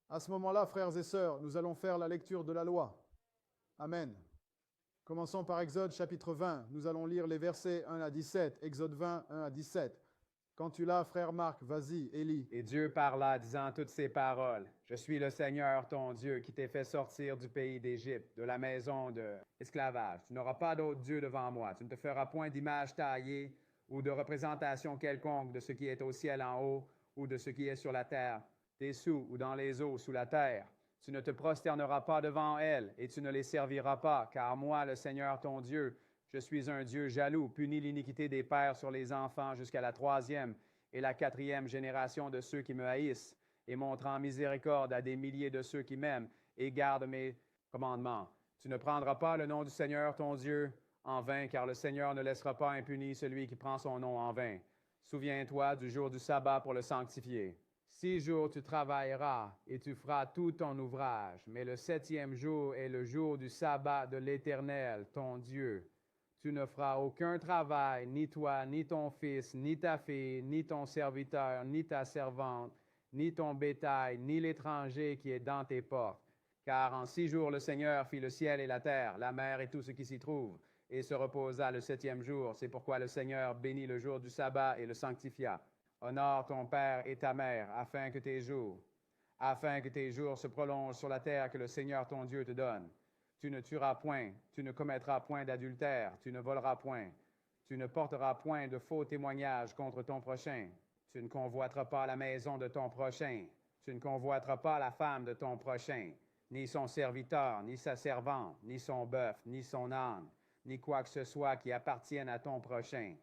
À ce moment-là, frères et sœurs, nous allons faire la lecture de la loi. Amen. Commençons par Exode chapitre 20. Nous allons lire les versets 1 à 17. Exode 20, 1 à 17. Quand tu l'as, frère Marc, vas-y, Élie. Et Dieu parla, disant toutes ces paroles. Je suis le Seigneur, ton Dieu, qui t'ai fait sortir du pays d'Égypte, de la maison de esclavage. Tu n'auras pas d'autre Dieu devant moi. Tu ne te feras point d'image taillée ou de représentation quelconque de ce qui est au ciel en haut ou de ce qui est sur la terre, dessous ou dans les eaux sous la terre. Tu ne te prosterneras pas devant elles et tu ne les serviras pas, car moi, le Seigneur, ton Dieu, je suis un Dieu jaloux, punis l'iniquité des pères sur les enfants jusqu'à la 3e et la 4e génération de ceux qui me haïssent, et montrant miséricorde à des milliers de ceux qui m'aiment et gardent mes commandements. Tu ne prendras pas le nom du Seigneur ton Dieu en vain, car le Seigneur ne laissera pas impuni celui qui prend son nom en vain. Souviens-toi du jour du sabbat pour le sanctifier. 6 jours tu travailleras et tu feras tout ton ouvrage, mais le 7e jour est le jour du sabbat de l'Éternel, ton Dieu. Tu ne feras aucun travail, ni toi, ni ton fils, ni ta fille, ni ton serviteur, ni ta servante, ni ton bétail, ni l'étranger qui est dans tes portes. Car en 6 jours le Seigneur fit le ciel et la terre, la mer et tout ce qui s'y trouve, et se reposa le 7e jour. C'est pourquoi le Seigneur bénit le jour du sabbat et le sanctifia. Honore ton père et ta mère, afin que tes jours se prolongent sur la terre que le Seigneur ton Dieu te donne. Tu ne tueras point, tu ne commettras point d'adultère, tu ne voleras point, tu ne porteras point de faux témoignages contre ton prochain, tu ne convoiteras pas la maison de ton prochain, tu ne convoiteras pas la femme de ton prochain, ni son serviteur, ni sa servante, ni son bœuf, ni son âne, ni quoi que ce soit qui appartienne à ton prochain.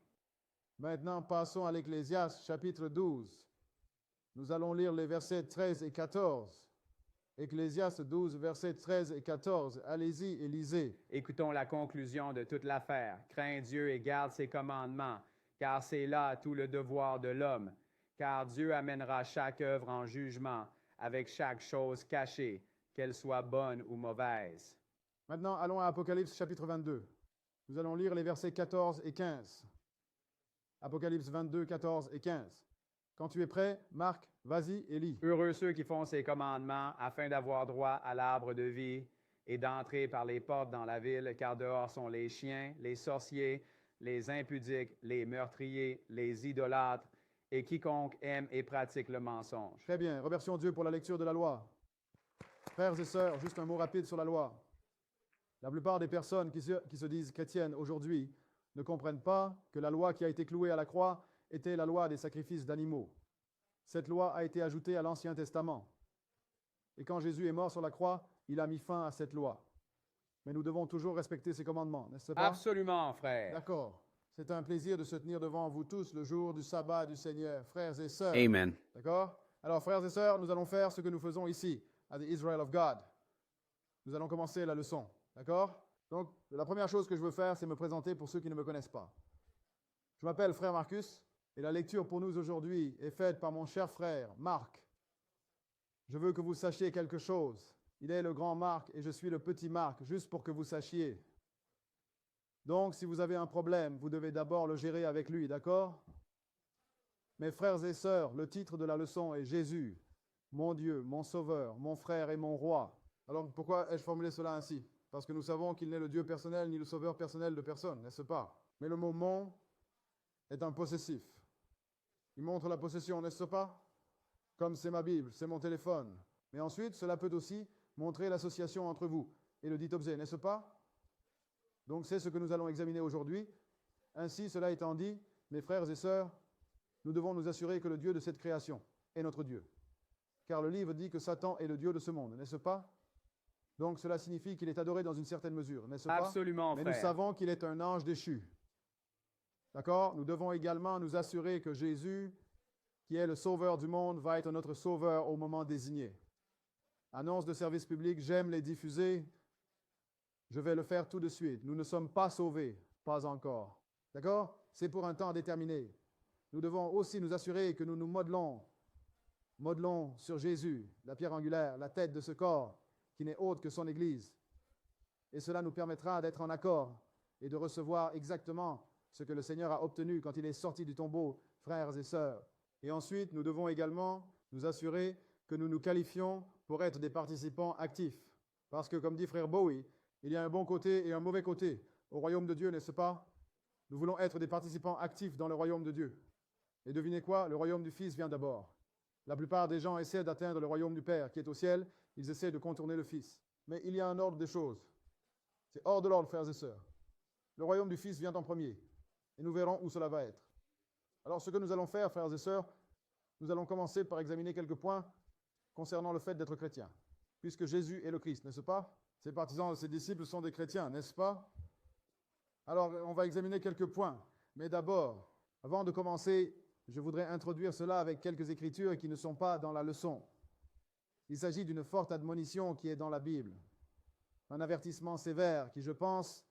Maintenant, passons à l'Ecclésiaste chapitre 12. Nous allons lire les versets 13 et 14. Ecclésiaste 12, versets 13 et 14. Allez-y et lisez. Écoutons la conclusion de toute l'affaire. Crains Dieu et garde ses commandements, car c'est là tout le devoir de l'homme. Car Dieu amènera chaque œuvre en jugement, avec chaque chose cachée, qu'elle soit bonne ou mauvaise. Maintenant, allons à Apocalypse chapitre 22. Nous allons lire les versets 14 et 15. Apocalypse 22, 14 et 15. Quand tu es prêt, Marc, vas-y et lis. Heureux ceux qui font ses commandements, afin d'avoir droit à l'arbre de vie et d'entrer par les portes dans la ville, car dehors sont les chiens, les sorciers, les impudiques, les meurtriers, les idolâtres, et quiconque aime et pratique le mensonge. Très bien, remercions Dieu pour la lecture de la loi. Frères et sœurs, juste un mot rapide sur la loi. La plupart des personnes qui se disent chrétiennes aujourd'hui ne comprennent pas que la loi qui a été clouée à la croix était la loi des sacrifices d'animaux. Cette loi a été ajoutée à l'Ancien Testament. Et quand Jésus est mort sur la croix, il a mis fin à cette loi. Mais nous devons toujours respecter ses commandements, n'est-ce pas? Absolument, frère. D'accord. C'est un plaisir de se tenir devant vous tous le jour du sabbat du Seigneur, frères et sœurs. Amen. D'accord? Alors, frères et sœurs, nous allons faire ce que nous faisons ici, à the Israel of God. Nous allons commencer la leçon. D'accord? Donc, la première chose que je veux faire, c'est me présenter pour ceux qui ne me connaissent pas. Je m'appelle frère Marcus, et la lecture pour nous aujourd'hui est faite par mon cher frère Marc. Je veux que vous sachiez quelque chose. Il est le grand Marc et je suis le petit Marc, juste pour que vous sachiez. Donc, si vous avez un problème, vous devez d'abord le gérer avec lui, d'accord? Mes frères et sœurs, le titre de la leçon est Jésus, mon Dieu, mon Sauveur, mon frère et mon roi. Alors, pourquoi ai-je formulé cela ainsi? Parce que nous savons qu'il n'est le Dieu personnel ni le Sauveur personnel de personne, n'est-ce pas? Mais le mot « mon » est un possessif. Il montre la possession, n'est-ce pas? Comme c'est ma Bible, c'est mon téléphone. Mais ensuite, cela peut aussi montrer l'association entre vous et le dit objet, n'est-ce pas? Donc c'est ce que nous allons examiner aujourd'hui. Ainsi, cela étant dit, mes frères et sœurs, nous devons nous assurer que le Dieu de cette création est notre Dieu. Car le livre dit que Satan est le Dieu de ce monde, n'est-ce pas? Donc cela signifie qu'il est adoré dans une certaine mesure, n'est-ce pas? Absolument, Mais frère. nous savons qu'il est un ange déchu. D'accord? Nous devons également nous assurer que Jésus, qui est le sauveur du monde, va être notre sauveur au moment désigné. Annonce de service public, j'aime les diffuser. Je vais le faire tout de suite. Nous ne sommes pas sauvés, pas encore. D'accord? C'est pour un temps déterminé. Nous devons aussi nous assurer que nous nous modelons sur Jésus, la pierre angulaire, la tête de ce corps, qui n'est autre que son Église. Et cela nous permettra d'être en accord et de recevoir exactement ce que le Seigneur a obtenu quand il est sorti du tombeau, frères et sœurs. Et ensuite, nous devons également nous assurer que nous nous qualifions pour être des participants actifs. Parce que, comme dit frère Bowie, il y a un bon côté et un mauvais côté au royaume de Dieu, n'est-ce pas? Nous voulons être des participants actifs dans le royaume de Dieu. Et devinez quoi? Le royaume du Fils vient d'abord. La plupart des gens essaient d'atteindre le royaume du Père qui est au ciel. Ils essaient de contourner le Fils. Mais il y a un ordre des choses. C'est hors de l'ordre, frères et sœurs. Le royaume du Fils vient en premier. Et nous verrons où cela va être. Alors, ce que nous allons faire, frères et sœurs, nous allons commencer par examiner quelques points concernant le fait d'être chrétien. Puisque Jésus est le Christ, n'est-ce pas? Ses partisans, ses disciples sont des chrétiens, n'est-ce pas? Alors, on va examiner quelques points. Mais d'abord, avant de commencer, je voudrais introduire cela avec quelques écritures qui ne sont pas dans la leçon. Il s'agit d'une forte admonition qui est dans la Bible. Un avertissement sévère qui, je pense,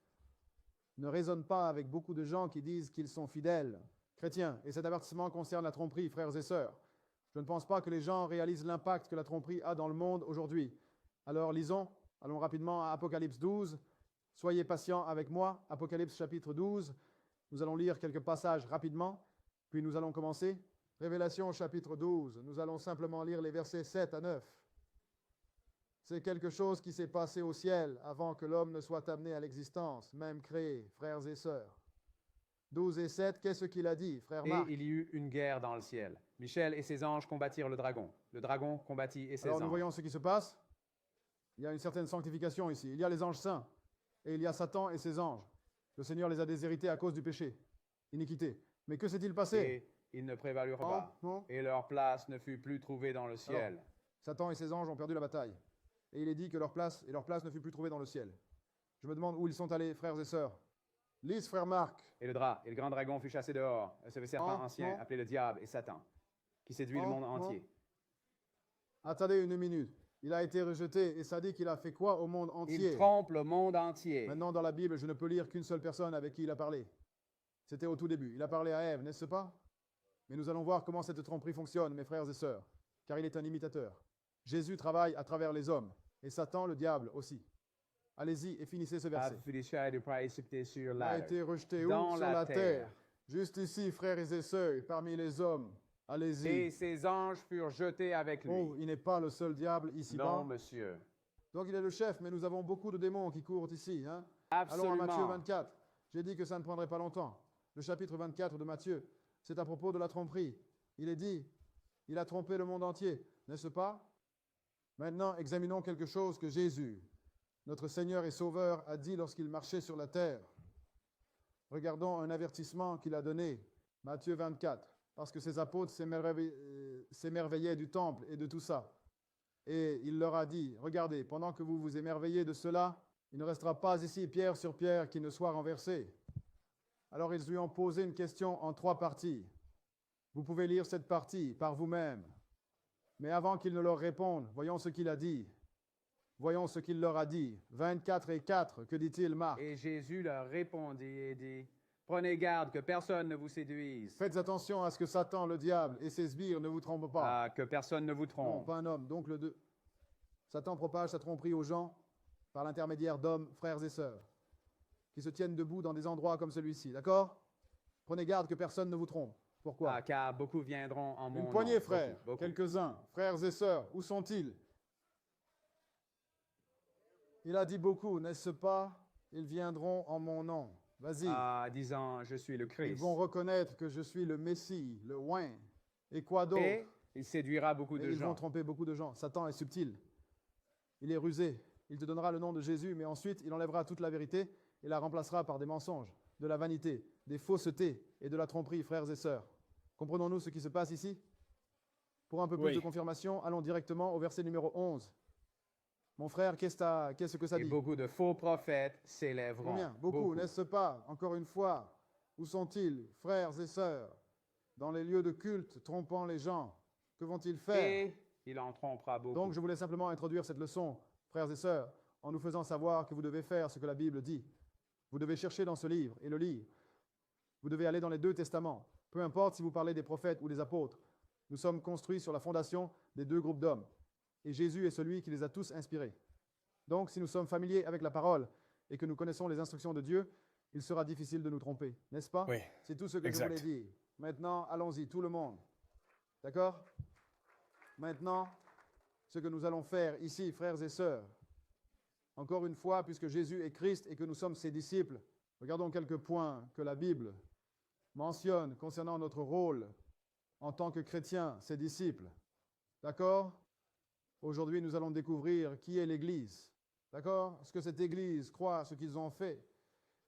ne résonne pas avec beaucoup de gens qui disent qu'ils sont fidèles chrétiens. Et cet avertissement concerne la tromperie, frères et sœurs. Je ne pense pas que les gens réalisent l'impact que la tromperie a dans le monde aujourd'hui. Alors lisons, allons rapidement à Apocalypse 12. Soyez patients avec moi, Apocalypse chapitre 12. Nous allons lire quelques passages rapidement, puis nous allons commencer. Révélation chapitre 12, nous allons simplement lire les versets 7 à 9. C'est quelque chose qui s'est passé au ciel avant que l'homme ne soit amené à l'existence, même créé, frères et sœurs. 12 et 7, qu'est-ce qu'il a dit, frère Marc? Et il y eut une guerre dans le ciel. Michel et ses anges combattirent le dragon. Le dragon combattit et ses Alors anges. nous voyons ce qui se passe. Il y a une certaine sanctification ici. Il y a les anges saints et il y a Satan et ses anges. Le Seigneur les a déshérités à cause du péché, iniquité. Mais que s'est-il passé? Et ils ne prévalurent pas. Non. Et leur place ne fut plus trouvée dans le ciel. Alors, Satan et ses anges ont perdu la bataille. Et il est dit que leur place ne fut plus trouvée dans le ciel. Je me demande où ils sont allés, frères et sœurs. Lise, frère Marc. Et le grand dragon fut chassé dehors. Ce serpent ancien, appelé le diable et Satan, qui séduit le monde entier. Attendez une minute. Il a été rejeté et ça dit qu'il a fait quoi au monde entier? Il trompe le monde entier. Maintenant, dans la Bible, je ne peux lire qu'une seule personne avec qui il a parlé. C'était au tout début. Il a parlé à Ève, n'est-ce pas? Mais nous allons voir comment cette tromperie fonctionne, mes frères et sœurs, car il est un imitateur. Jésus travaille à travers les hommes, et Satan, le diable, aussi. Allez-y et finissez ce verset. Il a été rejeté où? Sur la terre. Juste ici, frères et sœurs, parmi les hommes. Allez-y. Et ses anges furent jetés avec lui. Oh, il n'est pas le seul diable ici-bas. Non, monsieur. Donc il est le chef, mais nous avons beaucoup de démons qui courent ici. Hein? Absolument. Allons à Matthieu 24. J'ai dit que ça ne prendrait pas longtemps. Le chapitre 24 de Matthieu, c'est à propos de la tromperie. Il est dit, il a trompé le monde entier, n'est-ce pas? Maintenant, examinons quelque chose que Jésus, notre Seigneur et Sauveur, a dit lorsqu'il marchait sur la terre. Regardons un avertissement qu'il a donné, Matthieu 24, parce que ses apôtres s'émerveillaient du temple et de tout ça. Et il leur a dit, regardez, pendant que vous vous émerveillez de cela, il ne restera pas ici pierre sur pierre qui ne soit renversée. Alors ils lui ont posé une question en 3 parties. Vous pouvez lire cette partie par vous-même. Mais avant qu'il ne leur réponde, voyons ce qu'il a dit. Voyons ce qu'il leur a dit. 24 et 4, que dit-il, Marc? Et Jésus leur répondit et dit, prenez garde que personne ne vous séduise. Faites attention à ce que Satan, le diable, et ses sbires ne vous trompent pas. Que personne ne vous trompe. Non, pas un homme. Donc Satan propage sa tromperie aux gens par l'intermédiaire d'hommes, frères et sœurs, qui se tiennent debout dans des endroits comme celui-ci. D'accord? Prenez garde que personne ne vous trompe. Pourquoi? Car beaucoup viendront en mon nom. Une poignée, frères. Beaucoup. Quelques-uns, frères et sœurs. Où sont-ils? Il a dit beaucoup, n'est-ce pas? Ils viendront en mon nom. Vas-y. Disant, je suis le Christ. Ils vont reconnaître que je suis le Messie, le oint. Et quoi d'autre? Et il séduira beaucoup de gens. Ils vont tromper beaucoup de gens. Satan est subtil. Il est rusé. Il te donnera le nom de Jésus, mais ensuite, il enlèvera toute la vérité et la remplacera par des mensonges, de la vanité, des faussetés et de la tromperie, frères et sœurs. Comprenons-nous ce qui se passe ici? Pour un peu plus de confirmation, allons directement au verset numéro 11. Mon frère, qu'est-ce que ça dit? Et beaucoup de faux prophètes s'élèveront. Combien? Beaucoup, n'est-ce pas? Encore une fois, où sont-ils, frères et sœurs? Dans les lieux de culte, trompant les gens. Que vont-ils faire? Et il en trompera beaucoup. Donc, je voulais simplement introduire cette leçon, frères et sœurs, en nous faisant savoir que vous devez faire ce que la Bible dit. Vous devez chercher dans ce livre et le lire. Vous devez aller dans les 2 testaments. Peu importe si vous parlez des prophètes ou des apôtres. Nous sommes construits sur la fondation des 2 groupes d'hommes. Et Jésus est celui qui les a tous inspirés. Donc, si nous sommes familiers avec la parole et que nous connaissons les instructions de Dieu, il sera difficile de nous tromper, n'est-ce pas? Oui. C'est tout ce que je voulais dire. Maintenant, allons-y, tout le monde. D'accord? Maintenant, ce que nous allons faire ici, frères et sœurs. Encore une fois, puisque Jésus est Christ et que nous sommes ses disciples, regardons quelques points que la Bible mentionne concernant notre rôle en tant que chrétiens, ses disciples. D'accord? Aujourd'hui, nous allons découvrir qui est l'Église. D'accord? Est-ce que cette Église croit ce qu'ils ont fait?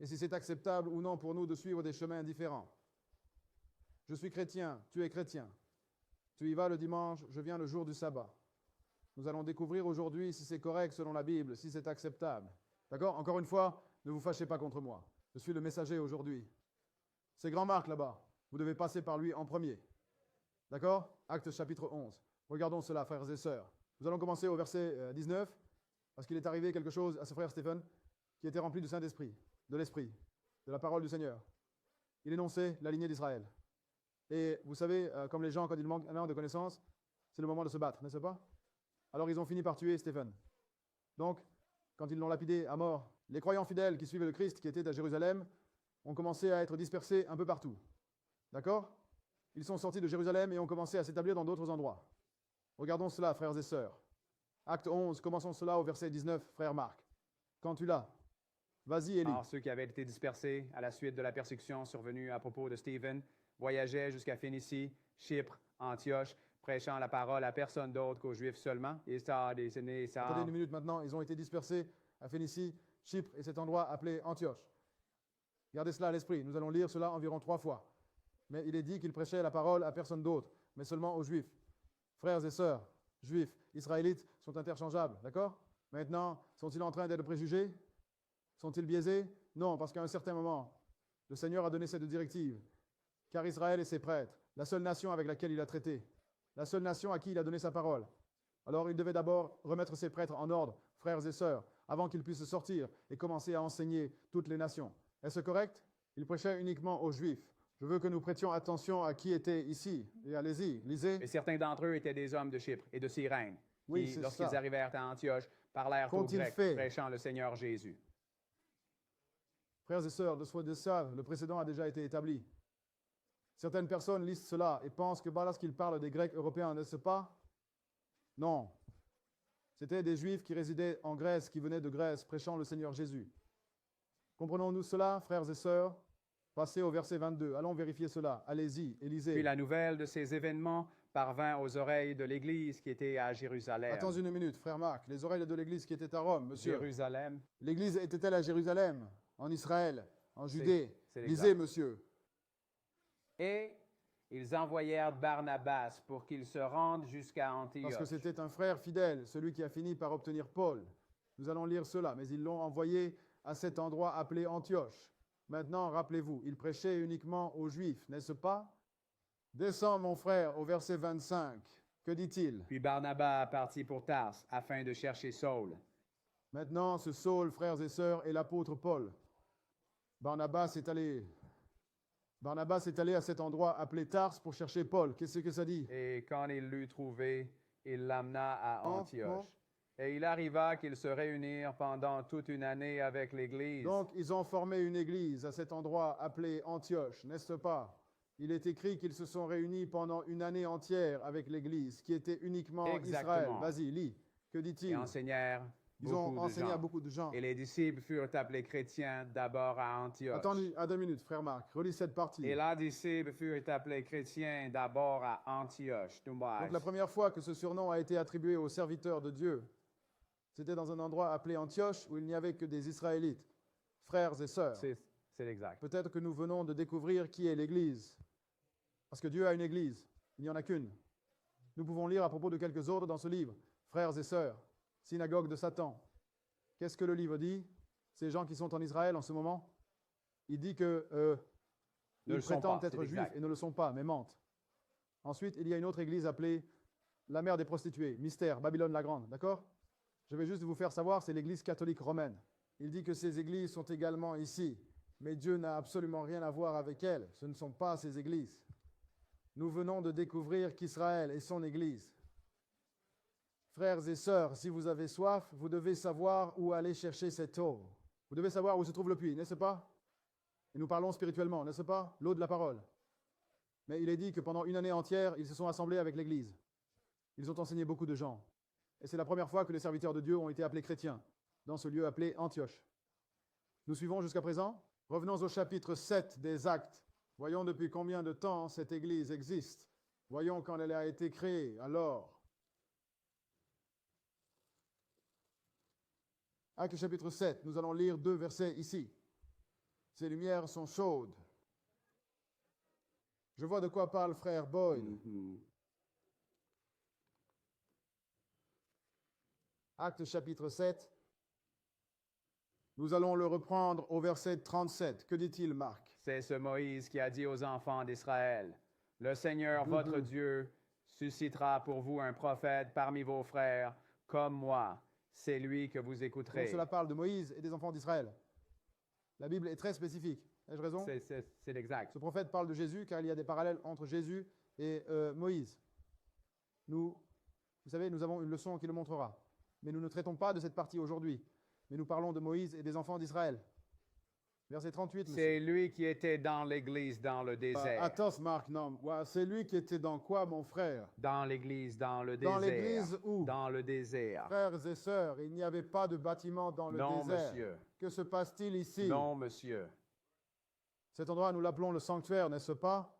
Et si c'est acceptable ou non pour nous de suivre des chemins différents. Je suis chrétien, tu es chrétien. Tu y vas le dimanche, je viens le jour du sabbat. Nous allons découvrir aujourd'hui si c'est correct selon la Bible, si c'est acceptable. D'accord? Encore une fois, ne vous fâchez pas contre moi. Je suis le messager aujourd'hui. C'est grand Marc là-bas. Vous devez passer par lui en premier. D'accord? Actes chapitre 11. Regardons cela, frères et sœurs. Nous allons commencer au verset 19, parce qu'il est arrivé quelque chose à ce frère Stephen qui était rempli du Saint-Esprit, de l'Esprit, de la parole du Seigneur. Il énonçait la lignée d'Israël. Et vous savez, comme les gens, quand ils manquent un an de connaissances, c'est le moment de se battre, n'est-ce pas? Alors ils ont fini par tuer Stephen. Donc, quand ils l'ont lapidé à mort, les croyants fidèles qui suivaient le Christ, qui étaient à Jérusalem, ont commencé à être dispersés un peu partout. D'accord? Ils sont sortis de Jérusalem et ont commencé à s'établir dans d'autres endroits. Regardons cela, frères et sœurs. Acte 11, commençons cela au verset 19, frère Marc. Quand tu l'as, vas-y et lis. Alors, ceux qui avaient été dispersés à la suite de la persécution survenue à propos de Stephen voyageaient jusqu'à Phénicie, Chypre, Antioche, prêchant la parole à personne d'autre qu'aux Juifs seulement. Et ça, Attendez une minute maintenant, ils ont été dispersés à Phénicie, Chypre et cet endroit appelé Antioche. Gardez cela à l'esprit, nous allons lire cela environ 3 fois. Mais il est dit qu'ils prêchaient la parole à personne d'autre, mais seulement aux Juifs. Frères et sœurs, Juifs, Israélites sont interchangeables, d'accord? Maintenant, sont-ils en train d'être préjugés? Sont-ils biaisés? Non, parce qu'à un certain moment, le Seigneur a donné cette directive. Car Israël est ses prêtres, la seule nation avec laquelle il a traité, la seule nation à qui il a donné sa parole. Alors il devait d'abord remettre ses prêtres en ordre, frères et sœurs, avant qu'ils puissent sortir et commencer à enseigner toutes les nations. Est-ce correct? Il prêchait uniquement aux Juifs. Je veux que nous prêtions attention à qui était ici. Et allez-y, lisez. Et certains d'entre eux étaient des hommes de Chypre et de Cyrène, Oui, qui, c'est lorsqu'ils ça. arrivèrent à Antioche, parlèrent aux Qu'ont-ils Grecs, fait? prêchant le Seigneur Jésus. Frères et sœurs, de soi de ça, le précédent a déjà été établi. Certaines personnes lisent cela et pensent que lorsqu'il parle des Grecs européens, n'est-ce pas? Non. C'était des Juifs qui résidaient en Grèce, qui venaient de Grèce, prêchant le Seigneur Jésus. Comprenons-nous cela, frères et sœurs? Passez au verset 22. Allons vérifier cela. Allez-y et lisez. Puis la nouvelle de ces événements parvint aux oreilles de l'Église qui était à Jérusalem. Attends une minute, frère Marc. Les oreilles de l'Église qui était à Rome, monsieur. Jérusalem. L'Église était-elle à Jérusalem, en Israël, en Judée? c'est Lisez, l'exact. monsieur. Et ils envoyèrent Barnabas pour qu'il se rende jusqu'à Antioche. Parce que c'était un frère fidèle, celui qui a fini par obtenir Paul. Nous allons lire cela, mais ils l'ont envoyé à cet endroit appelé Antioche. Maintenant, rappelez-vous, il prêchait uniquement aux Juifs, n'est-ce pas? Descends, mon frère, au verset 25. Que dit-il? Puis Barnabas partit pour Tarse afin de chercher Saul. Maintenant, ce Saul, frères et sœurs, est l'apôtre Paul. Barnabas est allé à cet endroit appelé Tarse pour chercher Paul. Qu'est-ce que ça dit? Et quand il l'eut trouvé, il l'amena à Oh, Antioche. oh. Et il arriva qu'ils se réunirent pendant toute une année avec l'Église. Donc, ils ont formé une église à cet endroit appelé Antioche, n'est-ce pas? Il est écrit qu'ils se sont réunis pendant une année entière avec l'église, qui était uniquement Israël. Exactement. Vas-y, lis. Que Et dit-il? enseignèrent Ils ont beaucoup de enseigné à gens. beaucoup de gens. Et les disciples furent appelés chrétiens d'abord à Antioche. Attendez, à 2 minutes, frère Marc. Relis cette partie. Et les disciples furent appelés chrétiens d'abord à Antioche. Donc, la première fois que ce surnom a été attribué aux serviteurs de Dieu, c'était dans un endroit appelé Antioche où il n'y avait que des Israélites, frères et sœurs. C'est l'exact. Peut-être que nous venons de découvrir qui est l'Église. Parce que Dieu a une Église, il n'y en a qu'une. Nous pouvons lire à propos de quelques autres dans ce livre. Frères et sœurs, synagogue de Satan. Qu'est-ce que le livre dit? Ces gens qui sont en Israël en ce moment, il dit que Ne le ils sont prétendent pas, être c'est juifs exact. et ne le sont pas, mais mentent. Ensuite, il y a une autre église appelée la mère des prostituées, mystère, Babylone la Grande, d'accord? Je vais juste vous faire savoir, c'est l'église catholique romaine. Il dit que ces églises sont également ici, mais Dieu n'a absolument rien à voir avec elles. Ce ne sont pas ces églises. Nous venons de découvrir qu'Israël est son église. Frères et sœurs, si vous avez soif, vous devez savoir où aller chercher cette eau. Vous devez savoir où se trouve le puits, n'est-ce pas? Et nous parlons spirituellement, n'est-ce pas? L'eau de la parole. Mais il est dit que pendant une année entière, ils se sont assemblés avec l'Église. Ils ont enseigné beaucoup de gens. Et c'est la première fois que les serviteurs de Dieu ont été appelés chrétiens, dans ce lieu appelé Antioche. Nous suivons jusqu'à présent. Revenons au chapitre 7 des Actes. Voyons depuis combien de temps cette Église existe. Voyons quand elle a été créée. Alors, Actes chapitre 7, nous allons lire 2 versets ici. Ces lumières sont chaudes. Je vois de quoi parle frère Boyd. Actes chapitre 7. Nous allons le reprendre au verset 37. Que dit-il, Marc? C'est ce Moïse qui a dit aux enfants d'Israël, « Le Seigneur, votre Dieu, suscitera pour vous un prophète parmi vos frères, comme moi. C'est lui que vous écouterez. » Donc, cela parle de Moïse et des enfants d'Israël. La Bible est très spécifique. Ai-je raison? C'est l'exact. Ce prophète parle de Jésus car il y a des parallèles entre Jésus et Moïse. Vous savez, nous avons une leçon qui le montrera. Mais nous ne traitons pas de cette partie aujourd'hui. Mais nous parlons de Moïse et des enfants d'Israël. Verset 38, monsieur. C'est lui qui était dans l'église dans le désert. Attends, Marc, non. C'est lui qui était dans quoi, mon frère? Dans l'église dans le désert. Dans l'église où? Dans le désert. Frères et sœurs, il n'y avait pas de bâtiment dans le Non, désert. monsieur. Que se passe-t-il ici? Non, monsieur. Cet endroit, nous l'appelons le sanctuaire, n'est-ce pas?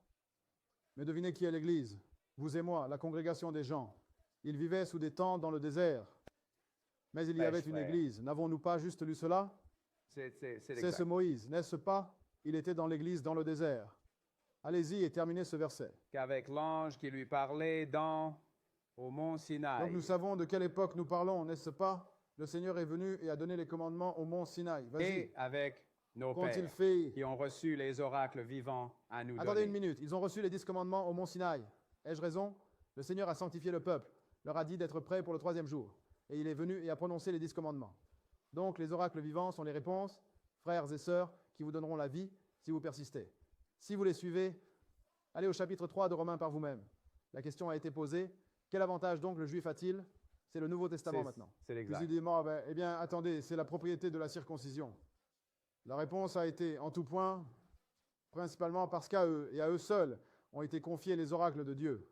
Mais devinez qui est l'église? Vous et moi, la congrégation des gens. Ils vivaient sous des tentes dans le désert. Mais il y avait une église. N'avons-nous pas juste lu cela? C'est ce Moïse, n'est-ce pas? Il était dans l'église dans le désert. Allez-y et terminez ce verset. Qu'avec l'ange qui lui parlait au mont Sinaï. Donc nous savons de quelle époque nous parlons, n'est-ce pas? Le Seigneur est venu et a donné les commandements au mont Sinaï. Vas-y. Et avec nos Qu'ont-ils pères fait? qui ont reçu les oracles vivants à nous Attendez donner. une minute. Ils ont reçu les 10 commandements au mont Sinaï. Ai-je raison? Le Seigneur a sanctifié le peuple, leur a dit d'être prêts pour le 3e jour. Et il est venu et a prononcé les 10 commandements. Donc les oracles vivants sont les réponses, frères et sœurs, qui vous donneront la vie si vous persistez. Si vous les suivez, allez au chapitre 3 de Romains par vous-même. La question a été posée. Quel avantage donc le juif a-t-il? C'est le Nouveau Testament maintenant. C'est l'exact. Musulmans, eh bien, attendez, c'est la propriété de la circoncision. La réponse a été en tout point, principalement parce qu'à eux et à eux seuls ont été confiés les oracles de Dieu.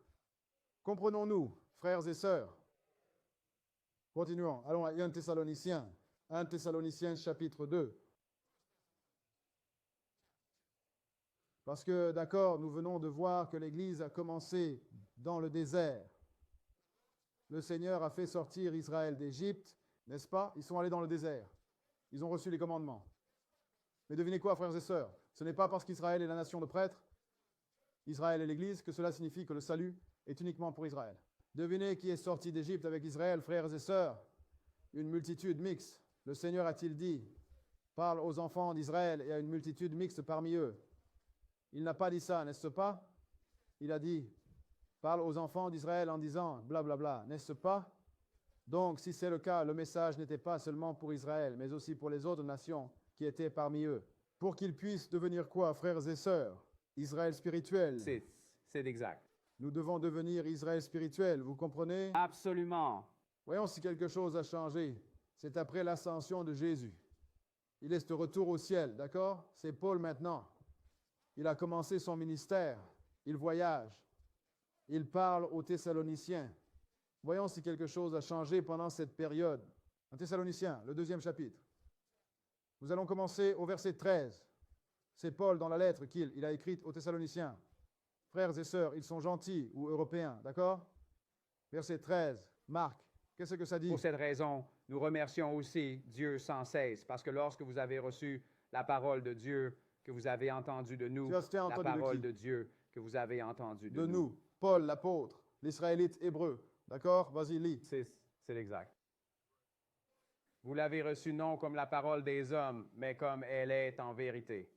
Comprenons-nous, frères et sœurs? Continuons. Allons à 1 Thessaloniciens. 1 Thessaloniciens chapitre 2. Parce que, d'accord, nous venons de voir que l'Église a commencé dans le désert. Le Seigneur a fait sortir Israël d'Égypte, n'est-ce pas? Ils sont allés dans le désert. Ils ont reçu les commandements. Mais devinez quoi, frères et sœurs? Ce n'est pas parce qu'Israël est la nation de prêtres, Israël est l'Église, que cela signifie que le salut est uniquement pour Israël. Devinez qui est sorti d'Égypte avec Israël, frères et sœurs? Une multitude mixte. Le Seigneur a-t-il dit, parle aux enfants d'Israël et à une multitude mixte parmi eux. Il n'a pas dit ça, n'est-ce pas? Il a dit, parle aux enfants d'Israël en disant, blablabla, n'est-ce pas? Donc, si c'est le cas, le message n'était pas seulement pour Israël, mais aussi pour les autres nations qui étaient parmi eux. Pour qu'ils puissent devenir quoi, frères et sœurs? Israël spirituel. C'est exact. Nous devons devenir Israël spirituel, vous comprenez? Absolument. Voyons si quelque chose a changé. C'est après l'ascension de Jésus. Il est de retour au ciel, d'accord? C'est Paul maintenant. Il a commencé son ministère. Il voyage. Il parle aux Thessaloniciens. Voyons si quelque chose a changé pendant cette période. En Thessaloniciens, le 2e chapitre. Nous allons commencer au verset 13. C'est Paul dans la lettre qu'il a écrite aux Thessaloniciens. Frères et sœurs, ils sont gentils ou européens, d'accord? Verset 13. Marc, qu'est-ce que ça dit? Pour cette raison, nous remercions aussi Dieu sans cesse, parce que lorsque vous avez reçu la parole de Dieu que vous avez entendue de nous, la parole de Dieu que vous avez entendue de nous. Paul, l'apôtre, l'Israélite hébreu. D'accord? Vas-y, lis. C'est exact. Vous l'avez reçue non comme la parole des hommes, mais comme elle est en vérité.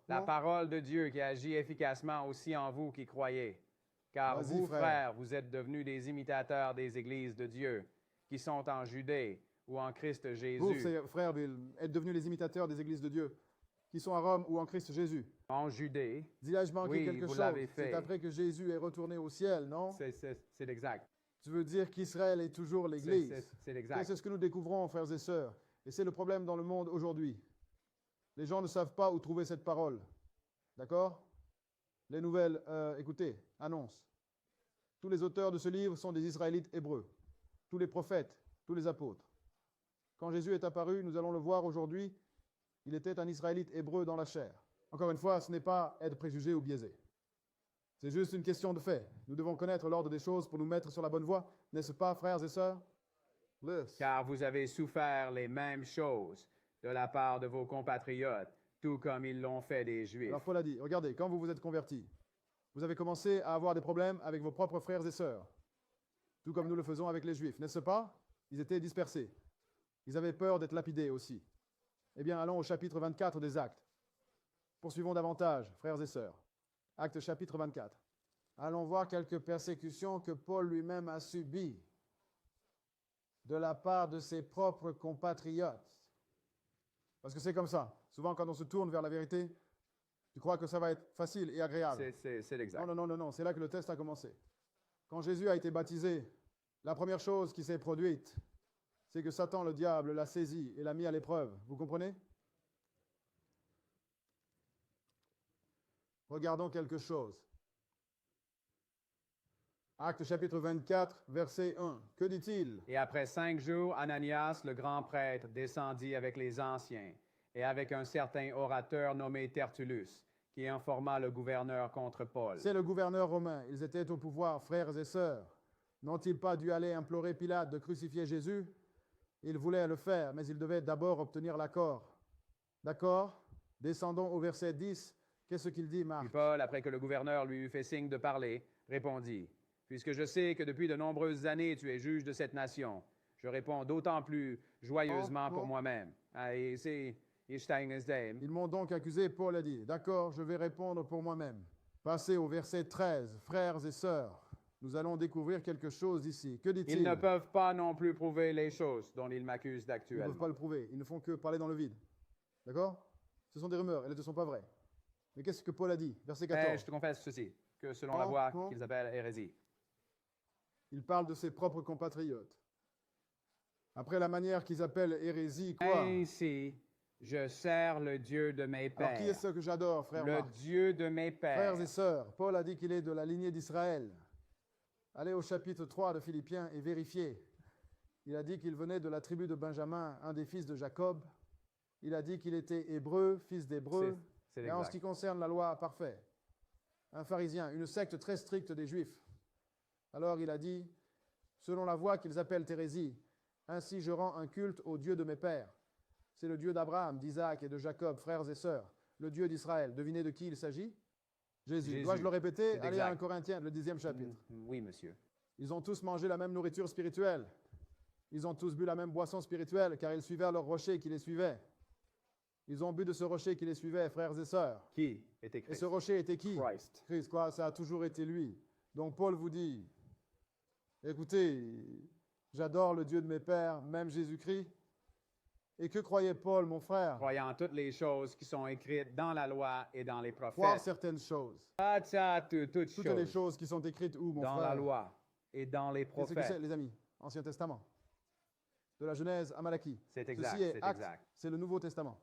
La parole de Dieu qui agit efficacement aussi en vous qui croyez. Car vous, frères, vous êtes devenus des imitateurs des églises de Dieu qui sont en Judée ou en Christ Jésus. Vous, frères, êtes devenus les imitateurs des églises de Dieu qui sont à Rome ou en Christ Jésus. En Judée. Dis-je manqué quelque chose? C'est après que Jésus est retourné au ciel, non? C'est l'exact. Tu veux dire qu'Israël est toujours l'Église? C'est l'exact. C'est ce que nous découvrons, frères et sœurs. Et c'est le problème dans le monde aujourd'hui. Les gens ne savent pas où trouver cette parole. D'accord? Les nouvelles, écoutez, annoncent. Tous les auteurs de ce livre sont des Israélites hébreux. tous les prophètes, tous les apôtres. Quand Jésus est apparu, nous allons le voir aujourd'hui, il était un Israélite hébreu dans la chair. Encore une fois, ce n'est pas être préjugé ou biaisé. C'est juste une question de fait. Nous devons connaître l'ordre des choses pour nous mettre sur la bonne voie, n'est-ce pas, frères et sœurs? Car vous avez souffert les mêmes choses de la part de vos compatriotes, tout comme ils l'ont fait des Juifs. Alors Paul a dit, regardez, quand vous vous êtes convertis, vous avez commencé à avoir des problèmes avec vos propres frères et sœurs, tout comme nous le faisons avec les Juifs, n'est-ce pas? Ils étaient dispersés. Ils avaient peur d'être lapidés aussi. Eh bien, allons au chapitre 24 des Actes. Poursuivons davantage, frères et sœurs. Actes chapitre 24. Allons voir quelques persécutions que Paul lui-même a subies de la part de ses propres compatriotes. Parce que c'est comme ça. Souvent, quand on se tourne vers la vérité, tu crois que ça va être facile et agréable. C'est exact. Non. C'est là que le test a commencé. Quand Jésus a été baptisé, la première chose qui s'est produite, c'est que Satan, le diable, l'a saisi et l'a mis à l'épreuve. Vous comprenez? Regardons quelque chose. Actes chapitre 24, verset 1. Que dit-il? Et après 5 jours, Ananias, le grand prêtre, descendit avec les anciens et avec un certain orateur nommé Tertullus, qui informa le gouverneur contre Paul. C'est le gouverneur romain. Ils étaient au pouvoir, frères et sœurs. N'ont-ils pas dû aller implorer Pilate de crucifier Jésus? Ils voulaient le faire, mais ils devaient d'abord obtenir l'accord. D'accord? Descendons au verset 10. Qu'est-ce qu'il dit, Marc? Puis Paul, après que le gouverneur lui eut fait signe de parler, répondit, « Puisque je sais que depuis de nombreuses années tu es juge de cette nation, je réponds d'autant plus joyeusement pour moi-même. » Ils m'ont donc accusé, Paul a dit. D'accord, je vais répondre pour moi-même. Passez au verset 13. Frères et sœurs, nous allons découvrir quelque chose ici. Que dit-il? Ils ne peuvent pas non plus prouver les choses dont ils m'accusent Ils ne d'actuellement. peuvent pas le prouver. Ils ne font que parler dans le vide. D'accord? Ce sont des rumeurs. Elles ne sont pas vraies. Mais qu'est-ce que Paul a dit? Verset 14. Je te confesse ceci, que selon la voie qu'ils appellent hérésie. Il parle de ses propres compatriotes. Après la manière qu'ils appellent hérésie, quoi? Ainsi, je sers le Dieu de mes pères. Alors qui est ce que j'adore, frère Le Marc? Dieu de mes pères. Frères et sœurs, Paul a dit qu'il est de la lignée d'Israël. Allez au chapitre 3 de Philippiens et vérifiez. Il a dit qu'il venait de la tribu de Benjamin, un des fils de Jacob. Il a dit qu'il était hébreu, fils d'hébreu. Et en ce qui concerne la loi, parfait. Un pharisien, une secte très stricte des Juifs. Alors il a dit, selon la voie qu'ils appellent hérésie, ainsi je rends un culte au Dieu de mes pères. C'est le Dieu d'Abraham, d'Isaac et de Jacob, frères et sœurs. Le Dieu d'Israël. Devinez de qui il s'agit? Jésus. Dois-je le répéter? Allez à 1 Corinthiens, le 10e chapitre. Oui, monsieur. Ils ont tous mangé la même nourriture spirituelle. Ils ont tous bu la même boisson spirituelle, car ils suivaient leur rocher qui les suivait. Ils ont bu de ce rocher qui les suivait, frères et sœurs. Qui était Et Christ? ce rocher était qui? Christ. Christ, quoi, ça a toujours été lui. Donc Paul vous dit, écoutez, j'adore le Dieu de mes pères, même Jésus-Christ. Et que croyait Paul, mon frère? Croyant toutes les choses qui sont écrites dans la loi et dans les Croire prophètes. certaines choses. Toutes Toutes les choses qui sont écrites où, mon dans frère? la loi et dans les Qu'est-ce que prophètes. c'est, les amis? Ancien Testament. De la Genèse à Malachie. C'est exact, Ceci est c'est Actes, exact. c'est le Nouveau Testament.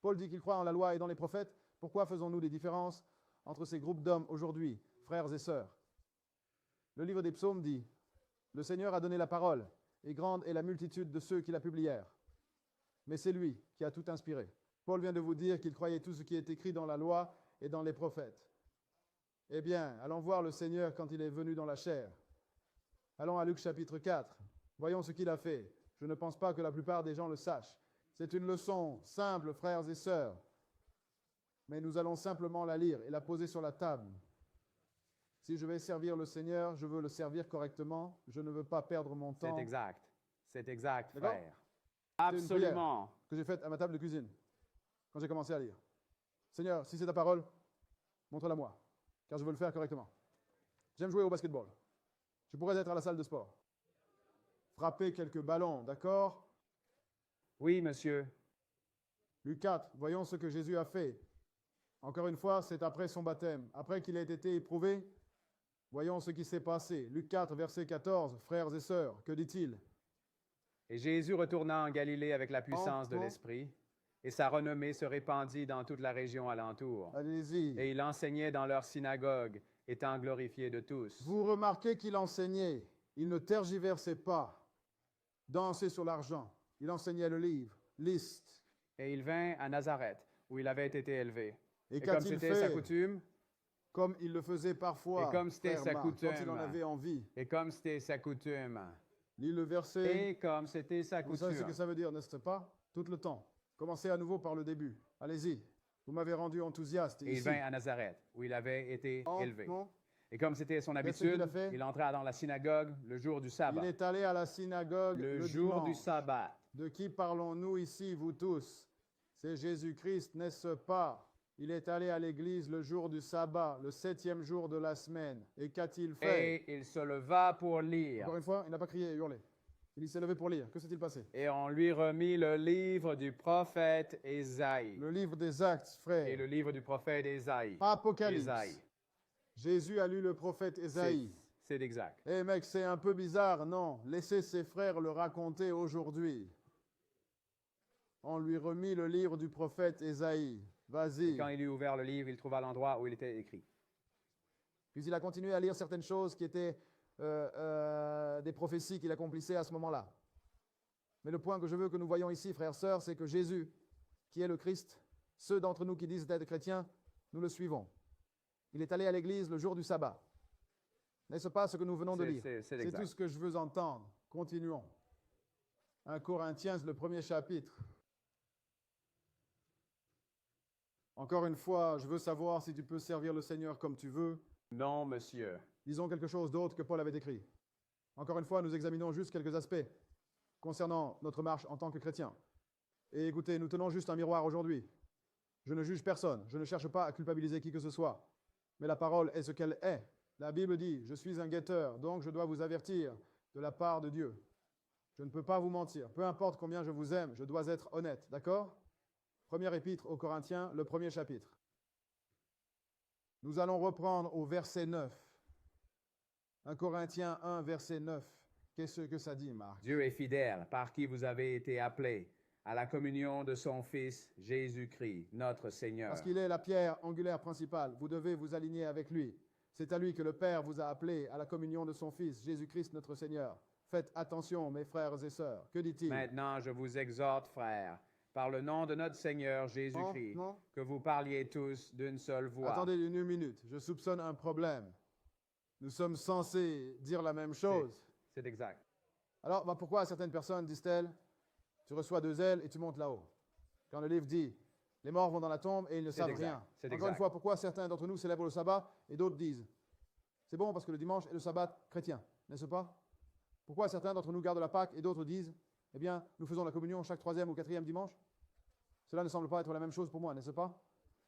Paul dit qu'il croit en la loi et dans les prophètes. Pourquoi faisons-nous des différences entre ces groupes d'hommes aujourd'hui, frères et sœurs? Le livre des psaumes dit, « Le Seigneur a donné la parole, et grande est la multitude de ceux qui la publièrent. Mais c'est lui qui a tout inspiré. » Paul vient de vous dire qu'il croyait tout ce qui est écrit dans la loi et dans les prophètes. Eh bien, allons voir le Seigneur quand il est venu dans la chair. Allons à Luc chapitre 4. Voyons ce qu'il a fait. Je ne pense pas que la plupart des gens le sachent. C'est une leçon simple, frères et sœurs. Mais nous allons simplement la lire et la poser sur la table. Si je vais servir le Seigneur, je veux le servir correctement. Je ne veux pas perdre mon temps. C'est exact. C'est exact, D'accord? frère. C'est une prière Absolument. que j'ai faite à ma table de cuisine quand j'ai commencé à lire. Seigneur, si c'est ta parole, montre-la moi, car je veux le faire correctement. J'aime jouer au basketball. Je pourrais être à la salle de sport. Frapper quelques ballons, d'accord? Oui, monsieur. Luc 4, voyons ce que Jésus a fait. Encore une fois, c'est après son baptême. Après qu'il ait été éprouvé, voyons ce qui s'est passé. Luc 4, verset 14, frères et sœurs, que dit-il? Et Jésus retourna en Galilée avec la puissance de l'Esprit, et sa renommée se répandit dans toute la région alentour. Allez-y. Et il enseignait dans leur synagogue, étant glorifié de tous. Vous remarquez qu'il enseignait. Il ne tergiversait pas, dansait sur l'argent. Il enseignait le livre, liste. Et il vint à Nazareth, où il avait été élevé. Et Et comme qu'a-t-il c'était sa fait? coutume, Comme il le faisait parfois, Et comme c'était frère sa Marc, quand il coutume. en avait envie. et comme c'était sa coutume, Lis le verset. et comme c'était sa Vous savez ce que coutume, ça veut dire, n'est-ce pas? Tout le temps. Commencez à nouveau par le début. Allez-y. Vous m'avez rendu enthousiaste et il ici. vint à Nazareth, où il avait été élevé. Non. Et comme c'était son Qu'est-ce qu'il habitude, a fait? il entra dans la synagogue le jour du Il sabbat. est allé à la synagogue Le le jour du dimanche. sabbat. De qui parlons-nous ici, vous tous? C'est Jésus-Christ, n'est-ce pas? Il est allé à l'église le jour du sabbat, le 7e jour de la semaine. Et qu'a-t-il fait? Et il se leva pour lire. Encore une fois, il n'a pas crié et hurlé. Il s'est levé pour lire. Que s'est-il passé? Et on lui remit le livre du prophète Ésaïe. Le livre des Actes, frère. Et le livre du prophète Ésaïe. Pas Apocalypse. Ésaïe. Jésus a lu le prophète Ésaïe. C'est exact. Eh mec, c'est un peu bizarre, non? Laissez ses frères le raconter aujourd'hui. On lui remit le livre du prophète Ésaïe. Vas-y. Quand il eut ouvert le livre, il trouva l'endroit où il était écrit. Puis il a continué à lire certaines choses qui étaient des prophéties qu'il accomplissait à ce moment-là. Mais le point que je veux que nous voyons ici, frères, sœurs, c'est que Jésus, qui est le Christ, ceux d'entre nous qui disent être chrétiens, nous le suivons. Il est allé à l'église le jour du sabbat. N'est-ce pas ce que nous venons de lire? C'est C'est tout ce que je veux entendre. Continuons. 1 Corinthiens, le premier chapitre. Encore une fois, je veux savoir si tu peux servir le Seigneur comme tu veux. Non, monsieur. Disons quelque chose d'autre que Paul avait écrit. Encore une fois, nous examinons juste quelques aspects concernant notre marche en tant que chrétiens. Et écoutez, nous tenons juste un miroir aujourd'hui. Je ne juge personne, je ne cherche pas à culpabiliser qui que ce soit. Mais la parole est ce qu'elle est. La Bible dit, je suis un guetteur, donc je dois vous avertir de la part de Dieu. Je ne peux pas vous mentir. Peu importe combien je vous aime, je dois être honnête. D'accord? Première épître aux Corinthiens, le premier chapitre. Nous allons reprendre au verset 9. 1 Corinthiens 1, verset 9. Qu'est-ce que ça dit, Marc? Dieu est fidèle, par qui vous avez été appelés à la communion de son Fils Jésus-Christ, notre Seigneur. Parce qu'il est la pierre angulaire principale. Vous devez vous aligner avec lui. C'est à lui que le Père vous a appelé à la communion de son Fils, Jésus-Christ, notre Seigneur. Faites attention, mes frères et sœurs. Que dit-il? Maintenant, je vous exhorte, frères, par le nom de notre Seigneur Jésus-Christ, Non. que vous parliez tous d'une seule voix. Attendez une minute, je soupçonne un problème. Nous sommes censés dire la même chose. C'est exact. Alors, pourquoi certaines personnes disent-elles, tu reçois 2 ailes et tu montes là-haut? Quand le livre dit, les morts vont dans la tombe et ils ne savent exact. rien. C'est Encore exact. une fois, pourquoi certains d'entre nous célèbrent le sabbat et d'autres disent, c'est bon parce que le dimanche est le sabbat chrétien, n'est-ce pas? Pourquoi certains d'entre nous gardent la Pâque et d'autres disent, eh bien, nous faisons la communion chaque 3e ou 4e dimanche? Cela ne semble pas être la même chose pour moi, n'est-ce pas?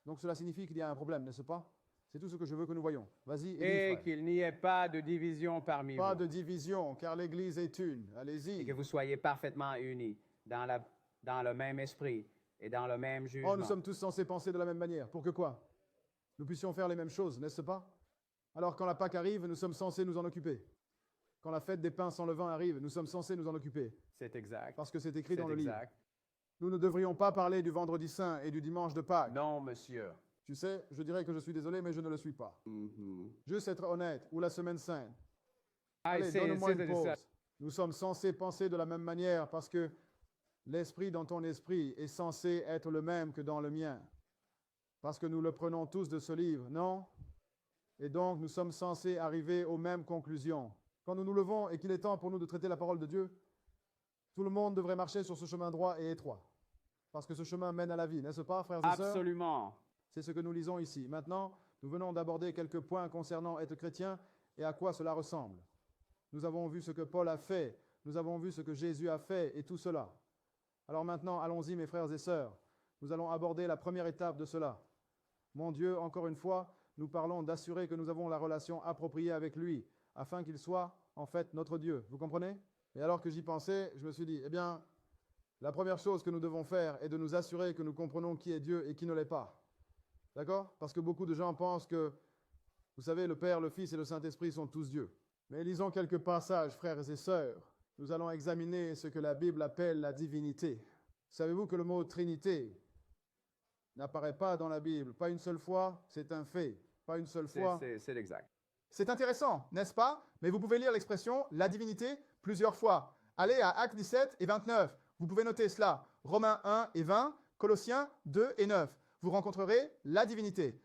Donc cela signifie qu'il y a un problème, n'est-ce pas? C'est tout ce que je veux que nous voyons. Vas-y, lis, Et frère. qu'il n'y ait pas de division parmi Pas vous, de division, car l'Église est une. et Allez-y. que vous soyez parfaitement unis dans le même esprit et dans le même jugement. Oh, nous sommes tous censés penser de la même manière. Pour que quoi? Nous puissions faire les mêmes choses, n'est-ce pas? Alors quand la Pâque arrive, nous sommes censés nous en occuper. Quand la fête des pains sans levain arrive, nous sommes censés nous en occuper. C'est exact. Parce que c'est écrit C'est dans le livre. exact. Nous ne devrions pas parler du vendredi saint et du dimanche de Pâques. Non, monsieur. Tu sais, je dirais que je suis désolé, mais je ne le suis pas. Juste être honnête. Ou la semaine sainte. Allez, donne-moi une pause. Nous sommes censés penser de la même manière parce que l'esprit dans ton esprit est censé être le même que dans le mien. Parce que nous le prenons tous de ce livre, non? Et donc, nous sommes censés arriver aux mêmes conclusions. Quand nous nous levons et qu'il est temps pour nous de traiter la parole de Dieu, tout le monde devrait marcher sur ce chemin droit et étroit. Parce que ce chemin mène à la vie, n'est-ce pas, frères et sœurs? Absolument. C'est ce que nous lisons ici. Maintenant, nous venons d'aborder quelques points concernant être chrétien et à quoi cela ressemble. Nous avons vu ce que Paul a fait, nous avons vu ce que Jésus a fait et tout cela. Alors maintenant, allons-y, mes frères et sœurs. Nous allons aborder la première étape de cela. Mon Dieu, encore une fois, nous parlons d'assurer que nous avons la relation appropriée avec lui, afin qu'il soit, en fait, notre Dieu. Vous comprenez? Et alors que j'y pensais, je me suis dit, eh bien, la première chose que nous devons faire est de nous assurer que nous comprenons qui est Dieu et qui ne l'est pas. D'accord? Parce que beaucoup de gens pensent que, vous savez, le Père, le Fils et le Saint-Esprit sont tous Dieu. Mais lisons quelques passages, frères et sœurs. Nous allons examiner ce que la Bible appelle la divinité. Savez-vous que le mot Trinité n'apparaît pas dans la Bible? Pas une seule fois, c'est un fait. Pas une seule fois. C'est exact. C'est intéressant, n'est-ce pas? Mais vous pouvez lire l'expression la divinité plusieurs fois. Allez à Actes 17 et 29. Vous pouvez noter cela. Romains 1 et 20, Colossiens 2 et 9. Vous rencontrerez la divinité.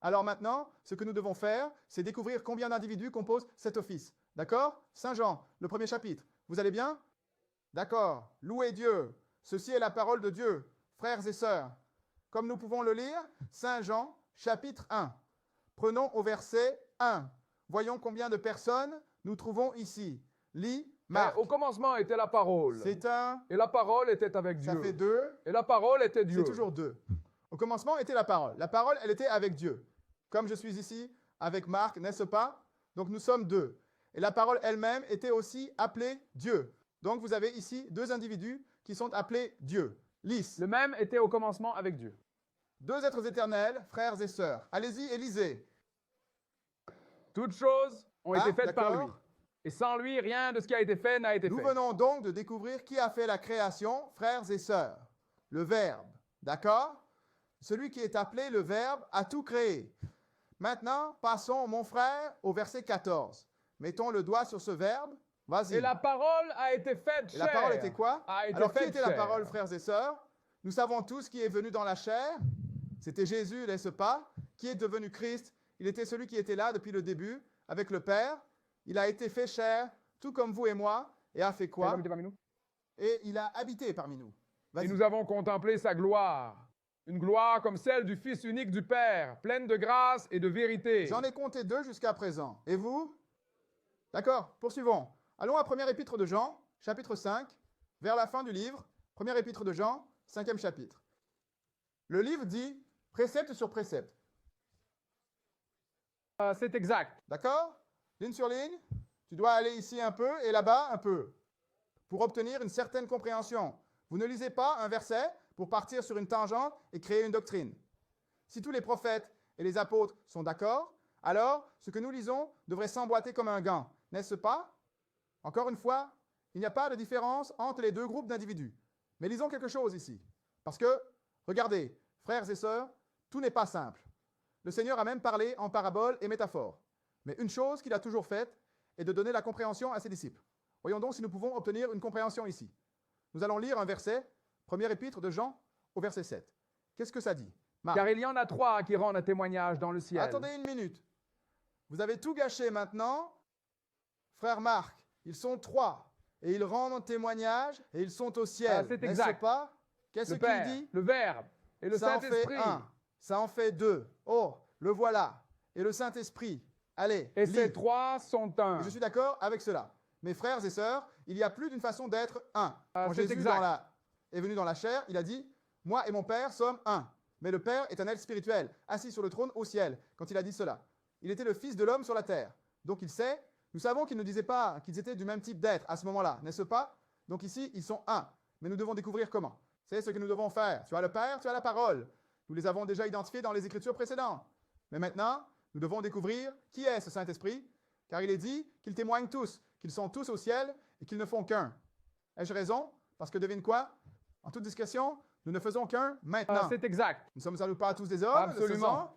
Alors maintenant, ce que nous devons faire, c'est découvrir combien d'individus composent cet office. D'accord? Saint Jean, le premier chapitre. Vous allez bien? D'accord. Louez Dieu. Ceci est la parole de Dieu, frères et sœurs. Comme nous pouvons le lire, Saint Jean, chapitre 1. Prenons au verset 1. Voyons combien de personnes nous trouvons ici. Lis, Marc. Au commencement était la parole. C'est un... Et la parole était avec Ça Dieu. fait 2. Et la parole était Dieu. C'est toujours 2. Au commencement était la parole. La parole, elle était avec Dieu. Comme je suis ici avec Marc, n'est-ce pas? Donc nous sommes 2. Et la parole elle-même était aussi appelée Dieu. Donc vous avez ici 2 individus qui sont appelés Dieu. Lis. Le même était au commencement avec Dieu. 2 êtres éternels, frères et sœurs. Allez-y et lisez. Toutes choses ont été faites par lui. d'accord. Et sans lui, rien de ce qui a été fait n'a été Nous fait. venons donc de découvrir qui a fait la création, frères et sœurs. Le Verbe. D'accord? Celui qui est appelé le Verbe a tout créé. Maintenant, passons, mon frère, au verset 14. Mettons le doigt sur ce verbe. Vas-y. Et la parole a été faite Et chair. la parole était quoi? A été Alors, qui faite était la chair. parole, frères et sœurs? Nous savons tous qui est venu dans la chair. C'était Jésus, n'est-ce pas? Qui est devenu Christ? Il était celui qui était là depuis le début, avec le Père. Il a été fait chair, tout comme vous et moi, et a fait quoi? Et il a habité parmi nous. Et Vas-y. nous avons contemplé sa gloire. Une gloire comme celle du Fils unique du Père, pleine de grâce et de vérité. J'en ai compté 2 jusqu'à présent. Et vous? D'accord, poursuivons. Allons à première épître de Jean, chapitre 5, vers la fin du livre. Première épître de Jean, 5e chapitre. Le livre dit précepte sur précepte. C'est exact. D'accord? Ligne sur ligne. Tu dois aller ici un peu et là-bas un peu pour obtenir une certaine compréhension. Vous ne lisez pas un verset pour partir sur une tangente et créer une doctrine. Si tous les prophètes et les apôtres sont d'accord, alors ce que nous lisons devrait s'emboîter comme un gant, n'est-ce pas? Encore une fois, il n'y a pas de différence entre les 2 groupes d'individus. Mais lisons quelque chose ici. Parce que, regardez, frères et sœurs, tout n'est pas simple. Le Seigneur a même parlé en paraboles et métaphores. Mais une chose qu'il a toujours faite est de donner la compréhension à ses disciples. Voyons donc si nous pouvons obtenir une compréhension ici. Nous allons lire un verset, première épître de Jean, au verset 7. Qu'est-ce que ça dit? Marc. Car il y en a 3 qui rendent un témoignage dans le ciel. Attendez une minute. Vous avez tout gâché maintenant. Frère Marc, ils sont 3. Et ils rendent un témoignage et ils sont au ciel. C'est N'est-ce exact. pas? Qu'est-ce Le qu'il Père, dit? le Verbe et le Ça en fait Saint-Esprit. 1. Ça en fait 2. Oh, le voilà. Et le Saint-Esprit. Allez, Et lis. ces 3 sont un. Je suis d'accord avec cela. Mes frères et sœurs, il y a plus d'une façon d'être un. Quand c'est Jésus exact. est venu dans la chair, il a dit « Moi et mon Père sommes un ». Mais le Père est un être spirituel, assis sur le trône au ciel, quand il a dit cela. Il était le Fils de l'homme sur la terre. Donc il sait, nous savons qu'il ne disait pas qu'ils étaient du même type d'être à ce moment-là, n'est-ce pas? Donc ici, ils sont un. Mais nous devons découvrir comment. C'est ce que nous devons faire. Tu as le Père, tu as la parole. Nous les avons déjà identifiés dans les Écritures précédentes. Mais maintenant, nous devons découvrir qui est ce Saint-Esprit, car il est dit qu'ils témoignent tous, qu'ils sont tous au ciel et qu'ils ne font qu'un. Ai-je raison? Parce que devine quoi? En toute discrétion, nous ne faisons qu'un maintenant. C'est exact. Nous ne sommes pas tous des hommes, Absolument.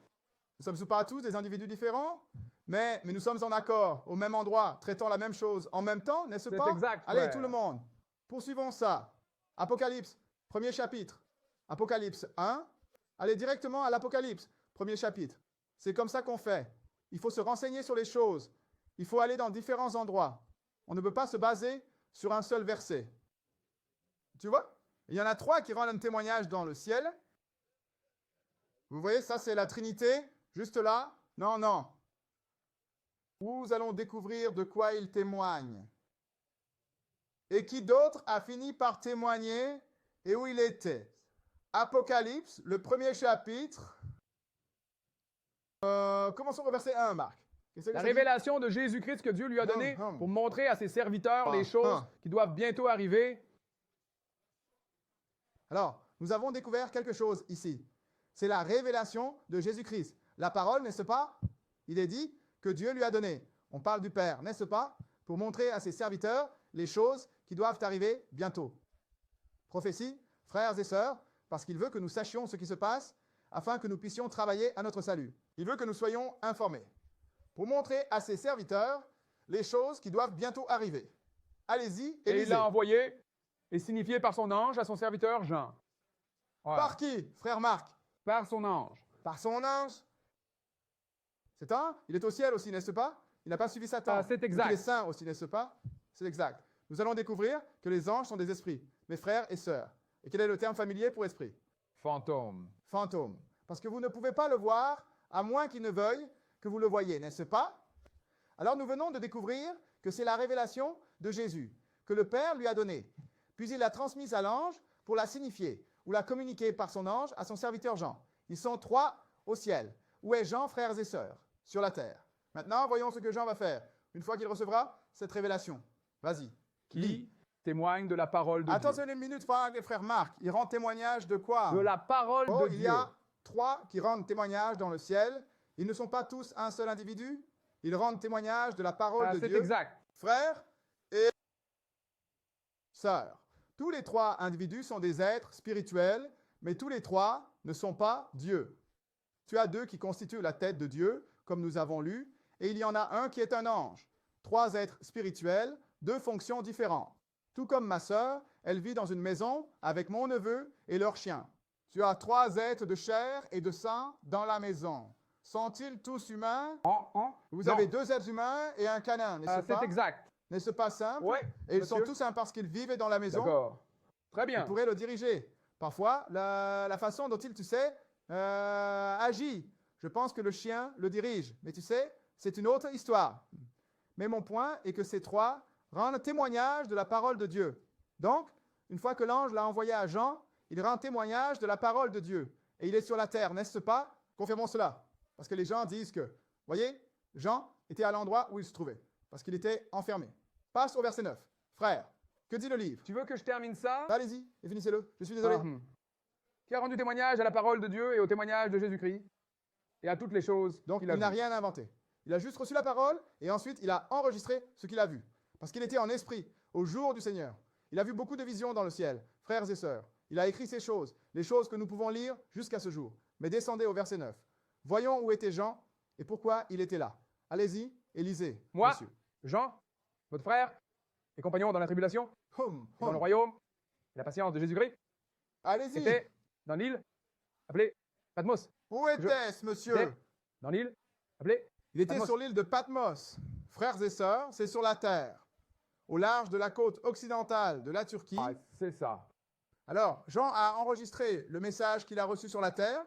Nous ne sommes pas tous des individus différents, mais nous sommes en accord, au même endroit, traitant la même chose en même temps, n'est-ce pas? C'est exact, Allez, frère. tout le monde, poursuivons ça. Apocalypse, premier chapitre. Apocalypse 1. Allez directement à l'Apocalypse, premier chapitre. C'est comme ça qu'on fait. Il faut se renseigner sur les choses. Il faut aller dans différents endroits. On ne peut pas se baser sur un seul verset. Tu vois? Il y en a 3 qui rendent un témoignage dans le ciel. Vous voyez, ça c'est la Trinité, juste là. Non, non. Nous allons découvrir de quoi il témoigne. Et qui d'autre a fini par témoigner et où il était? Apocalypse, le premier chapitre. Commençons au verset 1, Marc. Qu'est-ce que La ça dit? révélation de Jésus-Christ que Dieu lui a donnée pour montrer à ses serviteurs les choses qui doivent bientôt arriver. Alors, nous avons découvert quelque chose ici. C'est la révélation de Jésus-Christ. La parole, n'est-ce pas? Il est dit que Dieu lui a donné. On parle du Père, n'est-ce pas? Pour montrer à ses serviteurs les choses qui doivent arriver bientôt. Prophétie, frères et sœurs, parce qu'il veut que nous sachions ce qui se passe, afin que nous puissions travailler à notre salut. Il veut que nous soyons informés. pour montrer à ses serviteurs les choses qui doivent bientôt arriver. Allez-y et Et il lisez. l'a envoyé et signifié par son ange à son serviteur Jean. Voilà. Par qui, frère Marc? Par son ange. Par son ange. C'est un? Il est au ciel aussi, n'est-ce pas? Il n'a pas suivi Satan. Ah, c'est Donc, exact. il est saint aussi, n'est-ce pas? C'est exact. Nous allons découvrir que les anges sont des esprits, mes frères et sœurs. Et quel est le terme familier pour esprit? Fantôme. Fantôme. Parce que vous ne pouvez pas le voir, à moins qu'il ne veuille que vous le voyiez, n'est-ce pas? Alors nous venons de découvrir que c'est la révélation de Jésus, que le Père lui a donnée. Puis il l'a transmise à l'ange pour la signifier, ou la communiquer par son ange à son serviteur Jean. Ils sont 3 au ciel. Où est Jean, frères et sœurs? Sur la terre. Maintenant, voyons ce que Jean va faire, une fois qu'il recevra cette révélation. Vas-y. Qui témoigne de la parole de Attention Dieu. une minute, frère Marc. Il rend témoignage de quoi? De la parole Oh, de il Dieu. y a 3 qui rendent témoignage dans le ciel. Ils ne sont pas tous un seul individu. Ils rendent témoignage de la parole Ah, de c'est Dieu. exact. Frères et sœurs. Tous les 3 individus sont des êtres spirituels, mais tous les 3 ne sont pas Dieu. Tu as 2 qui constituent la tête de Dieu, comme nous avons lu, et il y en a un qui est un ange. 3 êtres spirituels, 2 fonctions différentes. Tout comme ma sœur, elle vit dans une maison avec mon neveu et leur chien. Tu as 3 êtres de chair et de sang dans la maison. Sont-ils tous humains? Vous Non. avez 2 êtres humains et un canin, n'est-ce Ah, pas? c'est exact. N'est-ce pas simple? Oui. Et ils sont tous un parce qu'ils vivent dans la maison. D'accord. Très Ils bien. pourraient le diriger. Parfois, la façon dont il, tu sais, agit. Je pense que le chien le dirige. Mais tu sais, c'est une autre histoire. Mais mon point est que ces 3 rendent témoignage de la parole de Dieu. Donc, une fois que l'ange l'a envoyé à Jean, il rend témoignage de la parole de Dieu. Et il est sur la terre, n'est-ce pas? Confirmons cela. Parce que les gens disent que, voyez, Jean était à l'endroit où il se trouvait. Parce qu'il était enfermé. Passe au verset 9. Frère, que dit le livre? Tu veux que je termine ça? Allez-y et finissez-le. Je suis désolé. Qui a rendu témoignage à la parole de Dieu et au témoignage de Jésus-Christ et à toutes les choses Donc, qu'il il a n'a vues. rien inventé. Il a juste reçu la parole et ensuite, il a enregistré ce qu'il a vu. Parce qu'il était en esprit au jour du Seigneur. Il a vu beaucoup de visions dans le ciel, frères et sœurs. Il a écrit ces choses, les choses que nous pouvons lire jusqu'à ce jour. Mais descendez au verset 9. Voyons où était Jean et pourquoi il était là. Allez-y et lisez, Moi, monsieur. Jean, votre frère et compagnon dans la tribulation, Hum, dans le hum. royaume et la patience de Jésus-Christ, Allez-y. était dans l'île appelée Patmos. Où était-ce, monsieur? Était dans l'île appelée Il était Patmos. sur l'île de Patmos. Frères et sœurs, c'est sur la terre, au large de la côte occidentale de la Turquie. Ah, c'est ça. Alors, Jean a enregistré le message qu'il a reçu sur la terre.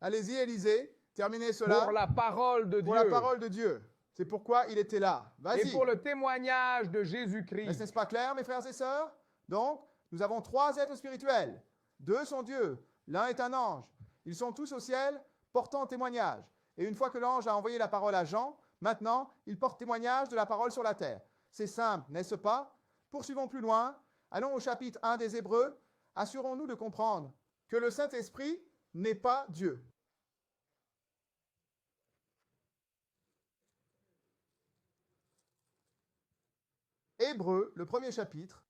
Allez-y et lisez. Terminez cela Pour la parole de pour Dieu. la parole de Dieu. C'est pourquoi il était là. Et Vas-y. pour le témoignage de Jésus-Christ. N'est-ce pas clair, mes frères et sœurs? Donc, nous avons 3 êtres spirituels. 2 sont Dieu. L'un est un ange. Ils sont tous au ciel, portant témoignage. Et une fois que l'ange a envoyé la parole à Jean, maintenant, il porte témoignage de la parole sur la terre. C'est simple, n'est-ce pas? Poursuivons plus loin. Allons au chapitre 1 des Hébreux. Assurons-nous de comprendre que le Saint-Esprit n'est pas Dieu. Hébreux, le premier chapitre.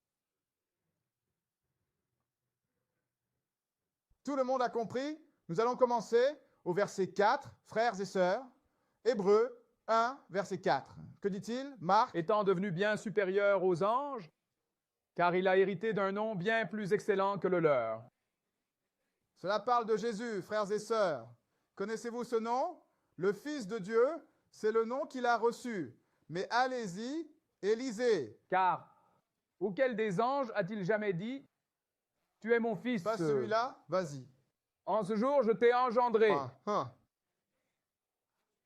Tout le monde a compris? Nous allons commencer au verset 4, frères et sœurs. Hébreux 1, verset 4. Que dit-il? Marc, Étant devenu bien supérieur aux anges, car il a hérité d'un nom bien plus excellent que le leur. cela parle de Jésus, frères et sœurs. Connaissez-vous ce nom? Le Fils de Dieu, c'est le nom qu'il a reçu. Mais allez-y et lisez. Car auquel des anges a-t-il jamais dit, tu es mon fils? Pas celui-là? Vas-y. En ce jour, je t'ai engendré. Ah.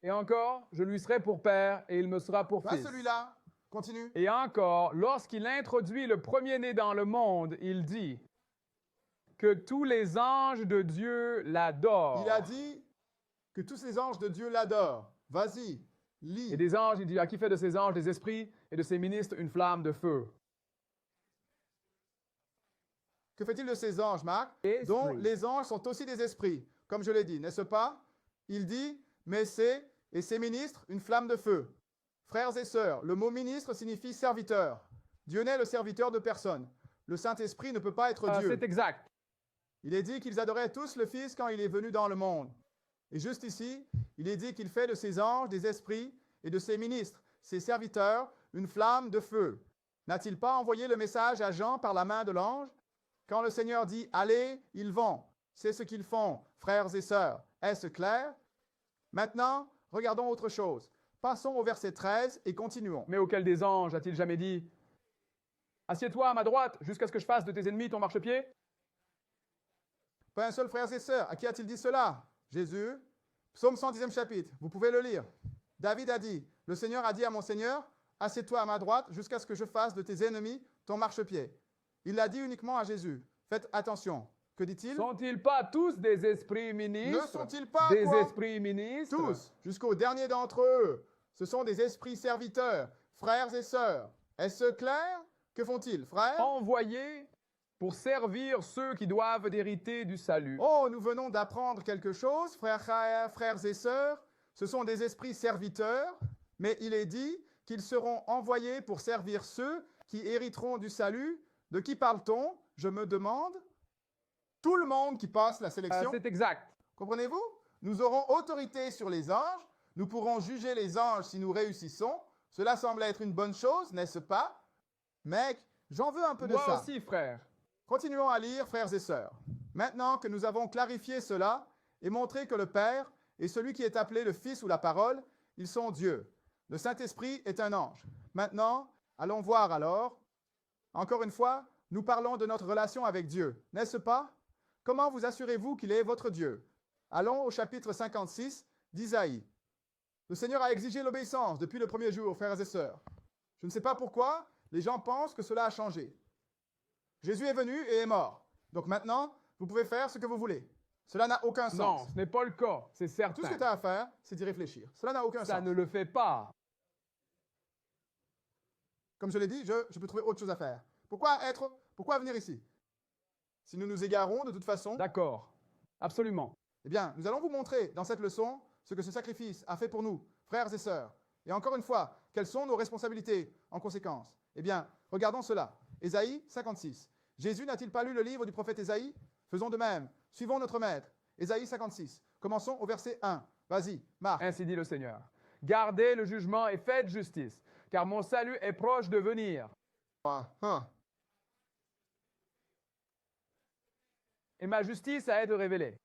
Et encore, je lui serai pour père et il me sera pour Pas fils. celui-là. Continue. Et encore, lorsqu'il introduit le premier-né dans le monde, il dit que tous les anges de Dieu l'adorent. Il a dit que tous ces anges de Dieu l'adorent. Vas-y, lis. Et des anges, il dit, à qui fait de ses anges des esprits et de ses ministres une flamme de feu. Que fait-il de ces anges, Marc? Esprit. Dont les anges sont aussi des esprits, comme je l'ai dit, n'est-ce pas? Il dit, mais c'est, et ses ministres, une flamme de feu. Frères et sœurs, le mot ministre signifie serviteur. Dieu n'est le serviteur de personne. Le Saint-Esprit ne peut pas être Ah, Dieu. c'est exact. Il est dit qu'ils adoraient tous le Fils quand il est venu dans le monde. Et juste ici, il est dit qu'il fait de ses anges des esprits et de ses ministres, ses serviteurs, une flamme de feu. N'a-t-il pas envoyé le message à Jean par la main de l'ange? Quand le Seigneur dit « Allez », ils vont. C'est ce qu'ils font, frères et sœurs. Est-ce clair? Maintenant, regardons autre chose. Passons au verset 13 et continuons. Mais auquel des anges a-t-il jamais dit « Assieds-toi à ma droite jusqu'à ce que je fasse de tes ennemis ton marchepied » Pas un seul frère et sœur. À qui a-t-il dit cela? Jésus. Psaume 110e chapitre. Vous pouvez le lire. David a dit, le Seigneur a dit à mon Seigneur, assieds-toi à ma droite jusqu'à ce que je fasse de tes ennemis ton marchepied. Il l'a dit uniquement à Jésus. Faites attention. Que dit-il? Sont-ils pas tous des esprits ministres? Ne sont-ils pas des quoi? esprits ministres? Tous, jusqu'au dernier d'entre eux. Ce sont des esprits serviteurs, frères et sœurs. Est-ce clair? Que font-ils, frères? Envoyés pour servir ceux qui doivent hériter du salut. Oh, nous venons d'apprendre quelque chose, frères et sœurs. Ce sont des esprits serviteurs, mais il est dit qu'ils seront envoyés pour servir ceux qui hériteront du salut. De qui parle-t-on? Je me demande. Tout le monde qui passe la sélection. C'est exact. Comprenez-vous? Nous aurons autorité sur les anges. Nous pourrons juger les anges si nous réussissons. Cela semble être une bonne chose, n'est-ce pas? Mec, j'en veux un peu de Moi ça. aussi, frère. Continuons à lire, frères et sœurs. Maintenant que nous avons clarifié cela et montré que le Père est celui qui est appelé le Fils ou la Parole, ils sont Dieu. Le Saint-Esprit est un ange. Maintenant, allons voir alors. Encore une fois, nous parlons de notre relation avec Dieu, n'est-ce pas? Comment vous assurez-vous qu'il est votre Dieu? Allons au chapitre 56 d'Isaïe. Le Seigneur a exigé l'obéissance depuis le premier jour, frères et sœurs. Je ne sais pas pourquoi, les gens pensent que cela a changé. Jésus est venu et est mort. Donc maintenant, vous pouvez faire ce que vous voulez. Cela n'a aucun sens. Non, ce n'est pas le cas, c'est certain. Tout ce que tu as à faire, c'est d'y réfléchir. Cela n'a aucun Ça sens. ne le fait pas. Comme je l'ai dit, je peux trouver autre chose à faire. Pourquoi venir ici? Si nous nous égarons, de toute façon, D'accord. Absolument. eh bien, nous allons vous montrer dans cette leçon ce que ce sacrifice a fait pour nous, frères et sœurs. Et encore une fois, quelles sont nos responsabilités en conséquence? Eh bien, regardons cela. Ésaïe 56. Jésus n'a-t-il pas lu le livre du prophète Ésaïe? Faisons de même. Suivons notre maître. Ésaïe 56. Commençons au verset 1. Vas-y, Marc. Ainsi dit le Seigneur. Gardez le jugement et faites justice, car mon salut est proche de venir. Et ma justice a été révélée.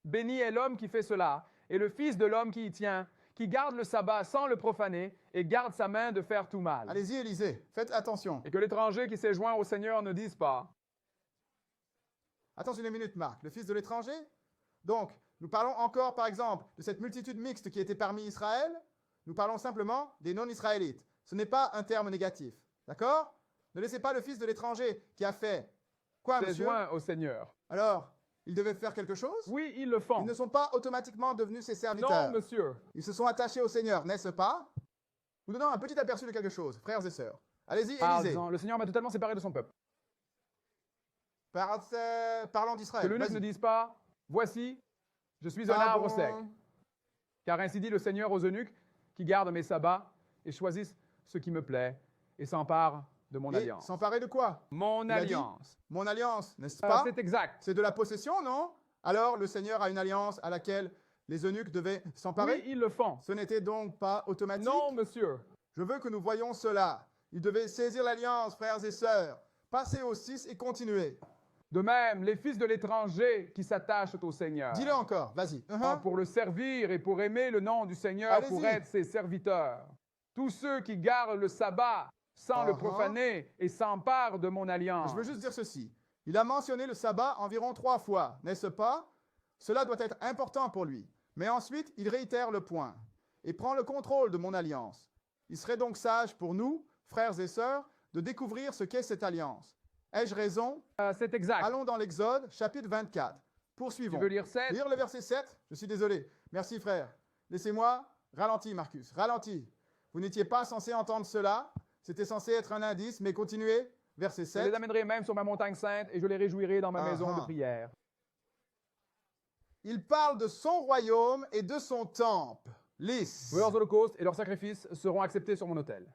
Béni est l'homme qui fait cela, et le Fils de l'homme qui y tient, qui garde le sabbat sans le profaner, et garde sa main de faire tout mal. Allez-y, Élisée. Faites attention. Et que l'étranger qui s'est joint au Seigneur ne dise pas. Attention une minute, Marc. Le fils de l'étranger? Donc, nous parlons encore, par exemple, de cette multitude mixte qui était parmi Israël. Nous parlons simplement des non-israélites. Ce n'est pas un terme négatif. D'accord? Ne laissez pas le fils de l'étranger qui a fait quoi, s'est monsieur? joint au Seigneur. Alors, ils devaient faire quelque chose? Oui, ils le font. Ils ne sont pas automatiquement devenus ses serviteurs. Non, monsieur. Ils se sont attachés au Seigneur, n'est-ce pas? Nous donnons un petit aperçu de quelque chose, frères et sœurs. Allez-y, Élisée. Le Seigneur m'a totalement séparé de son peuple. Parlons d'Israël. Que l'eunuque ne dise pas, voici, je suis un Ah arbre bon? sec. Car ainsi dit le Seigneur aux eunuques qui gardent mes sabbats et choisissent ce qui me plaît et s'emparent de mon Et alliance. s'emparer de quoi? Mon Il a dit, alliance. Mon alliance, n'est-ce pas? C'est exact. C'est de la possession, non? Alors le Seigneur a une alliance à laquelle les eunuques devaient s'emparer? Oui, ils le font. Ce n'était donc pas automatique? Non, monsieur. Je veux que nous voyions cela. Ils devaient saisir l'alliance, frères et sœurs. Passer au 6 et continuer. De même, les fils de l'étranger qui s'attachent au Seigneur. Dis-le encore, vas-y. Pour le servir et pour aimer le nom du Seigneur, Allez-y. pour être ses serviteurs. Tous ceux qui gardent le sabbat sans le Uh-huh. profaner et s'emparent de mon alliance. Je veux juste dire ceci. Il a mentionné le sabbat environ 3 fois, n'est-ce pas? Cela doit être important pour lui. Mais ensuite, il réitère le point et prend le contrôle de mon alliance. Il serait donc sage pour nous, frères et sœurs, de découvrir ce qu'est cette alliance. Ai-je raison? C'est exact. Allons dans l'Exode, chapitre 24. Poursuivons. Tu veux lire 7? Lire le verset 7? Je suis désolé. Merci, frère. Laissez-moi. Ralentis, Marcus. Ralentis. Vous n'étiez pas censé entendre cela. C'était censé être un indice, mais continuez. Verset Je 7. les amènerai même sur ma montagne sainte et je les réjouirai dans ma maison de prière. Il parle de son royaume et de son temple. Lys. Leurs holocaustes et leurs sacrifices seront acceptés sur mon autel.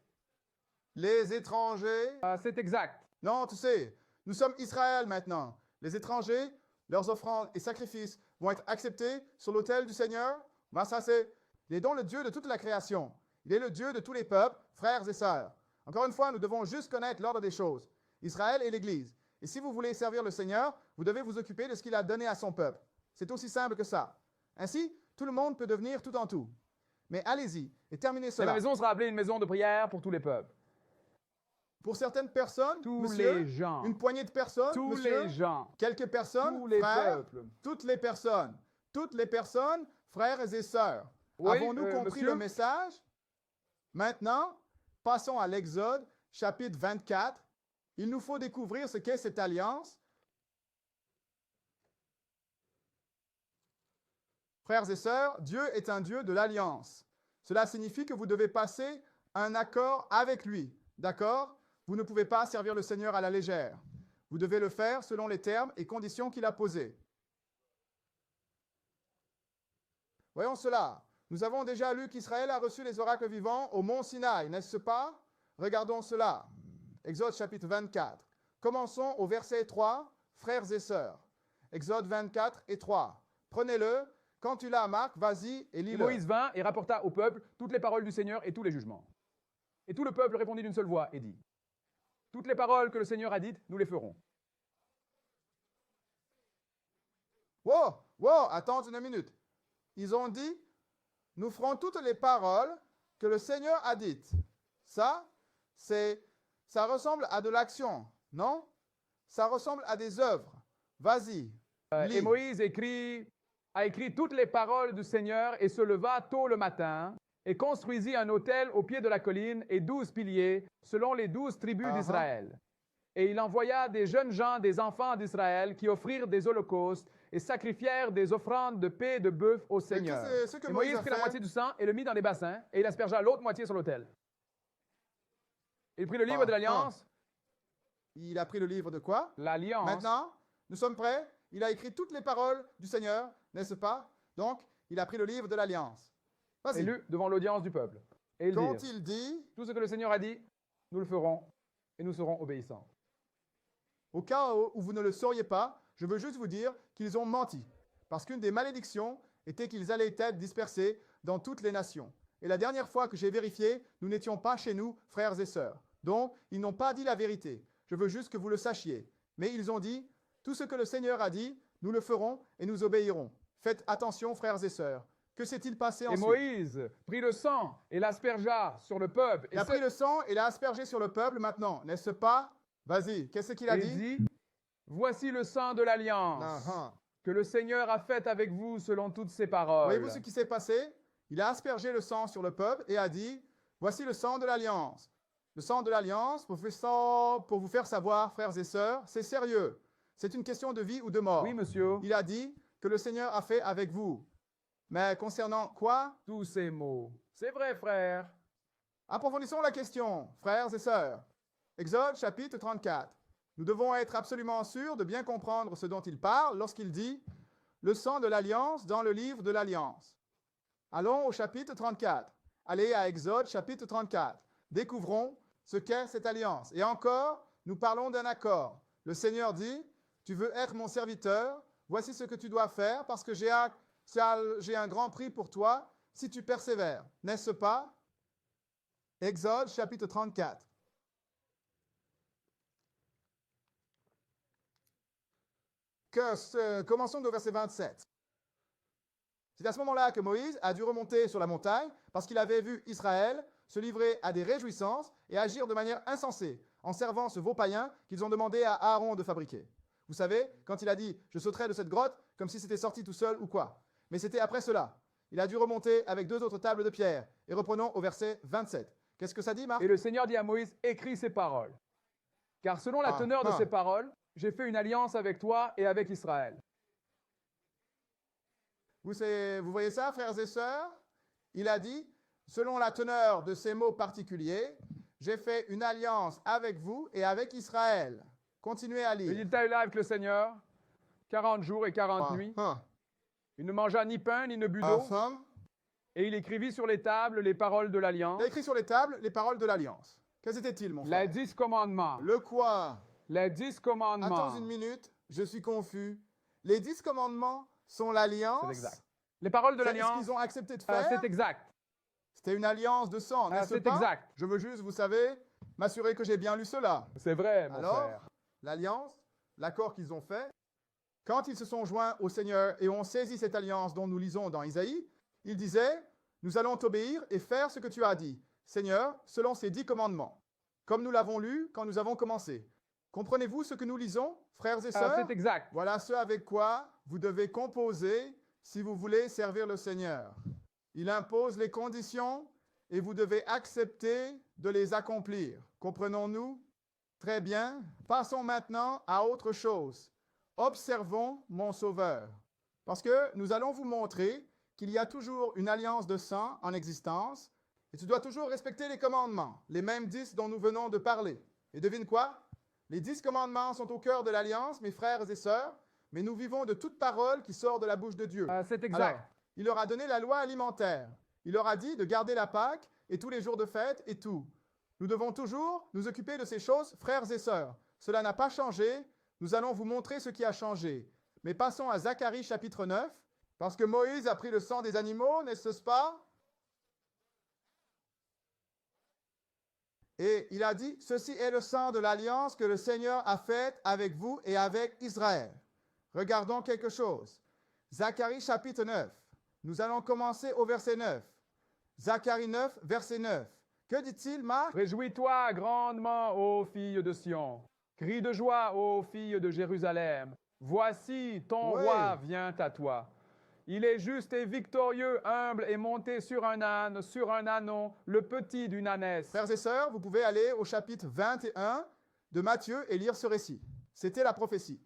Les étrangers. C'est exact. Non, tu sais, nous sommes Israël maintenant. Les étrangers, leurs offrandes et sacrifices vont être acceptés sur l'autel du Seigneur. Ça, c'est. Il est donc le Dieu de toute la création. Il est le Dieu de tous les peuples, frères et sœurs. Encore une fois, nous devons juste connaître l'ordre des choses. Israël et l'Église. Et si vous voulez servir le Seigneur, vous devez vous occuper de ce qu'il a donné à son peuple. C'est aussi simple que ça. Ainsi, tout le monde peut devenir tout en tout. Mais allez-y et terminez Et cela. ma maison sera appelée une maison de prière pour tous les peuples. Pour certaines personnes, Tous monsieur, les gens. une poignée de personnes, Tous monsieur, les gens. quelques personnes, Tous les frères, peuples. toutes les personnes, frères et sœurs. Oui, Avons-nous compris monsieur? le message? Maintenant, passons à l'Exode, chapitre 24. Il nous faut découvrir ce qu'est cette alliance. Frères et sœurs, Dieu est un Dieu de l'alliance. Cela signifie que vous devez passer un accord avec lui. D'accord? Vous ne pouvez pas servir le Seigneur à la légère. Vous devez le faire selon les termes et conditions qu'il a posés. Voyons cela. Nous avons déjà lu qu'Israël a reçu les oracles vivants au mont Sinaï, n'est-ce pas? Regardons cela. Exode chapitre 24. Commençons au verset 3, frères et sœurs. Exode 24 et 3. Prenez-le. Quand tu l'as, Marc, vas-y et Et lis-le. Moïse vint et rapporta au peuple toutes les paroles du Seigneur et tous les jugements. Et tout le peuple répondit d'une seule voix et dit, toutes les paroles que le Seigneur a dites, nous les ferons. Wow, attends une minute. Ils ont dit, nous ferons toutes les paroles que le Seigneur a dites. Ça ressemble à de l'action, non? Ça ressemble à des œuvres. Vas-y, lis. Et Moïse a écrit toutes les paroles du Seigneur et se leva tôt le matin et construisit un autel au pied de la colline et 12 piliers selon les 12 tribus d'Israël. Et il envoya des jeunes gens, des enfants d'Israël, qui offrirent des holocaustes et sacrifièrent des offrandes de paix et de bœuf au Seigneur. c'est ce que Et Moïse Moïse a prit la fait. moitié du sang et le mit dans des bassins et il aspergea l'autre moitié sur l'autel. Il prit le livre de l'Alliance. Il a pris le livre de quoi? L'Alliance. Maintenant, nous sommes prêts. Il a écrit toutes les paroles du Seigneur, n'est-ce pas? Donc, il a pris le livre de l'Alliance. Et Vas-y. lu devant l'audience du peuple. Et ils Quand dirent, il dit, tout ce que le Seigneur a dit, nous le ferons et nous serons obéissants. au cas où vous ne le sauriez pas, je veux juste vous dire qu'ils ont menti. Parce qu'une des malédictions était qu'ils allaient être dispersés dans toutes les nations. Et la dernière fois que j'ai vérifié, nous n'étions pas chez nous, frères et sœurs. Donc, ils n'ont pas dit la vérité. Je veux juste que vous le sachiez. Mais ils ont dit, tout ce que le Seigneur a dit, nous le ferons et nous obéirons. Faites attention, frères et sœurs. Que s'est-il passé Et ensuite? Moïse prit le sang et l'aspergea sur le peuple. Il a pris le sang et l'a aspergé sur le peuple maintenant, n'est-ce pas? Vas-y, qu'est-ce qu'il a et dit? voici le sang de l'Alliance que le Seigneur a fait avec vous selon toutes ses paroles. Voyez-vous ce qui s'est passé? Il a aspergé le sang sur le peuple et a dit, voici le sang de l'Alliance. Le sang de l'Alliance, pour vous faire savoir, frères et sœurs, c'est sérieux. C'est une question de vie ou de mort. Oui, monsieur. Il a dit que le Seigneur a fait avec vous. Mais concernant quoi? Tous ces mots. C'est vrai, frère. Approfondissons la question, frères et sœurs. Exode chapitre 34. Nous devons être absolument sûrs de bien comprendre ce dont il parle lorsqu'il dit « le sang de l'Alliance dans le livre de l'Alliance ». Allons au chapitre 34. Allez à Exode chapitre 34. Découvrons ce qu'est cette alliance. Et encore, nous parlons d'un accord. Le Seigneur dit « tu veux être mon serviteur, voici ce que tu dois faire parce que j'ai un grand prix pour toi si tu persévères. » N'est-ce pas? Exode chapitre 34. Commençons au verset 27. C'est à ce moment-là que Moïse a dû remonter sur la montagne parce qu'il avait vu Israël se livrer à des réjouissances et agir de manière insensée en servant ce veau païen qu'ils ont demandé à Aaron de fabriquer. Vous savez, quand il a dit « je sauterai de cette grotte » comme si c'était sorti tout seul ou quoi. Mais c'était après cela. Il a dû remonter avec 2 autres tables de pierre. Et reprenons au verset 27. Qu'est-ce que ça dit, Marc? Et le Seigneur dit à Moïse, écris ces paroles. Car selon la teneur de ces paroles, j'ai fait une alliance avec toi et avec Israël. Vous voyez ça, frères et sœurs? Il a dit, selon la teneur de ces mots particuliers, j'ai fait une alliance avec vous et avec Israël. Continuez à lire. Il était là avec le Seigneur, 40 jours et 40 nuits. Il ne mangea ni pain ni ne but d'eau. Et il écrivit sur les tables les paroles de l'alliance. Il a écrit sur les tables les paroles de l'alliance. Quels étaient-ils, mon frère? Les 10 commandements. Le quoi? Les 10 commandements. Attends une minute, je suis confus. Les 10 commandements sont l'alliance. C'est exact. Les paroles de C'est ce l'alliance. qu'ils ont accepté de faire. C'est exact. C'était une alliance de sang, Ah, n'est-ce c'est pas? exact. Je veux juste, vous savez, m'assurer que j'ai bien lu cela. C'est vrai, mon Alors, frère. l'alliance, l'accord qu'ils ont fait, quand ils se sont joints au Seigneur et ont saisi cette alliance dont nous lisons dans Isaïe, ils disaient, nous allons t'obéir et faire ce que tu as dit, Seigneur, selon ces 10 commandements, comme nous l'avons lu quand nous avons commencé. Comprenez-vous ce que nous lisons, frères et Ah, sœurs? c'est exact. Voilà ce avec quoi vous devez composer si vous voulez servir le Seigneur. Il impose les conditions et vous devez accepter de les accomplir. Comprenons-nous? Très bien. Passons maintenant à autre chose. Observons mon Sauveur. Parce que nous allons vous montrer qu'il y a toujours une alliance de sang en existence et tu dois toujours respecter les commandements, les mêmes 10 dont nous venons de parler. Et devine quoi? Les 10 commandements sont au cœur de l'alliance, mes frères et sœurs, mais nous vivons de toute parole qui sort de la bouche de Dieu. Ah, c'est exact. Alors, il leur a donné la loi alimentaire. Il leur a dit de garder la Pâque et tous les jours de fête et tout. Nous devons toujours nous occuper de ces choses, frères et sœurs. Cela n'a pas changé. Nous allons vous montrer ce qui a changé. Mais passons à Zacharie chapitre 9, parce que Moïse a pris le sang des animaux, n'est-ce pas? Et il a dit, ceci est le sang de l'alliance que le Seigneur a faite avec vous et avec Israël. Regardons quelque chose. Zacharie chapitre 9. Nous allons commencer au verset 9. Zacharie 9, verset 9. Que dit-il, Marc? Réjouis-toi grandement, ô filles de Sion. Crie de joie, ô filles de Jérusalem. Voici, ton Ouais. roi vient à toi. Il est juste et victorieux, humble et monté sur un âne, sur un ânon, le petit d'une ânesse. Frères et sœurs, vous pouvez aller au chapitre 21 de Matthieu et lire ce récit. C'était la prophétie.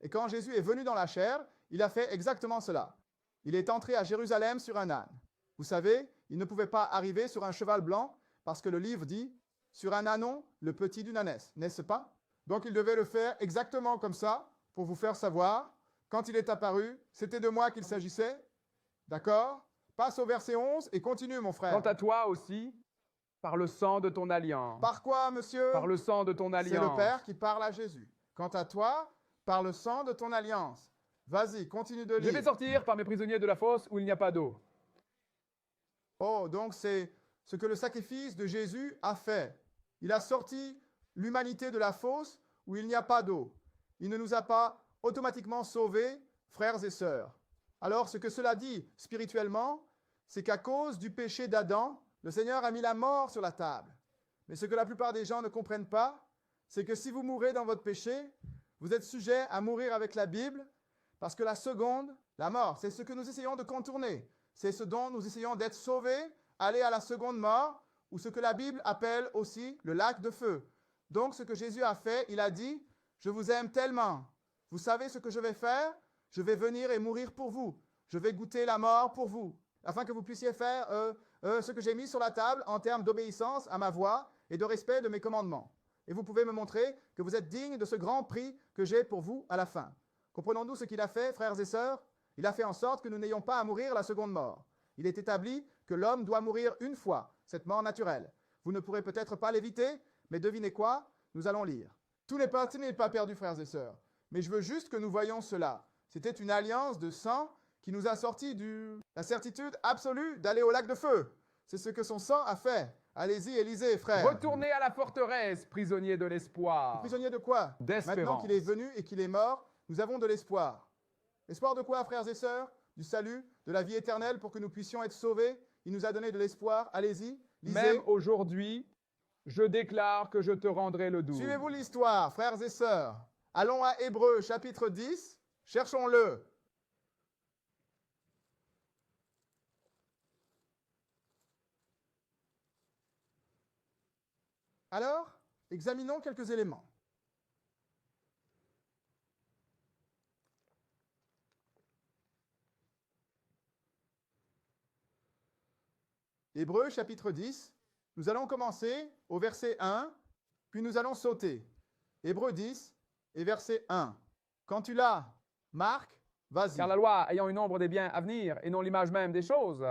Et quand Jésus est venu dans la chair, il a fait exactement cela. Il est entré à Jérusalem sur un âne. Vous savez, il ne pouvait pas arriver sur un cheval blanc parce que le livre dit « sur un ânon, le petit d'une ânesse », n'est-ce pas? Donc il devait le faire exactement comme ça pour vous faire savoir. Quand il est apparu, c'était de moi qu'il s'agissait. D'accord? Passe au verset 11 et continue, mon frère. Quant à toi aussi, par le sang de ton alliance. Par quoi, monsieur? Par le sang de ton C'est alliance. le Père qui parle à Jésus. Quant à toi, par le sang de ton alliance. Vas-y, continue de Je lire. vais sortir par mes prisonniers de la fosse où il n'y a pas d'eau. Oh, donc c'est ce que le sacrifice de Jésus a fait. Il a sorti l'humanité de la fosse où il n'y a pas d'eau. Il ne nous a pas automatiquement sauvés, frères et sœurs. Alors, ce que cela dit spirituellement, c'est qu'à cause du péché d'Adam, le Seigneur a mis la mort sur la table. Mais ce que la plupart des gens ne comprennent pas, c'est que si vous mourrez dans votre péché, vous êtes sujet à mourir avec la Bible, parce que la seconde, la mort, c'est ce que nous essayons de contourner. C'est ce dont nous essayons d'être sauvés, aller à la seconde mort, ou ce que la Bible appelle aussi le lac de feu. Donc, ce que Jésus a fait, il a dit, je vous aime tellement. Vous savez ce que je vais faire? Je vais venir et mourir pour vous. Je vais goûter la mort pour vous, afin que vous puissiez faire ce que j'ai mis sur la table en termes d'obéissance à ma voix et de respect de mes commandements. Et vous pouvez me montrer que vous êtes digne de ce grand prix que j'ai pour vous à la fin. Comprenons-nous ce qu'il a fait, frères et sœurs? Il a fait en sorte que nous n'ayons pas à mourir la seconde mort. Il est établi que l'homme doit mourir une fois, cette mort naturelle. Vous ne pourrez peut-être pas l'éviter, mais devinez quoi? Nous allons lire. Tout n'est pas perdu, frères et sœurs. Mais je veux juste que nous voyions cela. C'était une alliance de sang qui nous a sorti la certitude absolue d'aller au lac de feu. C'est ce que son sang a fait. Allez-y et lisez, frères. Retournez à la forteresse, prisonniers de l'espoir. Prisonnier de quoi? D'espérance. Maintenant qu'il est venu et qu'il est mort, nous avons de l'espoir. Espoir de quoi, frères et sœurs? Du salut, de la vie éternelle pour que nous puissions être sauvés. Il nous a donné de l'espoir. Allez-y, lisez. Même aujourd'hui, je déclare que je te rendrai le double. Suivez-vous l'histoire, frères et sœurs. Allons à Hébreux, chapitre 10. Cherchons-le. Alors, examinons quelques éléments. Hébreux, chapitre 10. Nous allons commencer au verset 1, puis nous allons sauter. Hébreux 10 et verset 1. Quand tu l'as, Marc, vas-y. Car la loi ayant une ombre des biens à venir et non l'image même des choses.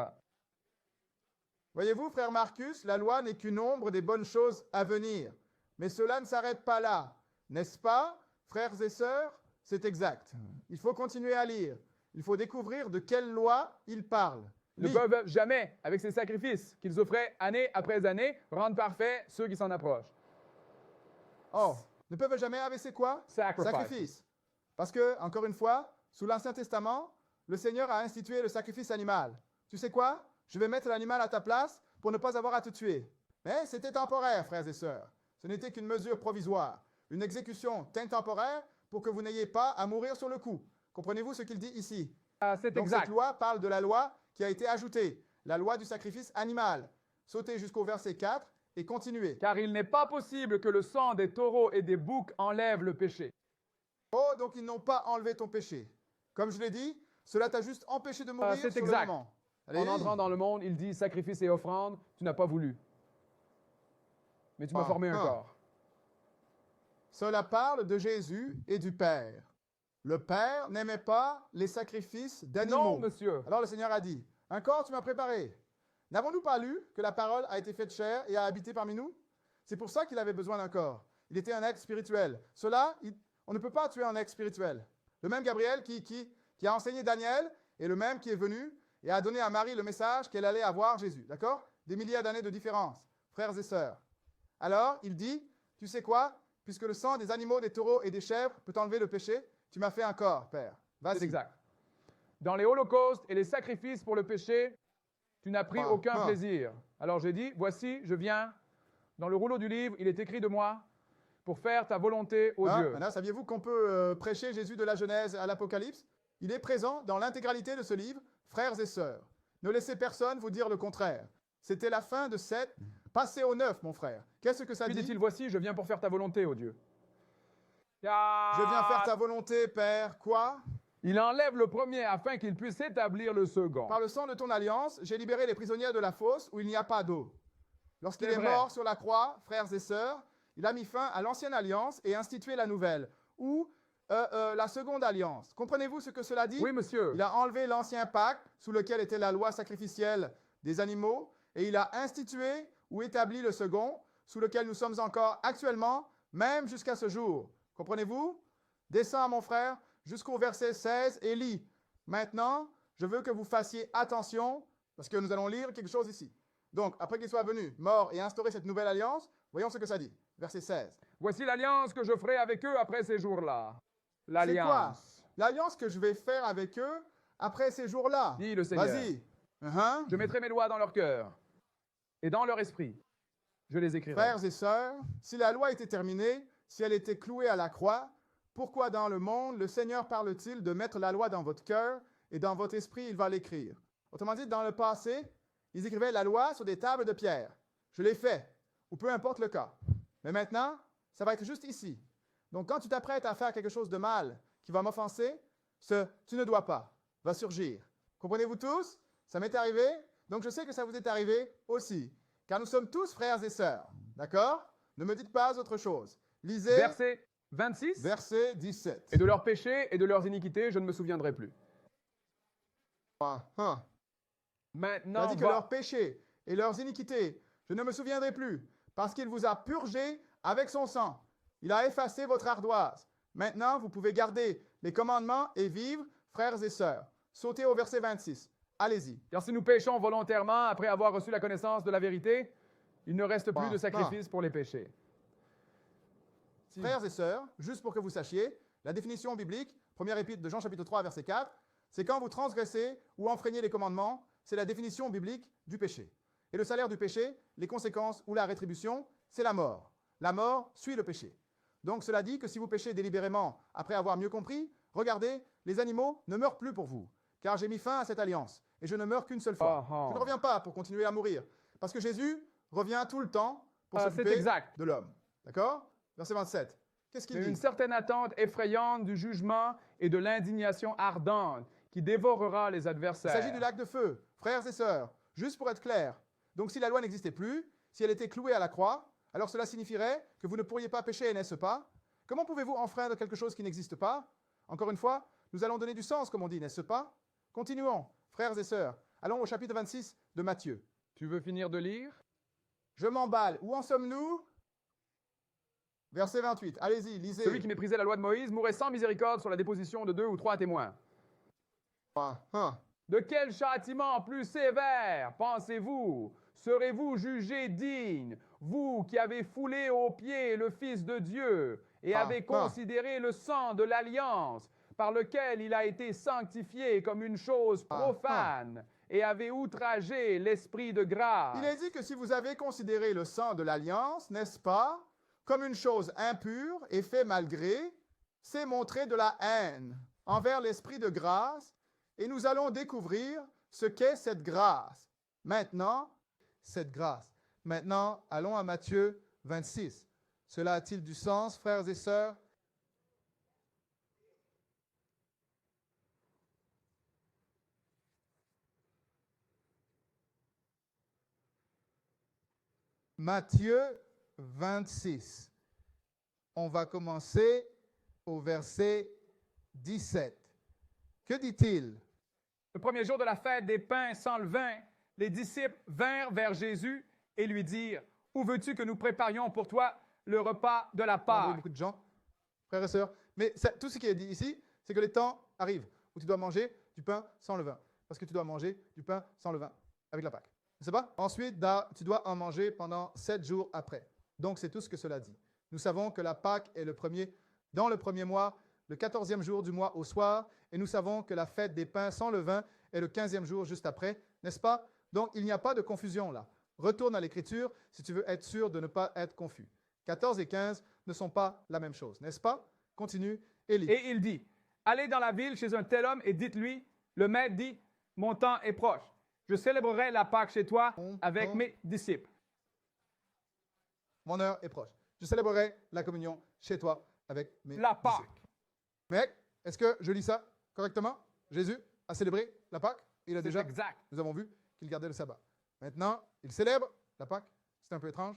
Voyez-vous, frère Marcus, la loi n'est qu'une ombre des bonnes choses à venir. Mais cela ne s'arrête pas là. N'est-ce pas, frères et sœurs? C'est exact. Il faut continuer à lire. Il faut découvrir de quelle loi il parle. ne Lis. peuvent jamais, avec ces sacrifices qu'ils offraient année après année, rendre parfaits ceux qui s'en approchent. Oh, ne peuvent jamais avec c'est quoi? Sacrifice. Sacrifice. Parce que, encore une fois, sous l'Ancien Testament, le Seigneur a institué le sacrifice animal. Tu sais quoi? Je vais mettre l'animal à ta place pour ne pas avoir à te tuer. Mais c'était temporaire, frères et sœurs. Ce n'était qu'une mesure provisoire, une exécution temporaire pour que vous n'ayez pas à mourir sur le coup. Comprenez-vous ce qu'il dit ici? Ah, c'est Donc exact. cette loi parle de la loi qui a été ajoutée, la loi du sacrifice animal. Sautez jusqu'au verset 4 et continuez. Car il n'est pas possible que le sang des taureaux et des boucs enlève le péché. Oh, donc ils n'ont pas enlevé ton péché. Comme je l'ai dit, cela t'a juste empêché de mourir c'est sur exact. le moment. En Allez, entrant dans le monde, il dit sacrifice et offrande, tu n'as pas voulu. Mais tu m'as formé un corps. Cela parle de Jésus et du Père. Le Père n'aimait pas les sacrifices d'animaux. Non, monsieur. Alors le Seigneur a dit, un corps tu m'as préparé. N'avons-nous pas lu que la parole a été faite chair et a habité parmi nous? C'est pour ça qu'il avait besoin d'un corps. Il était un être spirituel. On ne peut pas tuer un être spirituel. Le même Gabriel qui a enseigné Daniel est le même qui est venu et a donné à Marie le message qu'elle allait avoir Jésus. D'accord? Des milliers d'années de différence, frères et sœurs. Alors, il dit, tu sais quoi? Puisque le sang des animaux, des taureaux et des chèvres peut enlever le péché, tu m'as fait un corps, Père. C'est Vas-y. exact. Dans les holocaustes et les sacrifices pour le péché, tu n'as pris aucun plaisir. Alors j'ai dit, voici, je viens. Dans le rouleau du livre, il est écrit de moi pour faire ta volonté, ô Dieu. Maintenant, saviez-vous qu'on peut prêcher Jésus de la Genèse à l'Apocalypse? Il est présent dans l'intégralité de ce livre, frères et sœurs. Ne laissez personne vous dire le contraire. C'était la fin de 7. Passez au 9, mon frère. Qu'est-ce que ça Puis dit? dit-il, voici, je viens pour faire ta volonté, ô Dieu. Je viens faire ta volonté, Père. Quoi? Il enlève le premier afin qu'il puisse établir le second. Par le sang de ton alliance, j'ai libéré les prisonniers de la fosse où il n'y a pas d'eau. Lorsqu'il C'est est vrai. mort sur la croix, frères et sœurs, il a mis fin à l'ancienne alliance et institué la nouvelle, ou la seconde alliance. Comprenez-vous ce que cela dit? Oui, monsieur. Il a enlevé l'ancien pacte sous lequel était la loi sacrificielle des animaux et il a institué ou établi le second sous lequel nous sommes encore actuellement, même jusqu'à ce jour. Comprenez-vous? Descends, mon frère, jusqu'au verset 16 et lis. Maintenant, je veux que vous fassiez attention parce que nous allons lire quelque chose ici. Donc, après qu'il soit venu, mort et instauré cette nouvelle alliance, voyons ce que ça dit. Verset 16. Voici l'alliance que je ferai avec eux après ces jours-là. C'est quoi? L'alliance. L'alliance que je vais faire avec eux après ces jours-là. Dit le Seigneur. Vas-y. Je mettrai mes lois dans leur cœur et dans leur esprit. Je les écrirai. Frères et sœurs, si la loi était terminée, si elle était clouée à la croix, pourquoi dans le monde le Seigneur parle-t-il de mettre la loi dans votre cœur et dans votre esprit, il va l'écrire? Autrement dit, dans le passé, ils écrivaient la loi sur des tables de pierre. Je l'ai fait, ou peu importe le cas. Mais maintenant, ça va être juste ici. Donc quand tu t'apprêtes à faire quelque chose de mal qui va m'offenser, ce « tu ne dois pas » va surgir. Comprenez-vous tous? Ça m'est arrivé, donc je sais que ça vous est arrivé aussi. Car nous sommes tous frères et sœurs. D'accord? Ne me dites pas autre chose. Lisez Verset 26. verset 17. Et de leurs péchés et de leurs iniquités, je ne me souviendrai plus. Ça Maintenant, dit que leurs péchés et leurs iniquités, je ne me souviendrai plus, parce qu'il vous a purgé avec son sang. Il a effacé votre ardoise. Maintenant, vous pouvez garder les commandements et vivre, frères et sœurs. Sautez au verset 26. Allez-y. car si nous péchons volontairement après avoir reçu la connaissance de la vérité, il ne reste plus de sacrifice pour les péchés. Si- Frères et sœurs, juste pour que vous sachiez, la définition biblique, première épître de Jean chapitre 3, verset 4, c'est quand vous transgressez ou enfreignez les commandements, c'est la définition biblique du péché. Et le salaire du péché, les conséquences ou la rétribution, c'est la mort. La mort suit le péché. Donc cela dit que si vous péchez délibérément après avoir mieux compris, regardez, les animaux ne meurent plus pour vous, car j'ai mis fin à cette alliance, et je ne meurs qu'une seule fois. Je ne reviens pas pour continuer à mourir, parce que Jésus revient tout le temps pour c'est s'occuper exact. de l'homme. D'accord? Verset 27. Qu'est-ce qu'il Mais dit? une certaine attente effrayante du jugement et de l'indignation ardente qui dévorera les Il adversaires. s'agit du lac de feu, frères et sœurs, juste pour être clair. Donc si la loi n'existait plus, si elle était clouée à la croix, alors cela signifierait que vous ne pourriez pas pécher, n'est-ce pas? Comment pouvez-vous enfreindre quelque chose qui n'existe pas? Encore une fois, nous allons donner du sens, comme on dit, n'est-ce pas? Continuons, frères et sœurs. Allons au chapitre 26 de Matthieu. Tu veux finir de lire? Je m'emballe. Où en sommes-nous? Verset 28. Allez-y, lisez. Celui qui méprisait la loi de Moïse mourrait sans miséricorde sur la déposition de 2 ou 3 témoins. De quel châtiment plus sévère, pensez-vous, serez-vous jugés dignes, vous qui avez foulé aux pieds le Fils de Dieu et avez considéré le sang de l'alliance par lequel il a été sanctifié comme une chose profane et avez outragé l'Esprit de grâce? Il est dit que si vous avez considéré le sang de l'alliance, n'est-ce pas, comme une chose impure et fait malgré, c'est montrer de la haine envers l'Esprit de grâce, et nous allons découvrir ce qu'est cette grâce. Maintenant, cette grâce. Maintenant, allons à Matthieu 26. Cela a-t-il du sens, frères et sœurs? Matthieu 26. On va commencer au verset 17. Que dit-il? Le premier jour de la fête des pains sans levain, les disciples vinrent vers Jésus et lui dirent, « Où veux-tu que nous préparions pour toi le repas de la On a Pâque? » beaucoup de gens, frères et sœurs. Mais tout ce qui est dit ici, c'est que les temps arrivent où tu dois manger du pain sans levain. Parce que tu dois manger du pain sans levain avec la Pâque. Ne sais pas? Ensuite, tu dois en manger pendant 7 jours après. Donc, c'est tout ce que cela dit. Nous savons que la Pâque est dans le premier mois, le 14e jour du mois au soir, et nous savons que la fête des pains sans levain est le 15e jour juste après, n'est-ce pas? Donc, il n'y a pas de confusion là. Retourne à l'Écriture si tu veux être sûr de ne pas être confus. 14 et 15 ne sont pas la même chose, n'est-ce pas? Continue et lis. Et il dit, « Allez dans la ville chez un tel homme et dites-lui, le maître dit, mon temps est proche. Je célébrerai la Pâque chez toi avec mes disciples. » Mon heure est proche. Je célébrerai la communion chez toi avec mes La Pâque. disciples. Mec, est-ce que je lis ça correctement? Jésus a célébré la Pâque. Il a déjà, Exact. nous avons vu qu'il gardait le sabbat. Maintenant, il célèbre la Pâque. C'est un peu étrange.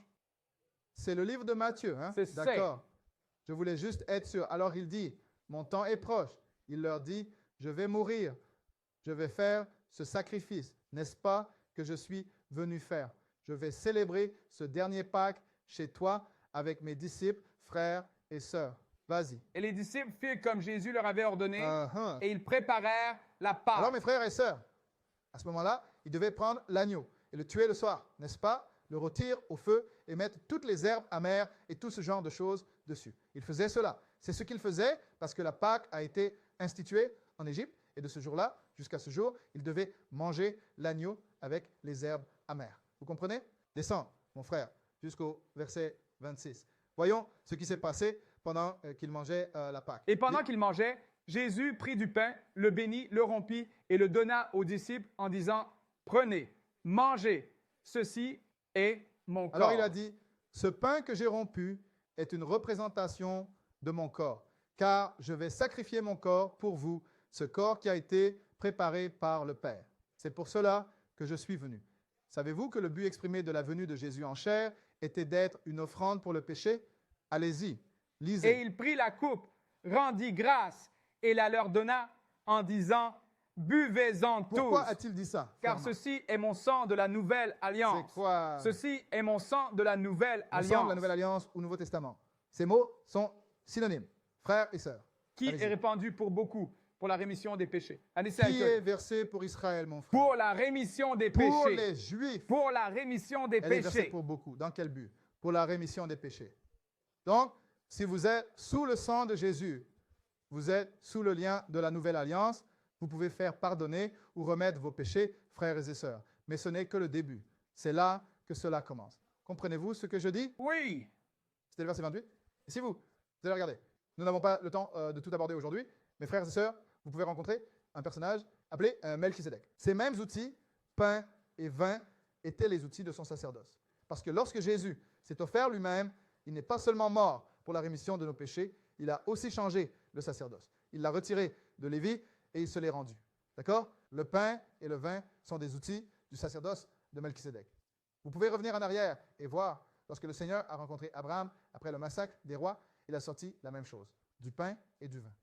C'est le livre de Matthieu, hein? C'est D'accord. Je voulais juste être sûr. Alors il dit, mon temps est proche. Il leur dit, je vais mourir. Je vais faire ce sacrifice. N'est-ce pas que je suis venu faire? Je vais célébrer ce dernier Pâque chez toi avec mes disciples, frères et sœurs. Vas-y. Et les disciples firent comme Jésus leur avait ordonné et ils préparèrent la Pâque. Alors mes frères et sœurs, à ce moment-là, ils devaient prendre l'agneau et le tuer le soir, n'est-ce pas? Le rôtir au feu et mettre toutes les herbes amères et tout ce genre de choses dessus. Ils faisaient cela. C'est ce qu'ils faisaient parce que la Pâque a été instituée en Égypte et de ce jour-là, jusqu'à ce jour, ils devaient manger l'agneau avec les herbes amères. Vous comprenez? Descends, mon frère, jusqu'au verset 26. Voyons ce qui s'est passé pendant qu'ils mangeaient la Pâque. Et pendant qu'ils mangeaient, Jésus prit du pain, le bénit, le rompit et le donna aux disciples en disant, « Prenez, mangez, ceci est mon corps. » Alors il a dit, « Ce pain que j'ai rompu est une représentation de mon corps, car je vais sacrifier mon corps pour vous, ce corps qui a été préparé par le Père. C'est pour cela que je suis venu. » Savez-vous que le but exprimé de la venue de Jésus en chair était d'être une offrande pour le péché? Allez-y, lisez. Et il prit la coupe, rendit grâce et la leur donna en disant, « Buvez-en tous. Pourquoi a-t-il dit ça? Car Clairement. ceci est mon sang de la nouvelle alliance. » C'est quoi? Ceci est mon sang de la nouvelle Le sang alliance. de la Nouvelle Alliance ou Nouveau Testament. Ces mots sont synonymes, frères et sœurs. Qui Allez-y. est répandu pour beaucoup, pour la rémission des péchés. Qui est versé pour Israël, mon frère? Pour la rémission des Pour péchés. les Juifs. Pour la rémission des Elle est versée péchés. pour beaucoup. Dans quel but? Pour la rémission des péchés. Donc, si vous êtes sous le sang de Jésus, vous êtes sous le lien de la Nouvelle Alliance, vous pouvez faire pardonner ou remettre vos péchés, frères et sœurs. Mais ce n'est que le début. C'est là que cela commence. Comprenez-vous ce que je dis? Oui. C'était le verset 28. Et si vous allez regarder, nous n'avons pas le temps de tout aborder aujourd'hui, mais frères et sœurs, vous pouvez rencontrer un personnage appelé Melchisédek. Ces mêmes outils, pain et vin, étaient les outils de son sacerdoce. Parce que lorsque Jésus s'est offert lui-même, il n'est pas seulement mort pour la rémission de nos péchés, il a aussi changé le sacerdoce. Il l'a retiré de Lévi et il se l'est rendu. D'accord? Le pain et le vin sont des outils du sacerdoce de Melchisédek. Vous pouvez revenir en arrière et voir, lorsque le Seigneur a rencontré Abraham après le massacre des rois, il a sorti la même chose, du pain et du vin.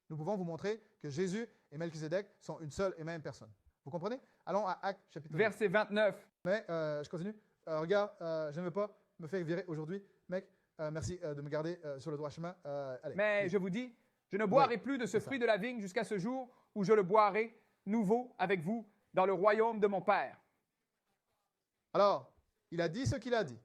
Nous pouvons vous montrer que Jésus et Melchisédek sont une seule et même personne. Vous comprenez? Allons à Actes chapitre 2. Verset 29. Mais je continue. Regarde, je ne veux pas me faire virer aujourd'hui. Mec, merci de me garder sur le droit chemin. Allez. Mais je vous dis, je ne boirai plus de ce fruit de la vigne jusqu'à ce jour où je le boirai nouveau avec vous dans le royaume de mon Père. Alors, il a dit ce qu'il a dit.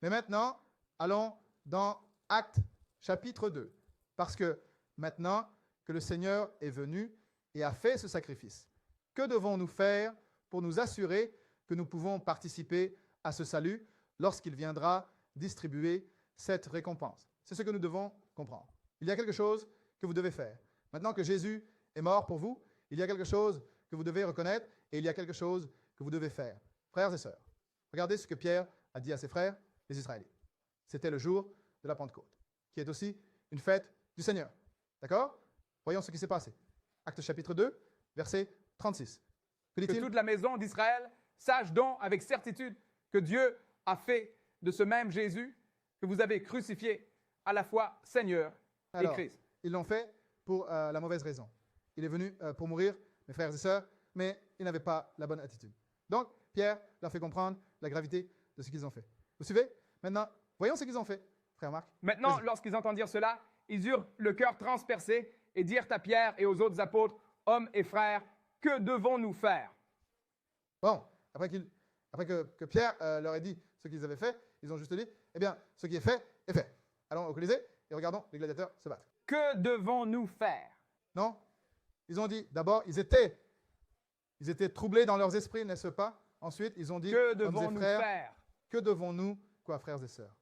Mais maintenant, allons dans Actes chapitre 2. Parce que maintenant que le Seigneur est venu et a fait ce sacrifice, que devons-nous faire pour nous assurer que nous pouvons participer à ce salut lorsqu'il viendra distribuer cette récompense? C'est ce que nous devons comprendre. Il y a quelque chose que vous devez faire. Maintenant que Jésus est mort pour vous, il y a quelque chose que vous devez reconnaître et il y a quelque chose que vous devez faire. Frères et sœurs, regardez ce que Pierre a dit à ses frères, les Israélites. C'était le jour de la Pentecôte, qui est aussi une fête du Seigneur. D'accord? Voyons ce qui s'est passé. Actes chapitre 2, verset 36. Que Que dit-il? toute la maison d'Israël sache donc avec certitude que Dieu a fait de ce même Jésus que vous avez crucifié à la fois Seigneur et Alors, Christ. ils l'ont fait pour la mauvaise raison. Il est venu pour mourir, mes frères et sœurs, mais ils n'avaient pas la bonne attitude. Donc, Pierre leur fait comprendre la gravité de ce qu'ils ont fait. Vous suivez? Maintenant, voyons ce qu'ils ont fait, frère Marc. Maintenant, Vas-y. lorsqu'ils entendirent cela, ils eurent le cœur transpercé et dirent à Pierre et aux autres apôtres, hommes et frères, que devons-nous faire? Bon, après que Pierre leur ait dit ce qu'ils avaient fait, ils ont juste dit, eh bien, ce qui est fait, est fait. Allons au Colisée et regardons les gladiateurs se battre. Que devons-nous faire? Non? Ils ont dit, d'abord, ils étaient troublés dans leurs esprits, n'est-ce pas? Ensuite, ils ont dit, Que hommes et devons-nous frères, faire? que devons-nous, quoi, frères et sœurs?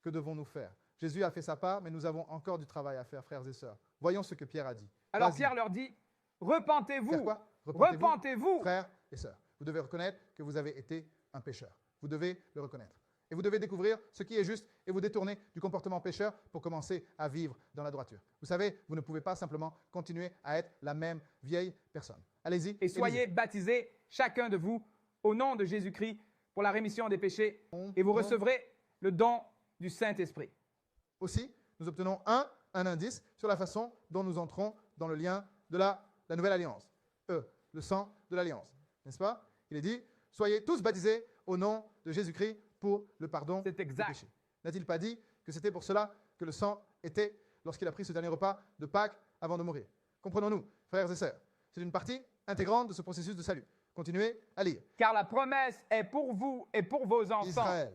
Que devons-nous faire? Jésus a fait sa part, mais nous avons encore du travail à faire, frères et sœurs. Voyons ce que Pierre a dit. Alors Vas-y. Pierre leur dit, Faire repentez-vous, quoi? repentez-vous. Frères et sœurs. Vous devez reconnaître que vous avez été un pécheur. Vous devez le reconnaître. Et vous devez découvrir ce qui est juste et vous détourner du comportement pécheur pour commencer à vivre dans la droiture. Vous savez, vous ne pouvez pas simplement continuer à être la même vieille personne. Allez-y. Et soyez baptisés, chacun de vous, au nom de Jésus-Christ, pour la rémission des péchés, et vous recevrez le don du Saint-Esprit. Aussi, nous obtenons un indice sur la façon dont nous entrons dans le lien de la nouvelle alliance. Le sang de l'alliance. N'est-ce pas? Il est dit, soyez tous baptisés au nom de Jésus-Christ pour le pardon C'est des exact. péchés. N'a-t-il pas dit que c'était pour cela que le sang était lorsqu'il a pris ce dernier repas de Pâques avant de mourir? Comprenons-nous, frères et sœurs. C'est une partie intégrante de ce processus de salut. Continuez à lire. Car la promesse est pour vous et pour vos enfants, Israël.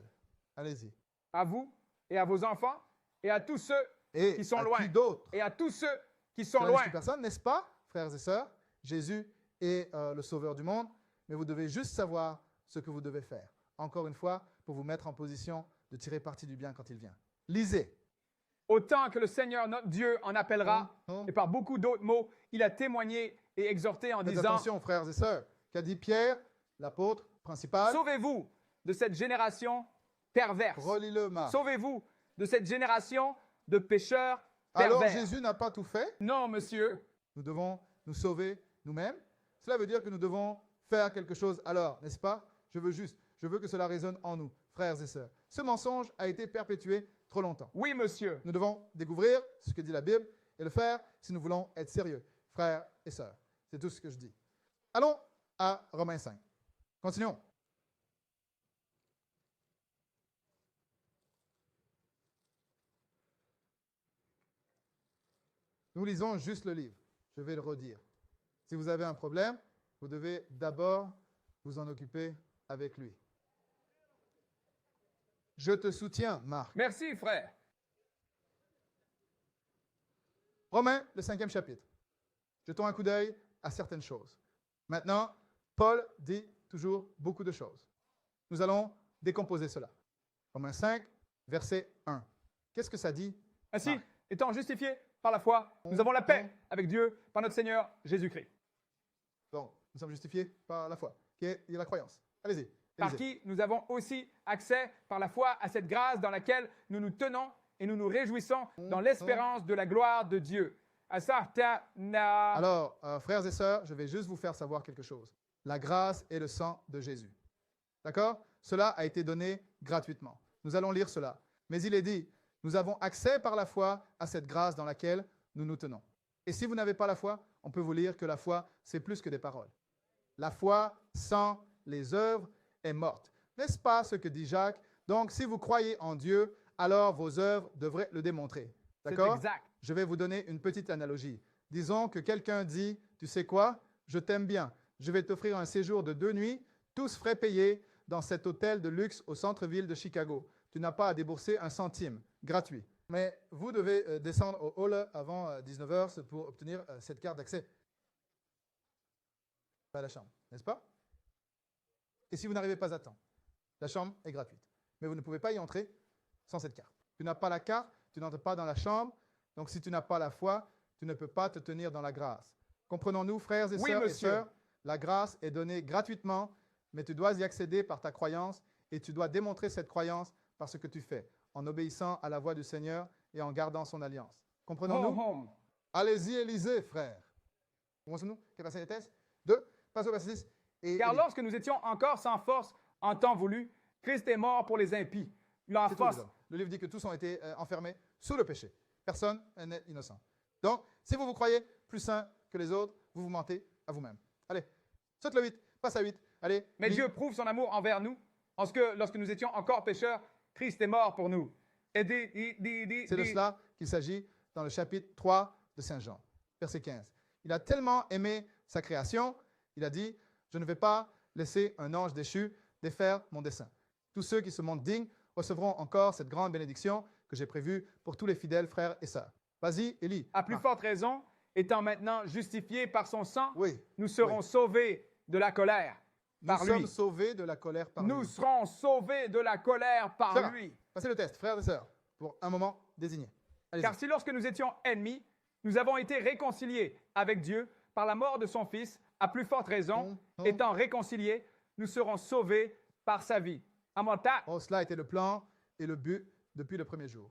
Allez-y. à vous et à vos enfants, et à tous ceux Et qui sont à loin. qui d'autre? Et à tous ceux qui sont Cela loin. n'exclut personne, n'est-ce pas, frères et sœurs? Jésus est le sauveur du monde, mais vous devez juste savoir ce que vous devez faire. Encore une fois, pour vous mettre en position de tirer parti du bien quand il vient. Lisez. Autant que le Seigneur notre Dieu en appellera, Hum. et par beaucoup d'autres mots, il a témoigné et exhorté en Faites disant, attention, frères et sœurs. Qu'a dit Pierre, l'apôtre principal? sauvez-vous de cette génération perverse. Relis-le, Marc. Sauvez-vous de cette génération de pécheurs Alors pervers. Jésus n'a pas tout fait. Non, monsieur. Nous devons nous sauver nous-mêmes. Cela veut dire que nous devons faire quelque chose alors, n'est-ce pas? Je veux que cela résonne en nous, frères et sœurs. Ce mensonge a été perpétué trop longtemps. Oui, monsieur. Nous devons découvrir ce que dit la Bible et le faire si nous voulons être sérieux, frères et sœurs. C'est tout ce que je dis. Allons à Romains 5. Continuons. Nous lisons juste le livre. Je vais le redire. Si vous avez un problème, vous devez d'abord vous en occuper avec lui. Je te soutiens, Marc. Merci, frère. Romains, le 5e chapitre. Jetons un coup d'œil à certaines choses. Maintenant, Paul dit toujours beaucoup de choses. Nous allons décomposer cela. Romains 5, verset 1. Qu'est-ce que ça dit? Ainsi, Marc. étant justifiés par la foi, nous avons la paix avec Dieu par notre Seigneur Jésus-Christ, Donc, nous sommes justifiés par la foi, qui est la croyance. Allez-y. par lisez. qui nous avons aussi accès par la foi à cette grâce dans laquelle nous nous tenons et nous nous réjouissons dans l'espérance de la gloire de Dieu. Alors, frères et sœurs, je vais juste vous faire savoir quelque chose. La grâce est le sang de Jésus. D'accord? Cela a été donné gratuitement. Nous allons lire cela. Mais il est dit, nous avons accès par la foi à cette grâce dans laquelle nous nous tenons. Et si vous n'avez pas la foi, on peut vous lire que la foi, c'est plus que des paroles. La foi sans les œuvres est morte. N'est-ce pas ce que dit Jacques? Donc, si vous croyez en Dieu, alors vos œuvres devraient le démontrer. C'est D'accord? exact. Je vais vous donner une petite analogie. Disons que quelqu'un dit, tu sais quoi? je t'aime bien. Je vais t'offrir un séjour de 2 nuits, tous frais payés, dans cet hôtel de luxe au centre-ville de Chicago. Tu n'as pas à débourser un centime, gratuit. Mais vous devez descendre au hall avant 19 h pour obtenir cette carte d'accès à la chambre, n'est-ce pas? Et si vous n'arrivez pas à temps, la chambre est gratuite. Mais vous ne pouvez pas y entrer sans cette carte. Tu n'as pas la carte, tu n'entres pas dans la chambre. Donc si tu n'as pas la foi, tu ne peux pas te tenir dans la grâce. Comprenons-nous, frères et Oui, sœurs et monsieur. sœurs, la grâce est donnée gratuitement, mais tu dois y accéder par ta croyance et tu dois démontrer cette croyance par ce que tu fais, en obéissant à la voix du Seigneur et en gardant son alliance. Comprenons-nous? Home. Allez-y et lisez, frères. Commençons-nous. Quel verset était-ce? 2. Passe au verset 6. Car lorsque nous étions encore sans force en temps voulu, Christ est mort pour les impies. La C'est tout, force. les hommes. Le livre dit que tous ont été enfermés sous le péché. Personne n'est innocent. Donc, si vous vous croyez plus saint que les autres, vous vous mentez à vous-même. Allez, saute le 8, passe à 8. Allez. Mais lis. Dieu prouve son amour envers nous, en ce que lorsque nous étions encore pécheurs, Christ est mort pour nous. Et C'est de cela qu'il s'agit dans le chapitre 3 de Saint Jean, verset 15. Il a tellement aimé sa création, il a dit, je ne vais pas laisser un ange déchu défaire mon dessein. Tous ceux qui se montrent dignes recevront encore cette grande bénédiction que j'ai prévue pour tous les fidèles frères et sœurs. Vas-y et lis. À plus Marc. forte raison, étant maintenant justifiés par son sang, Oui. nous serons Oui. sauvés de la colère Nous par sommes lui. sauvés de la colère par Nous lui. serons sauvés de la colère Ça par va. lui. Passez le test, frères et sœurs, pour un moment désigné. Allez-y. Car si lorsque nous étions ennemis, nous avons été réconciliés avec Dieu par la mort de son Fils, à plus forte raison, étant réconciliés, nous serons sauvés par sa vie. Amanta. Oh, cela était le plan et le but depuis le premier jour.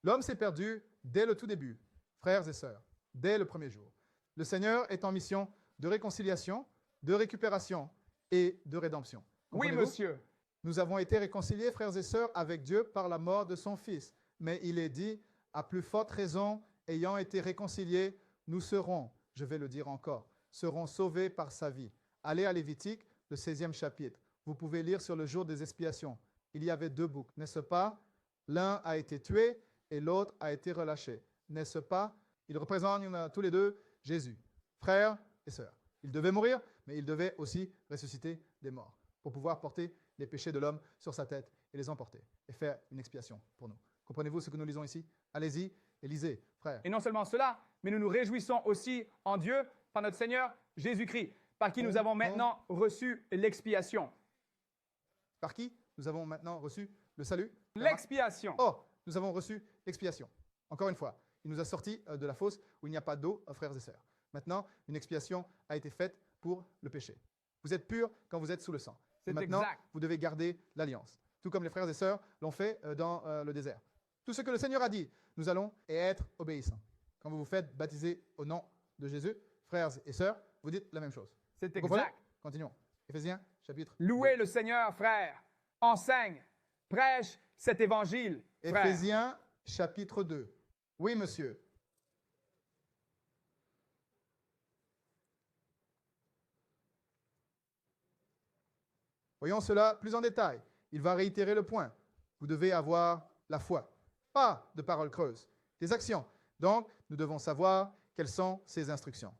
L'homme s'est perdu dès le tout début, frères et sœurs, dès le premier jour. Le Seigneur est en mission de réconciliation, de récupération et de rédemption. Oui, Comprenez-vous? monsieur. Nous avons été réconciliés, frères et sœurs, avec Dieu par la mort de son Fils. Mais il est dit, à plus forte raison, ayant été réconciliés, nous serons, je vais le dire encore, seront sauvés par sa vie. Allez à Lévitique, le 16e chapitre. Vous pouvez lire sur le jour des expiations. Il y avait 2 boucs, n'est-ce pas? L'un a été tué et l'autre a été relâché, n'est-ce pas? Ils représentent tous les deux Jésus, frères et sœurs. Il devait mourir, mais il devait aussi ressusciter des morts pour pouvoir porter les péchés de l'homme sur sa tête et les emporter et faire une expiation pour nous. Comprenez-vous ce que nous lisons ici? Allez-y et lisez, frères. Et non seulement cela, mais nous nous réjouissons aussi en Dieu par notre Seigneur Jésus-Christ, par qui nous avons maintenant reçu l'expiation. Par qui nous avons maintenant reçu le salut? L'expiation. Oh, nous avons reçu l'expiation. Encore une fois, il nous a sortis de la fosse où il n'y a pas d'eau, frères et sœurs. Maintenant, une expiation a été faite pour le péché. Vous êtes purs quand vous êtes sous le sang. Et C'est maintenant, exact. vous devez garder l'alliance, tout comme les frères et sœurs l'ont fait dans le désert. Tout ce que le Seigneur a dit, nous allons être obéissants. Quand vous vous faites baptiser au nom de Jésus, frères et sœurs, vous dites la même chose. C'est Vous comprenez? exact. Continuons. Éphésiens, chapitre Louez le Seigneur, frère. Enseigne, prêche cet évangile, frère. Éphésiens, chapitre 2. Oui, monsieur. Voyons cela plus en détail. Il va réitérer le point. Vous devez avoir la foi. Pas de paroles creuses, des actions. Donc, nous devons savoir quelles sont ces instructions.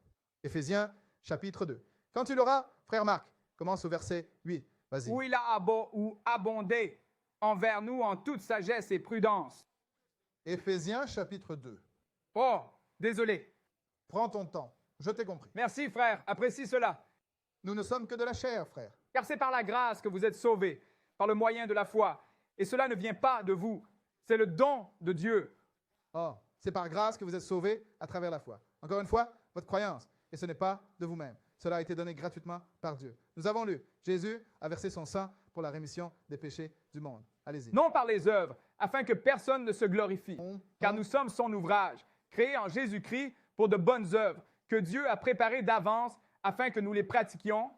Éphésiens, chapitre 2. Quand tu l'auras, frère Marc, commence au verset 8. Vas-y. Où il a abondé envers nous en toute sagesse et prudence. Éphésiens, chapitre 2. Oh, désolé. Prends ton temps. Je t'ai compris. Merci, frère. Apprécie cela. Nous ne sommes que de la chair, frère. Car c'est par la grâce que vous êtes sauvés, par le moyen de la foi. Et cela ne vient pas de vous. C'est le don de Dieu. Oh, c'est par grâce que vous êtes sauvés à travers la foi. Encore une fois, votre croyance. Et ce n'est pas de vous-même. Cela a été donné gratuitement par Dieu. Nous avons lu, Jésus a versé son sang pour la rémission des péchés du monde. Allez-y. Non par les œuvres, afin que personne ne se glorifie. Car nous sommes son ouvrage, créé en Jésus-Christ pour de bonnes œuvres, que Dieu a préparées d'avance afin que nous les pratiquions.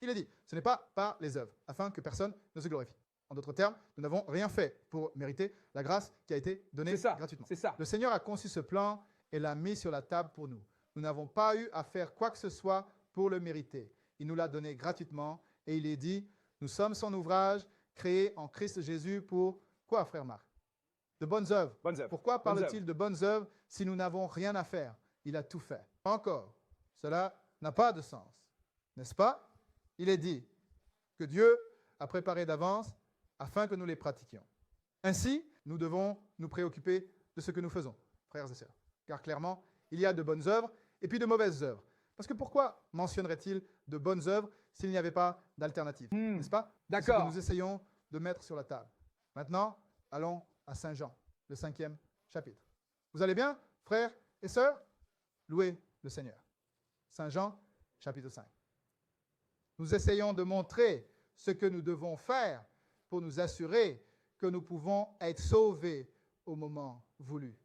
Il est dit, ce n'est pas par les œuvres, afin que personne ne se glorifie. En d'autres termes, nous n'avons rien fait pour mériter la grâce qui a été donnée C'est ça, gratuitement. c'est ça. Le Seigneur a conçu ce plan et l'a mis sur la table pour nous. Nous n'avons pas eu à faire quoi que ce soit pour le mériter. Il nous l'a donné gratuitement et il est dit, nous sommes son ouvrage, créé en Christ Jésus pour quoi, frère Marc? De bonnes œuvres. Bonnes œuvres. Pourquoi Bonnes parle-t-il de bonnes œuvres si nous n'avons rien à faire? Il a tout fait. Encore. cela n'a pas de sens. N'est-ce pas? Il est dit que Dieu a préparé d'avance afin que nous les pratiquions. Ainsi, nous devons nous préoccuper de ce que nous faisons, frères et sœurs. Car clairement, il y a de bonnes œuvres et puis de mauvaises œuvres. Parce que pourquoi mentionnerait-il de bonnes œuvres s'il n'y avait pas d'alternative? N'est-ce pas? C'est ce que D'accord. nous essayons de mettre sur la table. Maintenant, allons à Saint Jean, le 5e chapitre. Vous allez bien, frères et sœurs? Louez le Seigneur. Saint Jean, chapitre 5. Nous essayons de montrer ce que nous devons faire pour nous assurer que nous pouvons être sauvés au moment voulu.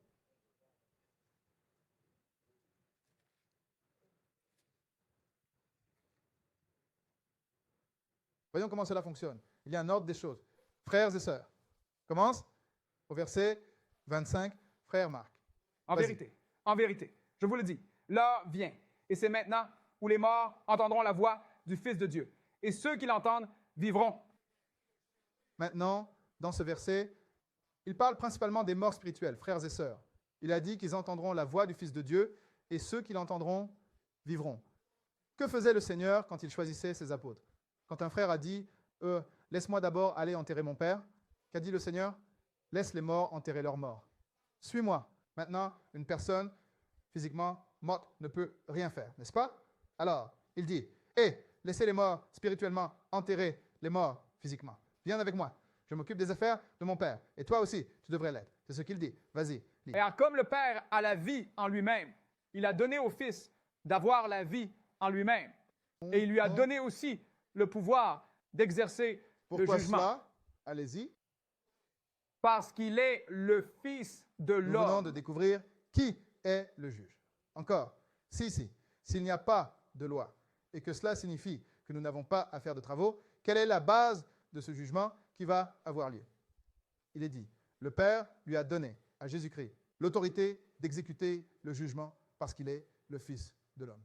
Voyons comment cela fonctionne. Il y a un ordre des choses. Frères et sœurs, commence au verset 25, frère Marc. En Vas-y. vérité, je vous le dis, l'heure vient, et c'est maintenant où les morts entendront la voix du Fils de Dieu. Et ceux qui l'entendent vivront. Maintenant, dans ce verset, il parle principalement des morts spirituels, frères et sœurs. Il a dit qu'ils entendront la voix du Fils de Dieu, et ceux qui l'entendront vivront. Que faisait le Seigneur quand il choisissait ses apôtres? Quand un frère a dit « Laisse-moi d'abord aller enterrer mon père », qu'a dit le Seigneur? « Laisse les morts enterrer leurs morts. Suis-moi. » Maintenant, une personne physiquement morte ne peut rien faire, n'est-ce pas? Alors, il dit « laissez les morts spirituellement enterrer les morts physiquement. Viens avec moi. Je m'occupe des affaires de mon père. Et toi aussi, tu devrais l'être. » C'est ce qu'il dit. Vas-y, lis. Et comme le Père a la vie en lui-même, il a donné au Fils d'avoir la vie en lui-même. Et il lui a donné aussi le pouvoir d'exercer le Pourquoi jugement. cela? Allez-y. Parce qu'il est le Fils de Nous venons l'homme. de découvrir qui est le juge. Encore, s'il n'y a pas de loi et que cela signifie que nous n'avons pas à faire de travaux, quelle est la base de ce jugement qui va avoir lieu? Il est dit, le Père lui a donné à Jésus-Christ l'autorité d'exécuter le jugement parce qu'il est le Fils de l'homme.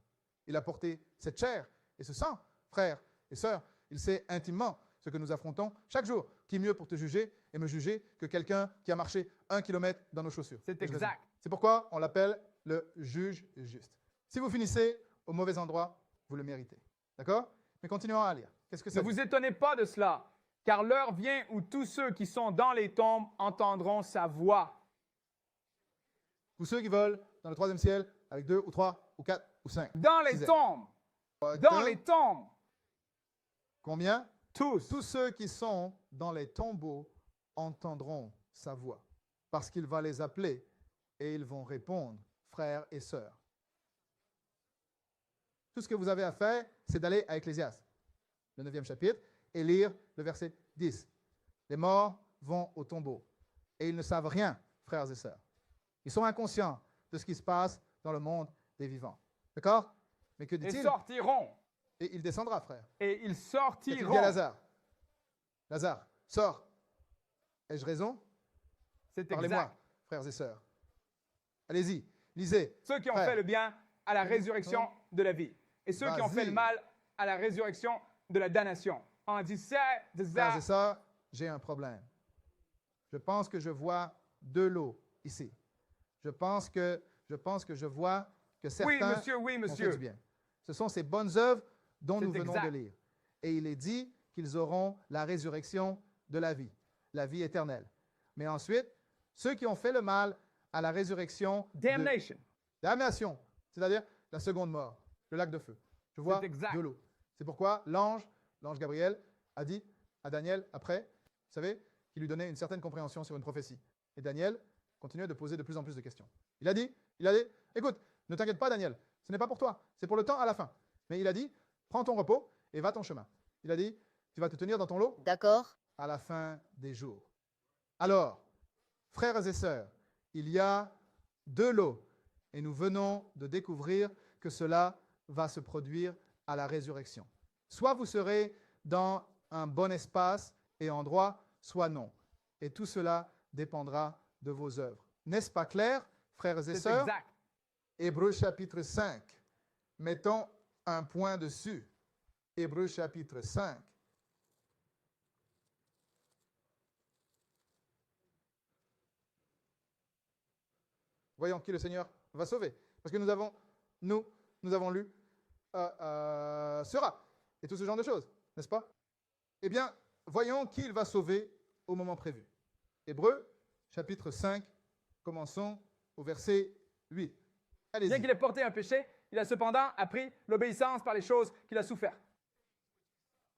Il a porté cette chair et ce sang, frères et sœurs. Il sait intimement ce que nous affrontons chaque jour. Qui mieux pour te juger et me juger que quelqu'un qui a marché 1 kilomètre dans nos chaussures? C'est exact. C'est pourquoi on l'appelle le juge juste. Si vous finissez au mauvais endroit, vous le méritez. D'accord? Mais continuons à lire. Qu'est-ce que ça Ne dit? vous étonnez pas de cela, car l'heure vient où tous ceux qui sont dans les tombes entendront sa voix. Tous ceux qui volent dans le 3e ciel avec 2 ou 3 ou 4 ou 5. Dans les tombes. Dans les tombes. Combien? Tous. Tous ceux qui sont dans les tombeaux entendront sa voix, parce qu'il va les appeler et ils vont répondre, frères et sœurs. Tout ce que vous avez à faire, c'est d'aller à Ecclésiaste, le 9e chapitre, et lire le verset 10. Les morts vont au tombeau et ils ne savent rien, frères et sœurs. Ils sont inconscients de ce qui se passe dans le monde des vivants. D'accord? Mais que Et dit-il? sortiront. Et il descendra, frère. Et ils Qu'a-t-il sortiront. dit à Lazare? Lazare, sors. Ai-je raison? C'est Parlez-moi, exact. frères et sœurs. Allez-y, lisez. Ceux qui ont Frère. fait le bien à la résurrection de la vie. Et ceux qui ont fait Vas-y. le mal à la résurrection de la damnation. En disant, Frères et sœurs, j'ai un problème. Je pense que je vois de l'eau ici. Je pense que je vois que oui, certains monsieur, oui, ont fait monsieur. du bien. Ce sont ces bonnes œuvres dont C'est nous venons exact. de lire. Et il est dit qu'ils auront la résurrection de la vie éternelle. Mais ensuite, ceux qui ont fait le mal à la résurrection de Damnation. damnation, c'est-à-dire la seconde mort, le lac de feu. Je vois C'est exact. de l'eau. C'est pourquoi l'ange Gabriel a dit à Daniel après, vous savez, qu'il lui donnait une certaine compréhension sur une prophétie. Et Daniel continuait de poser de plus en plus de questions. Il a dit, écoute, ne t'inquiète pas Daniel, ce n'est pas pour toi, c'est pour le temps à la fin. Mais il a dit, prends ton repos et va ton chemin. Il a dit, tu vas te tenir dans ton lot D'accord. à la fin des jours. Alors, frères et sœurs, il y a de l'eau et nous venons de découvrir que cela va se produire à la résurrection. Soit vous serez dans un bon espace et endroit, soit non. Et tout cela dépendra de vos œuvres. N'est-ce pas clair, frères et C'est sœurs? exact. Hébreux chapitre 5. Mettons un point dessus. Hébreux chapitre 5. Voyons qui le Seigneur va sauver. Parce que nous nous avons lu, sera, et tout ce genre de choses, n'est-ce pas? Eh bien, voyons qui il va sauver au moment prévu. Hébreux, chapitre 5, commençons au verset 8. Bien Allez-y. qu'il ait porté un péché, il a cependant appris l'obéissance par les choses qu'il a souffert.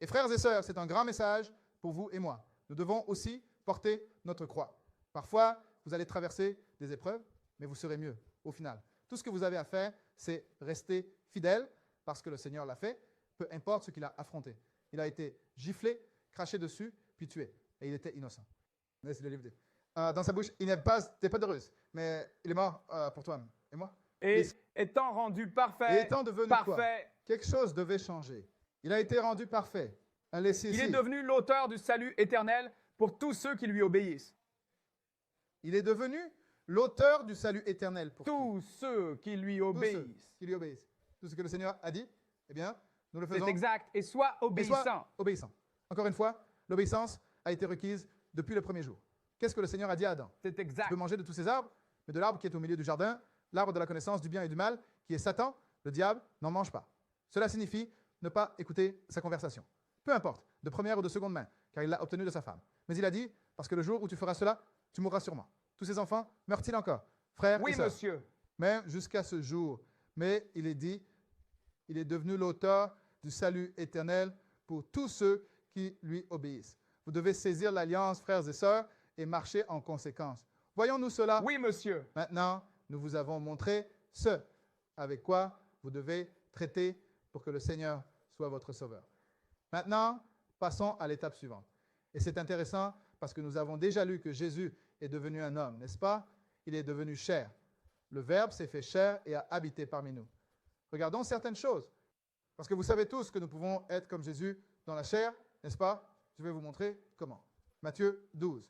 Et frères et sœurs, c'est un grand message pour vous et moi. Nous devons aussi porter notre croix. Parfois, vous allez traverser des épreuves, mais vous serez mieux au final. Tout ce que vous avez à faire, c'est rester fidèle parce que le Seigneur l'a fait, peu importe ce qu'il a affronté. Il a été giflé, craché dessus, puis tué. Et il était innocent. C'est le livre dit. Dans sa bouche, il n'est pas de russe, mais il est mort pour toi et moi. Et étant rendu Et parfait, étant devenu quoi? Quelque chose devait changer. Il a été rendu parfait. il est devenu l'auteur du salut éternel pour tous ceux qui lui obéissent. Il est devenu l'auteur du salut éternel pour Tous ceux qui lui tous obéissent. ceux qui lui obéissent. Tout ce que le Seigneur a dit, eh bien, nous le faisons. C'est exact. Et sois Et obéissant. sois obéissant. Encore une fois, l'obéissance a été requise depuis le premier jour. Qu'est-ce que le Seigneur a dit à Adam? C'est Tu exact. peux manger de tous ces arbres, mais de l'arbre qui est au milieu du jardin, l'arbre de la connaissance du bien et du mal, qui est Satan, le diable, n'en mange pas. Cela signifie ne pas écouter sa conversation. Peu importe, de première ou de seconde main, car il l'a obtenu de sa femme. Mais il a dit, parce que le jour où tu feras cela, tu mourras sûrement. Tous ses enfants meurent-ils encore? Frères Oui, et sœurs. monsieur. Même jusqu'à ce jour. Mais il est dit, il est devenu l'auteur du salut éternel pour tous ceux qui lui obéissent. Vous devez saisir l'alliance, frères et sœurs, et marcher en conséquence. Voyons-nous cela. Oui, monsieur. Maintenant, nous vous avons montré ce avec quoi vous devez traiter pour que le Seigneur soit votre sauveur. Maintenant, passons à l'étape suivante. Et c'est intéressant parce que nous avons déjà lu que Jésus est devenu un homme, n'est-ce pas? Il est devenu chair. Le Verbe s'est fait chair et a habité parmi nous. Regardons certaines choses. Parce que vous savez tous que nous pouvons être comme Jésus dans la chair, n'est-ce pas? Je vais vous montrer comment. Matthieu 12.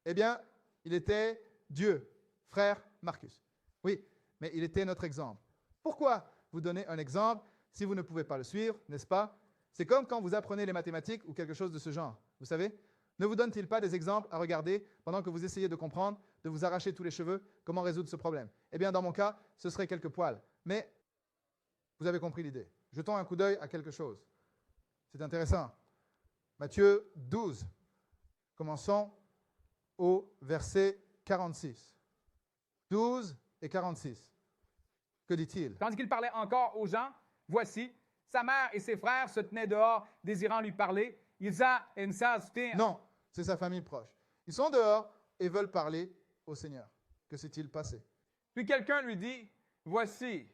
Eh bien, il était Dieu, frère Marcus. Oui, mais il était notre exemple. Pourquoi vous donner un exemple si vous ne pouvez pas le suivre, n'est-ce pas? C'est comme quand vous apprenez les mathématiques ou quelque chose de ce genre. Vous savez, ne vous donne-t-il pas des exemples à regarder pendant que vous essayez de comprendre, de vous arracher tous les cheveux, comment résoudre ce problème? Eh bien, dans mon cas, ce serait quelques poils. Mais vous avez compris l'idée. Jetons un coup d'œil à quelque chose. C'est intéressant. Matthieu 12. Commençons au verset 46. 12 et 46. Que dit-il? Tandis qu'il parlait encore aux gens, voici, sa mère et ses frères se tenaient dehors, désirant lui parler. Non, c'est sa famille proche. Ils sont dehors et veulent parler au Seigneur. Que s'est-il passé? Puis quelqu'un lui dit, voici,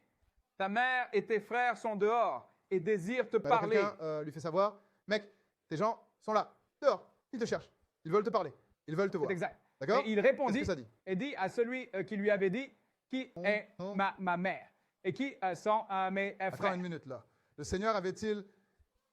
ta mère et tes frères sont dehors et désirent te parler. Quelqu'un lui fait savoir, mec, tes gens sont là, dehors, ils te cherchent, ils veulent te parler, ils veulent te voir. C'est exact. D'accord? Et il répondit Qu'est-ce que ça dit? et dit à celui qui lui avait dit, qui est ma mère et qui sont mes Attends frères. une minute là. Le Seigneur avait-il,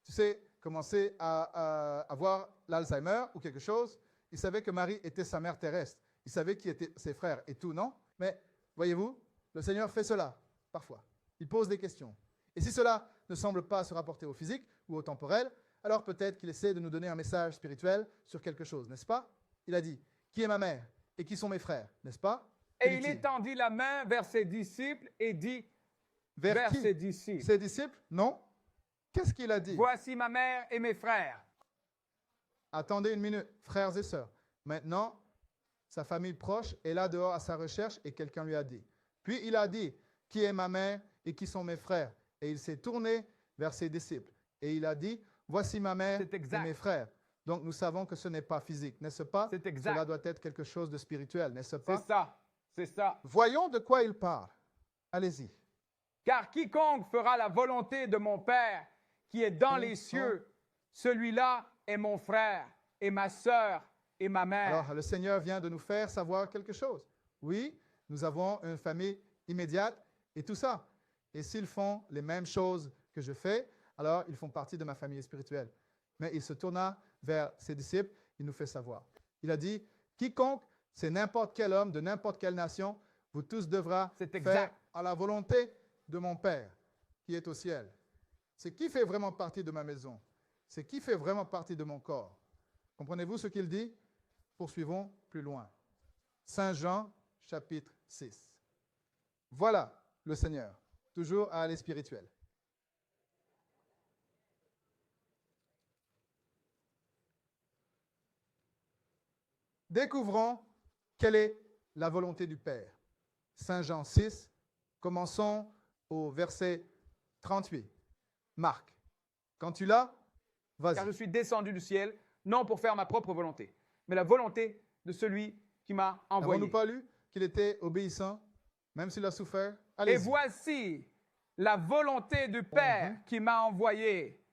tu sais, commencé à avoir l'Alzheimer ou quelque chose? Il savait que Marie était sa mère terrestre. Il savait qui étaient ses frères et tout, non? Mais voyez-vous, le Seigneur fait cela parfois. Il pose des questions. Et si cela ne semble pas se rapporter au physique ou au temporel, alors peut-être qu'il essaie de nous donner un message spirituel sur quelque chose, n'est-ce pas? Il a dit, qui est ma mère et qui sont mes frères, n'est-ce pas? Que Et il dit-il? étendit la main vers ses disciples et dit, Vers qui? ses disciples, Ses disciples? Non. Qu'est-ce qu'il a dit? voici ma mère et mes frères. Attendez une minute, frères et sœurs. Maintenant, sa famille proche est là dehors à sa recherche et quelqu'un lui a dit. Puis il a dit, qui est ma mère et qui sont mes frères? Et il s'est tourné vers ses disciples. Et il a dit, voici ma mère C'est exact. et mes frères. Donc nous savons que ce n'est pas physique, n'est-ce pas? C'est exact. Cela doit être quelque chose de spirituel, n'est-ce C'est pas? ça, c'est ça. Voyons de quoi il parle. Allez-y. Car quiconque fera la volonté de mon Père qui est dans les cieux, celui-là est mon frère et ma sœur et ma mère. Alors, le Seigneur vient de nous faire savoir quelque chose. Oui, nous avons une famille immédiate et tout ça. Et s'ils font les mêmes choses que je fais, alors ils font partie de ma famille spirituelle. Mais il se tourna vers ses disciples, il nous fait savoir. Il a dit, quiconque, c'est n'importe quel homme de n'importe quelle nation, vous tous devra C'est faire exact. à la volonté de mon Père qui est au ciel. C'est qui fait vraiment partie de ma maison. C'est qui fait vraiment partie de mon corps. Comprenez-vous ce qu'il dit? Poursuivons plus loin. Saint Jean, chapitre 6. Voilà le Seigneur, toujours à aller spirituel. Découvrons quelle est la volonté du Père. Saint Jean 6, commençons au verset 38. Marc, quand tu l'as, Car vas-y. je suis descendu du ciel, non pour faire ma propre volonté, mais la volonté de celui qui m'a envoyé. N'avons-nous pas lu qu'il était obéissant, même s'il a souffert? Et Allez-y. voici la volonté du Père qui m'a envoyé,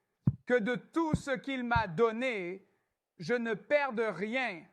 que de tout ce qu'il m'a donné, je ne perde rien,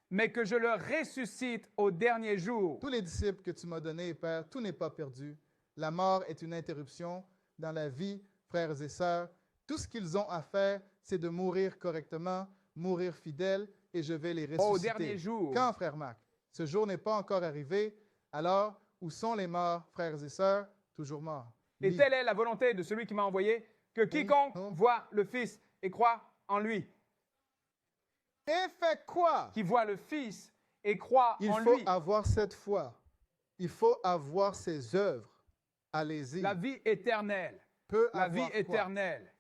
mais que je le ressuscite au dernier jour. Tous les disciples que tu m'as donnés, Père, tout n'est pas perdu. La mort est une interruption dans la vie, frères et sœurs. Tout ce qu'ils ont à faire, c'est de mourir correctement, mourir fidèles, et je vais les ressusciter. Au dernier jour. Quand, frère Marc? Ce jour n'est pas encore arrivé. Alors, où sont les morts, frères et sœurs? Toujours morts. Et Lis. telle est la volonté de celui qui m'a envoyé, que quiconque voit le Fils et croit en lui. Et fait quoi? Qui voit le Fils et croit Il en faut lui. avoir cette foi. Il faut avoir ses œuvres. Allez-y. La vie éternelle. Peut La avoir vie quoi? éternelle.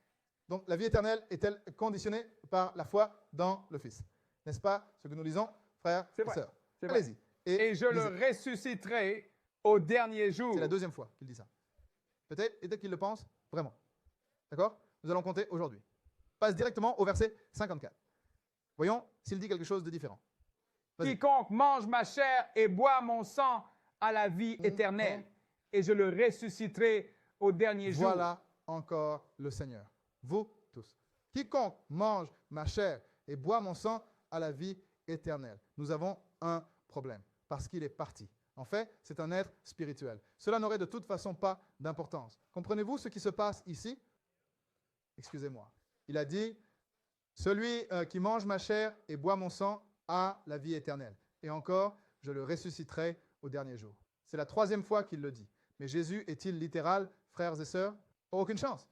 Donc, la vie éternelle est-elle conditionnée par la foi dans le Fils? N'est-ce pas ce que nous lisons, frères C'est et vrai. sœurs? C'est vrai. Allez-y. Et je le lisez. ressusciterai au dernier jour. C'est la deuxième fois qu'il dit ça. Peut-être qu'il le pense vraiment. D'accord? Nous allons compter aujourd'hui. Passe directement au verset 54. Voyons s'il dit quelque chose de différent. Vas-y. Quiconque mange ma chair et boit mon sang a la vie éternelle, et je le ressusciterai au dernier jour. Voilà encore le Seigneur. Vous tous. Quiconque mange ma chair et boit mon sang a la vie éternelle. Nous avons un problème parce qu'il est parti. En fait, c'est un être spirituel. Cela n'aurait de toute façon pas d'importance. Comprenez-vous ce qui se passe ici? Excusez-moi. Il a dit, celui qui mange ma chair et boit mon sang a la vie éternelle. Et encore, je le ressusciterai au dernier jour. C'est la troisième fois qu'il le dit. Mais Jésus est-il littéral, frères et sœurs? Aucune chance.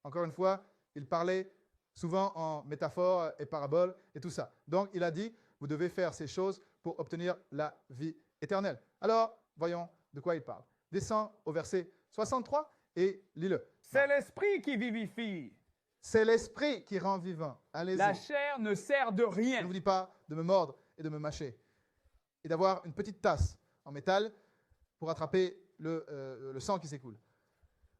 Encore une fois, il parlait souvent en métaphores et paraboles et tout ça. Donc, il a dit, vous devez faire ces choses pour obtenir la vie éternelle. Alors, voyons de quoi il parle. Descends au verset 63 et lis-le. C'est l'esprit qui vivifie. C'est l'esprit qui rend vivant. Allez-y. La chair ne sert de Je ne rien. vous dis pas de me mordre et de me mâcher et d'avoir une petite tasse en métal pour attraper le sang qui s'écoule.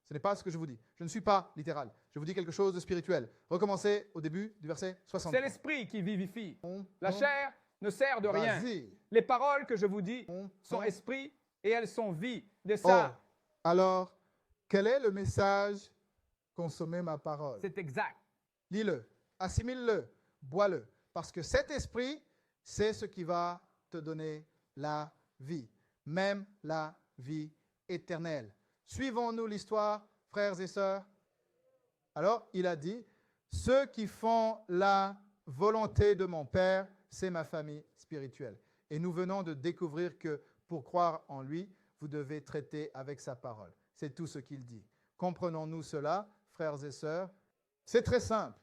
Ce n'est pas ce que je vous dis. Je ne suis pas littéral. Je vous dis quelque chose de spirituel. Recommencez au début du verset 63. C'est l'esprit qui vivifie. La chair ne sert de rien. Vas-y. Les paroles que je vous dis sont on. esprit et elles sont vie. De Oh, ça, alors, quel est le message? Consommez ma parole. c'est exact. Lis-le, assimile-le, bois-le. Parce que cet esprit, c'est ce qui va te donner la vie, même la vie éternelle. Suivons-nous l'histoire, frères et sœurs? Alors, il a dit, ceux qui font la volonté de mon Père, c'est ma famille spirituelle. Et nous venons de découvrir que pour croire en lui, vous devez traiter avec sa parole. C'est tout ce qu'il dit. Comprenons-nous cela, frères et sœurs? C'est très simple,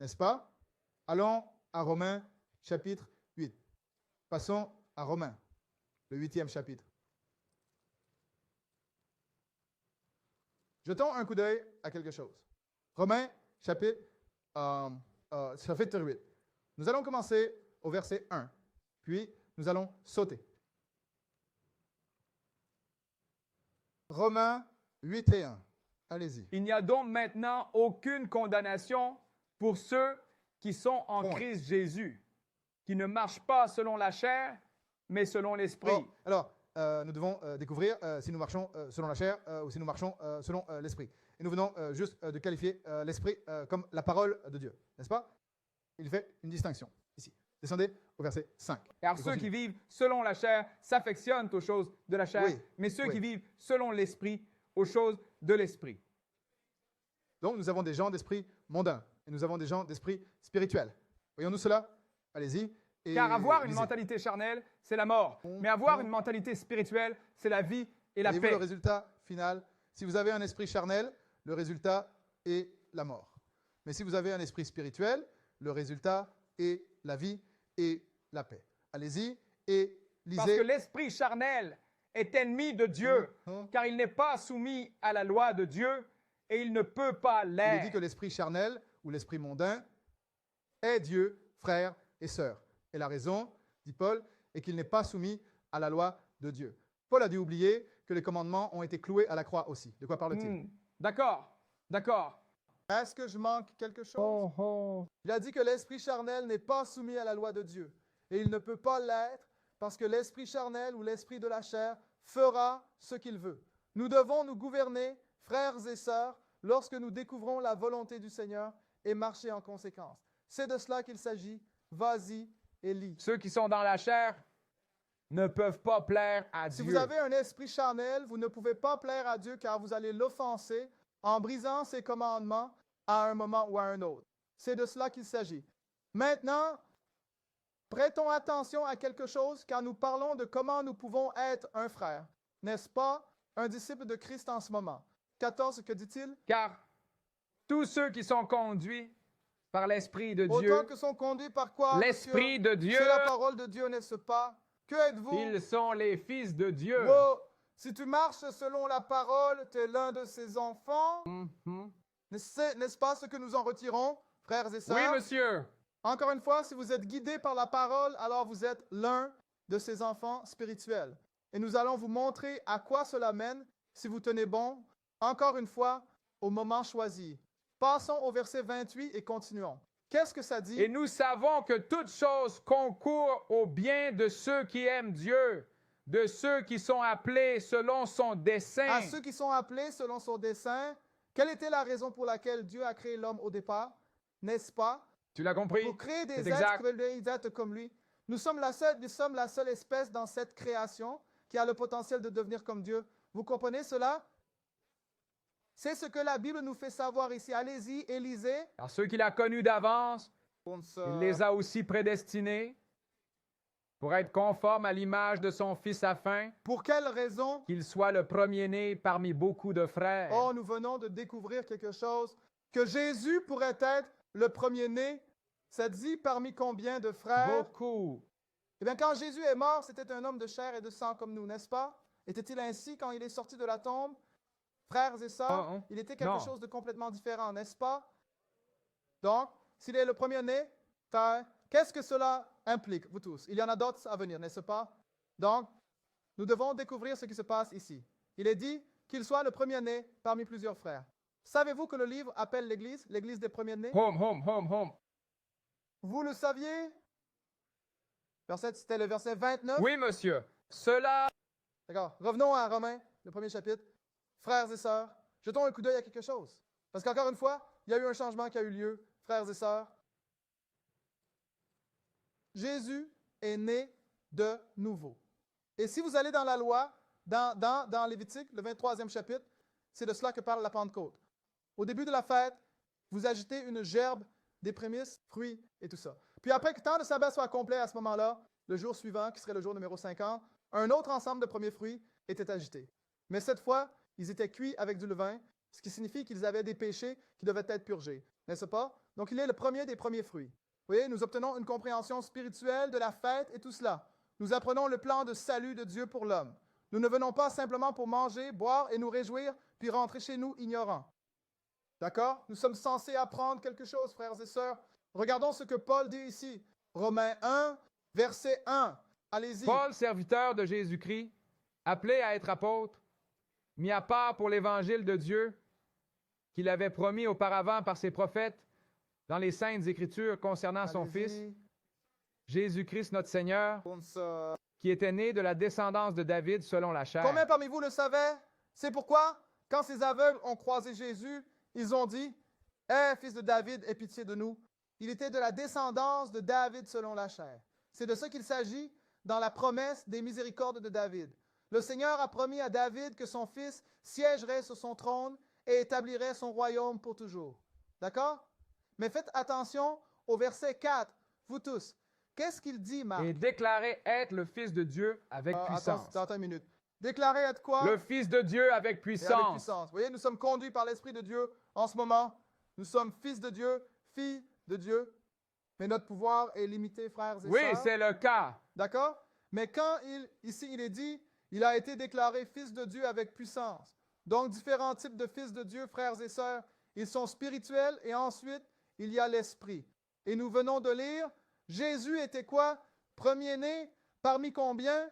n'est-ce pas? Allons à Romains chapitre 8. Passons à Romains, le 8e chapitre. Jetons un coup d'œil à quelque chose. Romains chapitre 8. Nous allons commencer au verset 1, puis nous allons sauter. Romains 8 et 1. Allez-y. Il n'y a donc maintenant aucune condamnation pour ceux qui sont en Point. Christ Jésus, qui ne marchent pas selon la chair, mais selon l'esprit. Oh, alors, nous devons découvrir si nous marchons selon la chair ou si nous marchons selon l'esprit. Et nous venons juste de qualifier l'esprit comme la parole de Dieu, n'est-ce pas? Il fait une distinction ici. Descendez au verset 5. Car Je ceux continue. qui vivent selon la chair s'affectionnent aux choses de la chair, Oui, mais ceux oui. qui vivent selon l'esprit, aux choses de l'esprit. Donc, nous avons des gens d'esprit mondain et nous avons des gens d'esprit spirituel. Voyons-nous cela? Allez-y. Et Car avoir une lisez. mentalité charnelle, c'est la mort. Mais avoir une mentalité spirituelle, c'est la vie et la Voyez-vous paix. le résultat final? Si vous avez un esprit charnel, le résultat est la mort. Mais si vous avez un esprit spirituel, le résultat est la vie et la paix. Allez-y et lisez. Parce que l'esprit charnel est ennemi de Dieu, car il n'est pas soumis à la loi de Dieu et il ne peut pas Il est dit l'être. que l'esprit charnel ou l'esprit mondain est Dieu, frère et sœur. Et la raison, dit Paul, est qu'il n'est pas soumis à la loi de Dieu. Paul a dû oublier que les commandements ont été cloués à la croix aussi. De quoi parle-t-il? D'accord, d'accord. Est-ce que je manque quelque chose? Il a dit que l'esprit charnel n'est pas soumis à la loi de Dieu. Et il ne peut pas l'être parce que l'esprit charnel ou l'esprit de la chair fera ce qu'il veut. Nous devons nous gouverner, frères et sœurs, lorsque nous découvrons la volonté du Seigneur et marcher en conséquence. C'est de cela qu'il s'agit. Vas-y et lis. Ceux qui sont dans la chair ne peuvent pas plaire à Si Dieu. vous avez un esprit charnel, vous ne pouvez pas plaire à Dieu car vous allez l'offenser en brisant ses commandements à un moment ou à un autre. C'est de cela qu'il s'agit. Maintenant, prêtons attention à quelque chose car nous parlons de comment nous pouvons être un frère. N'est-ce pas un disciple de Christ en ce moment? 14, que dit-il? Car tous ceux qui sont conduits par l'Esprit de Autant Dieu, que sont conduits par quoi? l'Esprit monsieur? de Dieu, C'est la parole de Dieu, n'est-ce pas? Que êtes-vous? ils sont les fils de Dieu. Wow. Si tu marches selon la parole, tu es l'un de ses enfants. Mhm. N'est-ce pas ce que nous en retirons, frères et sœurs? Oui, monsieur. Encore une fois, si vous êtes guidés par la parole, alors vous êtes l'un de ses enfants spirituels. Et nous allons vous montrer à quoi cela mène si vous tenez bon, encore une fois, au moment choisi. Passons au verset 28 et continuons. Qu'est-ce que ça dit? Et nous savons que toute chose concourt au bien de ceux qui aiment Dieu, de ceux qui sont appelés selon son dessein. À ceux qui sont appelés selon son dessein, quelle était la raison pour laquelle Dieu a créé l'homme au départ? N'est-ce pas? Tu l'as compris? Pour créer des C'est êtres exact. qui veulent être comme lui. Nous sommes la seule espèce dans cette création qui a le potentiel de devenir comme Dieu. Vous comprenez cela? C'est ce que la Bible nous fait savoir ici. Allez-y et lisez. Car ceux qu'il a connus d'avance, il les a aussi prédestinés pour être conformes à l'image de son Fils afin Pour quelle raison? qu'il soit le premier-né parmi beaucoup de frères. Oh, nous venons de découvrir quelque chose. Que Jésus pourrait être le premier-né. Ça dit parmi combien de frères? Beaucoup. Eh bien, quand Jésus est mort, c'était un homme de chair et de sang comme nous, n'est-ce pas? Était-il ainsi quand il est sorti de la tombe? Frères et sœurs, il était quelque Non. chose de complètement différent, n'est-ce pas? Donc, s'il est le premier-né, qu'est-ce que cela implique, vous tous? Il y en a d'autres à venir, n'est-ce pas? Donc, nous devons découvrir ce qui se passe ici. Il est dit qu'il soit le premier-né parmi plusieurs frères. Savez-vous que le livre appelle l'Église des premiers-nés? Home. Vous le saviez? C'était le verset 29. Oui, monsieur. Cela, D'accord. Revenons à Romains, le premier chapitre. Frères et sœurs, jetons un coup d'œil à quelque chose. Parce qu'encore une fois, il y a eu un changement qui a eu lieu, frères et sœurs. Jésus est né de nouveau. Et si vous allez dans la loi, dans Lévitique, le 23e chapitre, c'est de cela que parle la Pentecôte. Au début de la fête, vous agitez une gerbe, des prémices, fruits et tout ça. Puis après que tant de sabbat soit complet à ce moment-là, le jour suivant, qui serait le jour numéro 50, un autre ensemble de premiers fruits était agité. Mais cette fois, ils étaient cuits avec du levain, ce qui signifie qu'ils avaient des péchés qui devaient être purgés. N'est-ce pas? Donc, il est le premier des premiers fruits. Vous voyez, nous obtenons une compréhension spirituelle de la fête et tout cela. Nous apprenons le plan de salut de Dieu pour l'homme. Nous ne venons pas simplement pour manger, boire et nous réjouir, puis rentrer chez nous ignorants. D'accord? Nous sommes censés apprendre quelque chose, frères et sœurs. Regardons ce que Paul dit ici. Romains 1, verset 1. Allez-y. Paul, serviteur de Jésus-Christ, appelé à être apôtre, mis à part pour l'évangile de Dieu, qu'il avait promis auparavant par ses prophètes dans les saintes Écritures concernant son Allez-y. Fils, Jésus-Christ notre Seigneur, Pour ça. qui était né de la descendance de David selon la chair. Combien parmi vous le savaient? C'est pourquoi, quand ces aveugles ont croisé Jésus, ils ont dit, « Hé, fils de David, aie pitié de nous. » Il était de la descendance de David selon la chair. C'est de ça qu'il s'agit dans la promesse des miséricordes de David. Le Seigneur a promis à David que son fils siégerait sur son trône et établirait son royaume pour toujours. D'accord? Mais faites attention au verset 4, vous tous. Qu'est-ce qu'il dit, Marc? Et déclaré être le Fils de Dieu avec puissance. Attends une minute. Déclarer être quoi? Le Fils de Dieu avec Et avec puissance. puissance. Vous voyez, nous sommes conduits par l'Esprit de Dieu en ce moment. Nous sommes fils de Dieu, filles de Dieu. Mais notre pouvoir est limité, frères et Oui, sœurs. c'est le cas. D'accord? Mais quand ici, il est dit Il a été déclaré fils de Dieu avec puissance. Donc, différents types de fils de Dieu, frères et sœurs. Ils sont spirituels et ensuite, il y a l'esprit. Et nous venons de lire, Jésus était quoi? Premier-né parmi combien?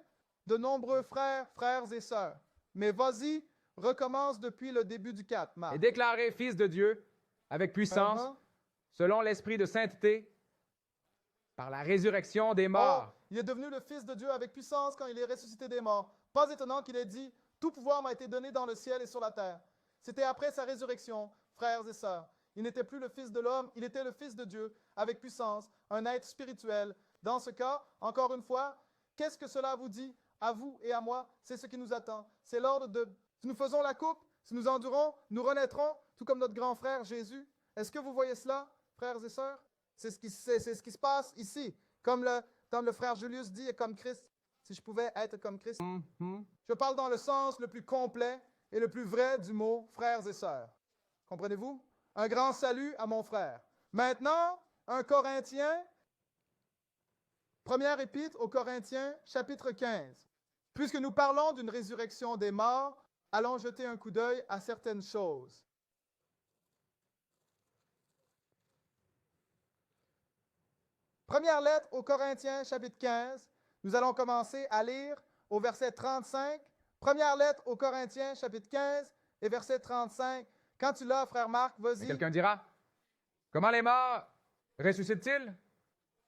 De nombreux frères, frères et sœurs. Mais vas-y, recommence depuis le début du 4, Marc. Et déclaré fils de Dieu avec puissance, selon l'esprit de sainteté, par la résurrection des morts. Il est devenu le fils de Dieu avec puissance quand il est ressuscité des morts. Pas étonnant qu'il ait dit, tout pouvoir m'a été donné dans le ciel et sur la terre. C'était après sa résurrection, frères et sœurs. Il n'était plus le fils de l'homme, il était le fils de Dieu avec puissance, un être spirituel. Dans ce cas, encore une fois, qu'est-ce que cela vous dit à vous et à moi? C'est ce qui nous attend. C'est l'ordre de, si nous faisons la coupe, si nous endurons, nous renaîtrons, tout comme notre grand frère Jésus. Est-ce que vous voyez cela, frères et sœurs? C'est ce qui se passe ici. Comme le frère Julius dit, et comme Christ, si je pouvais être comme Christ. Je parle dans le sens le plus complet et le plus vrai du mot frères et sœurs. Comprenez-vous? Un grand salut à mon frère. Maintenant, 1 Corinthiens, première épître aux Corinthiens, chapitre 15. Puisque nous parlons d'une résurrection des morts, allons jeter un coup d'œil à certaines choses. Première lettre aux Corinthiens, chapitre 15. Nous allons commencer à lire au verset 35. Première lettre aux Corinthiens, chapitre 15 et verset 35. Quand tu l'as, frère Marc, vas-y. Quelqu'un dira, comment les morts ressuscitent-ils?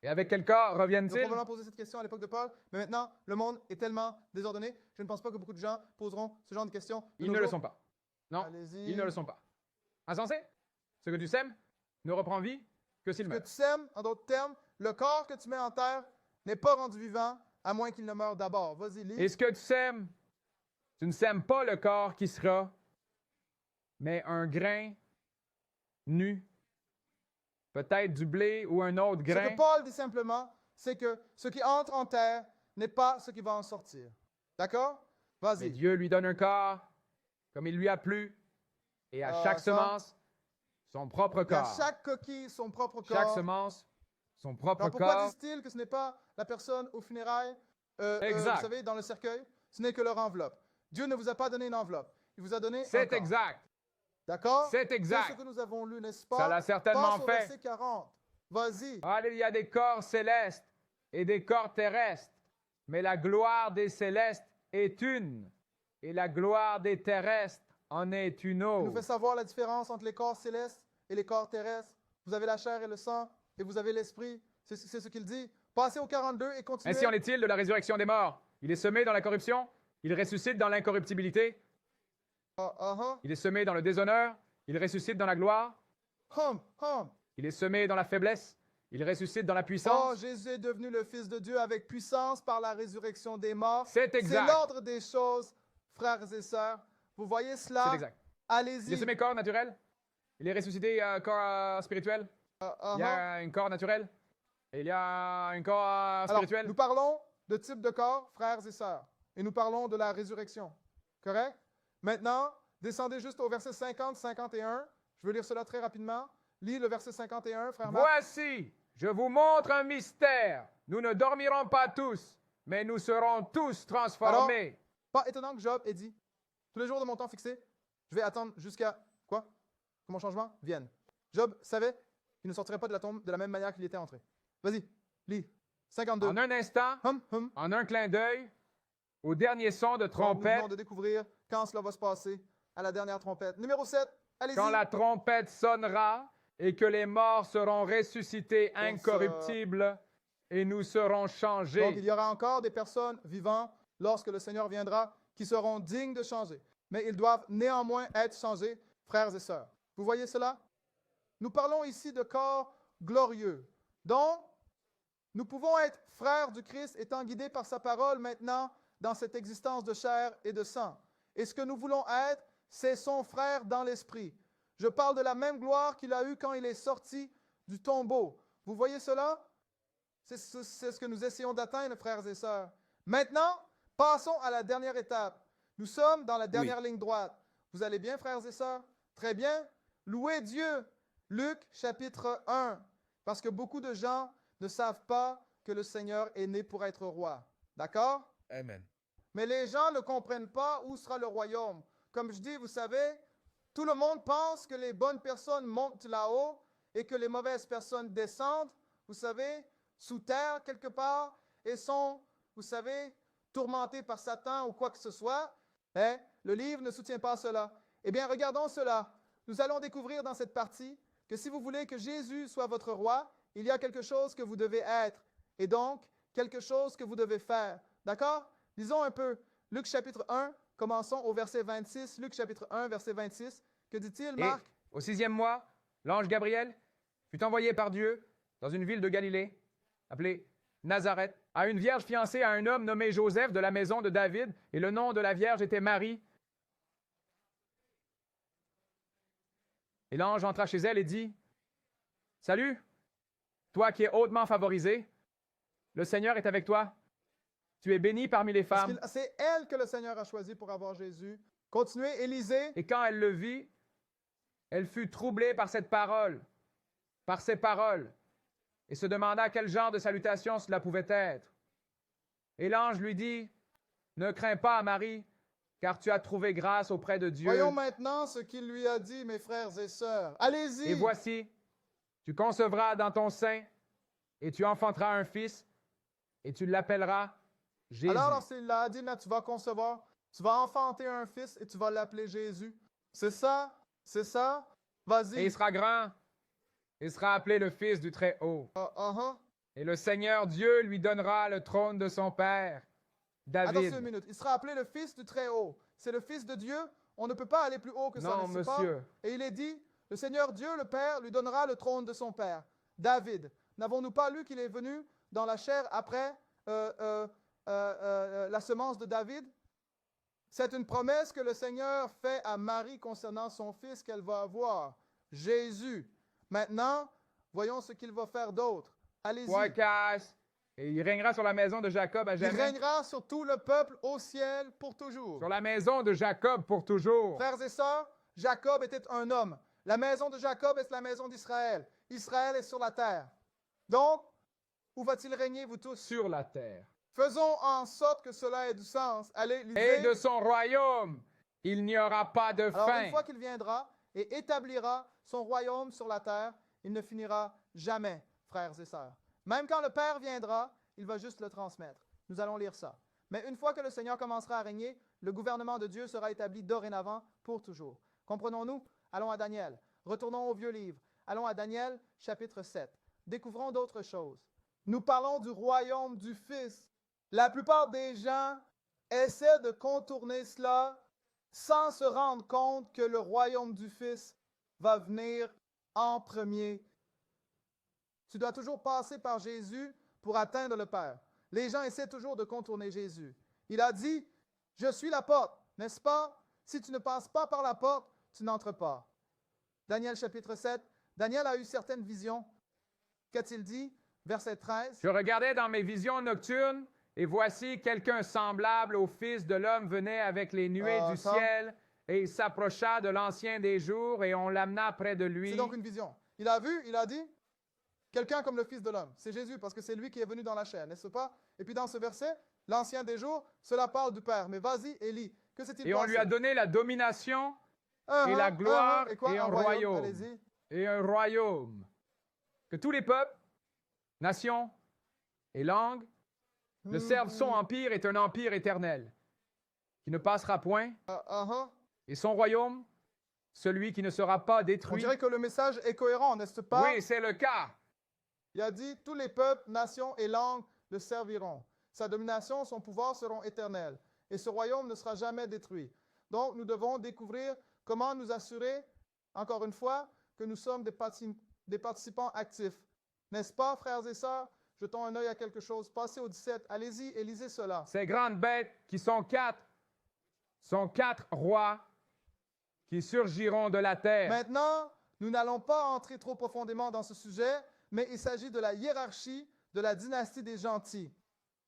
Et avec quel corps Nous avons reviennent-ils? probablement posé cette question à l'époque de Paul, mais maintenant, le monde est tellement désordonné, je ne pense pas que beaucoup de gens poseront ce genre de questions. Ils ne le sont pas. Non, Allez-y. ils ne le sont pas. Insensé? Ce que tu sèmes ne reprend vie que s'il Ce que meurt. tu sèmes, en d'autres termes, le corps que tu mets en terre n'est pas rendu vivant, à moins qu'il ne meure d'abord. Vas-y, lis. Et ce que tu sèmes, tu ne sèmes pas le corps qui sera, mais un grain nu, peut-être du blé ou un autre Ce grain. que Paul dit simplement, c'est que ce qui entre en terre n'est pas ce qui va en sortir. D'accord? Mais Vas-y. Dieu lui donne un corps comme il lui a plu, et à chaque ça. semence, son propre Il y a corps. chaque coquille son propre corps. Chaque semence, son propre Alors pourquoi corps. disent-ils que ce n'est pas la personne aux funérailles, Exact. vous savez, dans le cercueil? Ce n'est que leur enveloppe. Dieu ne vous a pas donné une enveloppe. Il vous a donné un C'est corps. exact. D'accord? C'est exact. C'est ce que nous avons lu, n'est-ce pas? Ça l'a certainement Passe au fait. verset 40. Vas-y. Allez, il y a des corps célestes et des corps terrestres, mais la gloire des célestes est une, et la gloire des terrestres en est une Il nous fait autre. savoir la différence entre les corps célestes et les corps terrestres. Vous avez la chair et le sang, et vous avez l'esprit. C'est ce qu'il dit. Passez au 42 et continuez. Ainsi en est-il de la résurrection des morts. Il est semé dans la corruption, il ressuscite dans l'incorruptibilité. Il est semé dans le déshonneur, il ressuscite dans la gloire. Il est semé dans la faiblesse, il ressuscite dans la Oh, puissance. Jésus est devenu le Fils de Dieu avec puissance par la résurrection des morts. C'est C'est exact. l'ordre des choses, frères et sœurs. Vous voyez cela? C'est exact. Il est Allez-y. semé corps naturel, il est ressuscité corps spirituel. Il y a un corps naturel et il y a un corps Alors, spirituel. nous parlons de type de corps, frères et sœurs. Et nous parlons de la résurrection. Correct? Maintenant, descendez juste au verset 50-51. Je veux lire cela très rapidement. Lis le verset 51, frère Marc. Voici, je vous montre un mystère. Nous ne dormirons pas tous, mais nous serons tous transformés. Pas étonnant que Job ait dit, tous les jours de mon temps fixé, je vais attendre jusqu'à quoi? Que mon changement vienne. Job savait qu'il ne sortirait pas de la tombe de la même manière qu'il y était entré. Vas-y, lis. 52. En un instant, en un clin d'œil, au dernier son de Donc, nous trompette, venons de découvrir quand cela va se passer à la dernière trompette. Numéro 7, allez-y. quand la trompette sonnera et que les morts seront ressuscités ça. incorruptibles et nous serons Donc, changés. il y aura encore des personnes vivantes lorsque le Seigneur viendra qui seront dignes de changer. Mais ils doivent néanmoins être changés, frères et sœurs. Vous voyez cela? Nous parlons ici de corps glorieux. Donc, nous pouvons être frères du Christ étant guidés par sa parole maintenant dans cette existence de chair et de sang. Et ce que nous voulons être, c'est son frère dans l'esprit. Je parle de la même gloire qu'il a eue quand il est sorti du tombeau. Vous voyez cela? C'est ce que nous essayons d'atteindre, frères et sœurs. Maintenant, passons à la dernière étape. Nous sommes dans la dernière ligne droite. Vous allez bien, frères et sœurs? Très bien. Louez Dieu. Luc, chapitre 1. Parce que beaucoup de gens ne savent pas que le Seigneur est né pour être roi. D'accord? Amen. Mais les gens ne comprennent pas où sera le royaume. Comme je dis, vous savez, tout le monde pense que les bonnes personnes montent là-haut et que les mauvaises personnes descendent, vous savez, sous terre quelque part, et sont, vous savez, tourmentées par Satan ou quoi que ce soit. Hein? Le livre ne soutient pas cela. Eh bien, regardons cela. Nous allons découvrir dans cette partie que si vous voulez que Jésus soit votre roi, il y a quelque chose que vous devez être, et donc quelque chose que vous devez faire. D'accord? Lisons un peu Luc chapitre 1, commençons au verset 26. Luc chapitre 1, verset 26. Que dit-il, Marc? Et au 6e mois, l'ange Gabriel fut envoyé par Dieu dans une ville de Galilée, appelée Nazareth, à une vierge fiancée à un homme nommé Joseph de la maison de David, et le nom de la vierge était Marie. Et l'ange entra chez elle et dit, « Salut, toi qui es hautement favorisé, le Seigneur est avec toi. Tu es bénie parmi les femmes. » C'est elle que le Seigneur a choisi pour avoir Jésus. Continuez, Élisée. Et quand elle le vit, elle fut troublée par cette parole, par ces paroles, et se demanda quel genre de salutation cela pouvait être. Et l'ange lui dit, « Ne crains pas, Marie, car tu as trouvé grâce auprès de Dieu. Voyons maintenant ce qu'il lui a dit, mes frères et sœurs. Allez-y. Et voici, tu concevras dans ton sein, et tu enfanteras un fils, et tu l'appelleras Jésus. » Alors, lorsqu'il l'a dit, là, tu vas concevoir, tu vas enfanter un fils et tu vas l'appeler Jésus. C'est ça? C'est ça? Vas-y. Et il sera grand, il sera appelé le Fils du Très-Haut. Et le Seigneur Dieu lui donnera le trône de son père, David. Attention une minute. Il sera appelé le Fils du Très-Haut. C'est le Fils de Dieu. On ne peut pas aller plus haut que ça, Non, n'est-ce pas? monsieur. Et il est dit, le Seigneur Dieu, le Père, lui donnera le trône de son père, David. N'avons-nous pas lu qu'il est venu dans la chair après la semence de David? C'est une promesse que le Seigneur fait à Marie concernant son fils qu'elle va avoir, Jésus. Maintenant, voyons ce qu'il va faire d'autre. Allez-y. Et il régnera sur la maison de Jacob à Il jamais. régnera sur tout le peuple au ciel pour toujours. Sur la maison de Jacob pour toujours. Frères et sœurs, Jacob était un homme. La maison de Jacob est la maison d'Israël. Israël est sur la terre. Donc, où va-t-il régner, vous tous? Sur la terre. Faisons en sorte que cela ait du sens. Allez, lisez. Et de son royaume, il n'y aura pas de Alors, fin. une fois qu'il viendra et établira son royaume sur la terre, il ne finira jamais, frères et sœurs. Même quand le Père viendra, il va juste le transmettre. Nous allons lire ça. Mais une fois que le Seigneur commencera à régner, le gouvernement de Dieu sera établi dorénavant pour toujours. Comprenons-nous? Allons à Daniel. Retournons au vieux livre. Allons à Daniel, chapitre 7. Découvrons d'autres choses. Nous parlons du royaume du Fils. La plupart des gens essaient de contourner cela sans se rendre compte que le royaume du Fils va venir en premier. Tu dois toujours passer par Jésus pour atteindre le Père. Les gens essaient toujours de contourner Jésus. Il a dit, « Je suis la porte », n'est-ce pas? Si tu ne passes pas par la porte, tu n'entres pas. Daniel chapitre 7. Daniel a eu certaines visions. Qu'a-t-il dit? Verset 13. Je regardais dans mes visions nocturnes, et voici quelqu'un semblable au Fils de l'homme venait avec les nuées du ciel, et il s'approcha de l'Ancien des jours, et on l'amena près de lui. C'est donc une vision. Il a vu, il a dit, quelqu'un comme le Fils de l'homme. C'est Jésus, parce que c'est lui qui est venu dans la chair, n'est-ce pas? Et puis dans ce verset, l'Ancien des jours, cela parle du Père. Mais vas-y et lis. Que s'est-il passé? Et on lui a donné la domination, et la gloire, et un royaume. Allez-y. Et un royaume. Que tous les peuples, nations et langues le servent. Son empire est un empire éternel, qui ne passera point, et son royaume, celui qui ne sera pas détruit. On dirait que le message est cohérent, n'est-ce pas? Oui, c'est le cas. Il a dit, tous les peuples, nations et langues le serviront. Sa domination, son pouvoir seront éternels. Et ce royaume ne sera jamais détruit. Donc, nous devons découvrir comment nous assurer, encore une fois, que nous sommes des participants actifs. N'est-ce pas, frères et sœurs? Jetons un œil à quelque chose. Passez au 17. Allez-y et lisez cela. Ces grandes bêtes qui sont quatre rois qui surgiront de la terre. Maintenant, nous n'allons pas entrer trop profondément dans ce sujet, mais il s'agit de la hiérarchie de la dynastie des gentils.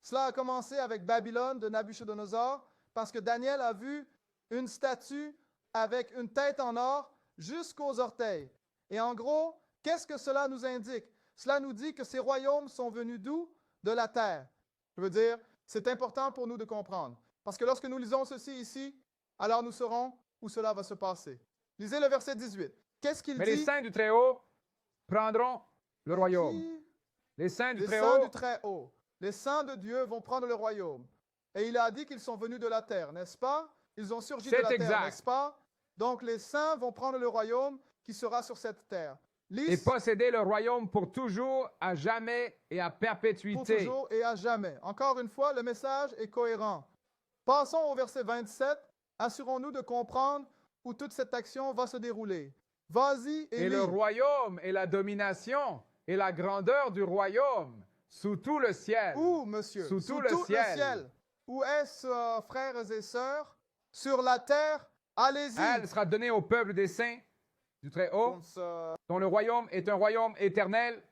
Cela a commencé avec Babylone de Nabuchodonosor, parce que Daniel a vu une statue avec une tête en or jusqu'aux orteils. Et en gros, qu'est-ce que cela nous indique? Cela nous dit que ces royaumes sont venus d'où? De la terre. Je veux dire, c'est important pour nous de comprendre. Parce que lorsque nous lisons ceci ici, alors nous saurons où cela va se passer. Lisez le verset 18. Qu'est-ce qu'il Mais les dit? saints du Très-Haut prendront le royaume. Qui? Les saints du Les saints Très-Haut, du Très-Haut. Les saints de Dieu vont prendre le royaume. Et il a dit qu'ils sont venus de la terre, n'est-ce pas? Ils ont surgi de C'est la terre, exact. n'est-ce pas? Donc les saints vont prendre le royaume qui sera sur cette terre. et Lise posséder le royaume pour toujours, à jamais et à pour perpétuité. toujours et à jamais. Encore une fois, le message est cohérent. Passons au verset 27. Assurons-nous de comprendre où toute cette action va se dérouler. Vas-y et Et le lis. royaume et la domination et la grandeur du royaume sous tout le ciel. Où, monsieur? Sous tout le ciel. Où est-ce, frères et sœurs? Sur la terre? Allez-y. Elle sera donnée au peuple des saints du Très-Haut, Donc, ça- dont le royaume est un royaume éternel,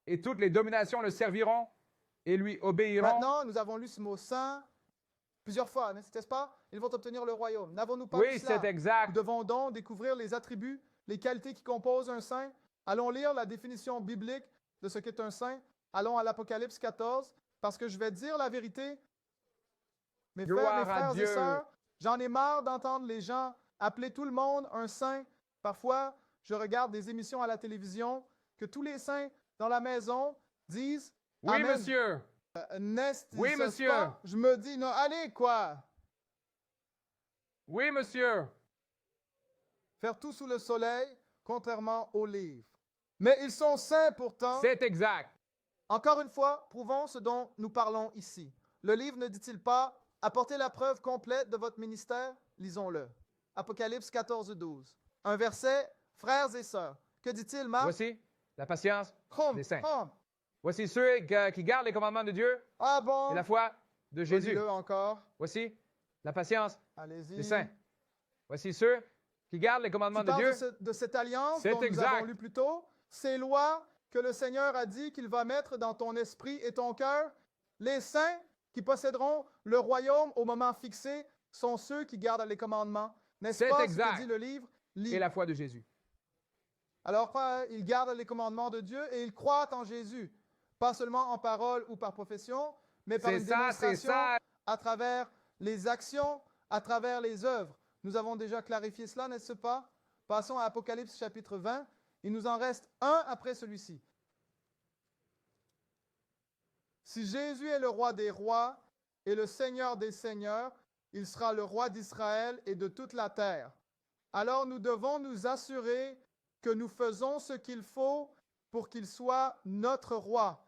et toutes les dominations le serviront et lui obéiront. Maintenant, nous avons lu ce mot saint plusieurs fois, n'est-ce pas? Ils vont obtenir le royaume. N'avons-nous pas Oui, vu cela? c'est exact. Nous devons donc découvrir les attributs, les qualités qui composent un saint. Allons lire la définition biblique de ce qu'est un saint. Allons à l'Apocalypse 14, parce que je vais dire la vérité. Mes Gloire à frères et Dieu. sœurs, j'en ai marre d'entendre les gens appeler tout le monde un saint. Parfois, je regarde des émissions à la télévision que tous les saints dans la maison disent Oui, Amen. monsieur. N'est-ce Oui, monsieur. pas? Je me dis, non, allez, quoi? Oui, monsieur. Faire tout sous le soleil, contrairement aux livres. Mais ils sont saints pourtant. C'est exact. Encore une fois, prouvons ce dont nous parlons ici. Le livre ne dit-il pas « Apportez la preuve complète de votre ministère » Lisons-le. Apocalypse 14, 12. Un verset, frères et sœurs. Que dit-il, Marc? Voici la patience Hum, des saints. hum. Voici ceux qui gardent les commandements de Dieu Ah bon? et la foi de Jésus. Redis-le encore. Voici la patience Allez-y. des saints. Voici ceux qui gardent les commandements Tu de parles Dieu. de cette alliance C'est dont nous exact. avons lu plus tôt. Ces lois que le Seigneur a dit qu'il va mettre dans ton esprit et ton cœur. Les saints qui posséderont le royaume au moment fixé sont ceux qui gardent les commandements. N'est-ce C'est pas ce exact. que dit le livre? Lis. Et la foi de Jésus. Alors, ils gardent les commandements de Dieu et ils croient en Jésus. Pas seulement en parole ou par profession, mais par C'est une ça, c'est démonstration ça. à travers les actions, à travers les œuvres. Nous avons déjà clarifié cela, n'est-ce pas? Passons à Apocalypse chapitre 20. Il nous en reste un après celui-ci. Si Jésus est le roi des rois et le Seigneur des seigneurs, il sera le roi d'Israël et de toute la terre. Alors nous devons nous assurer que nous faisons ce qu'il faut pour qu'il soit notre roi.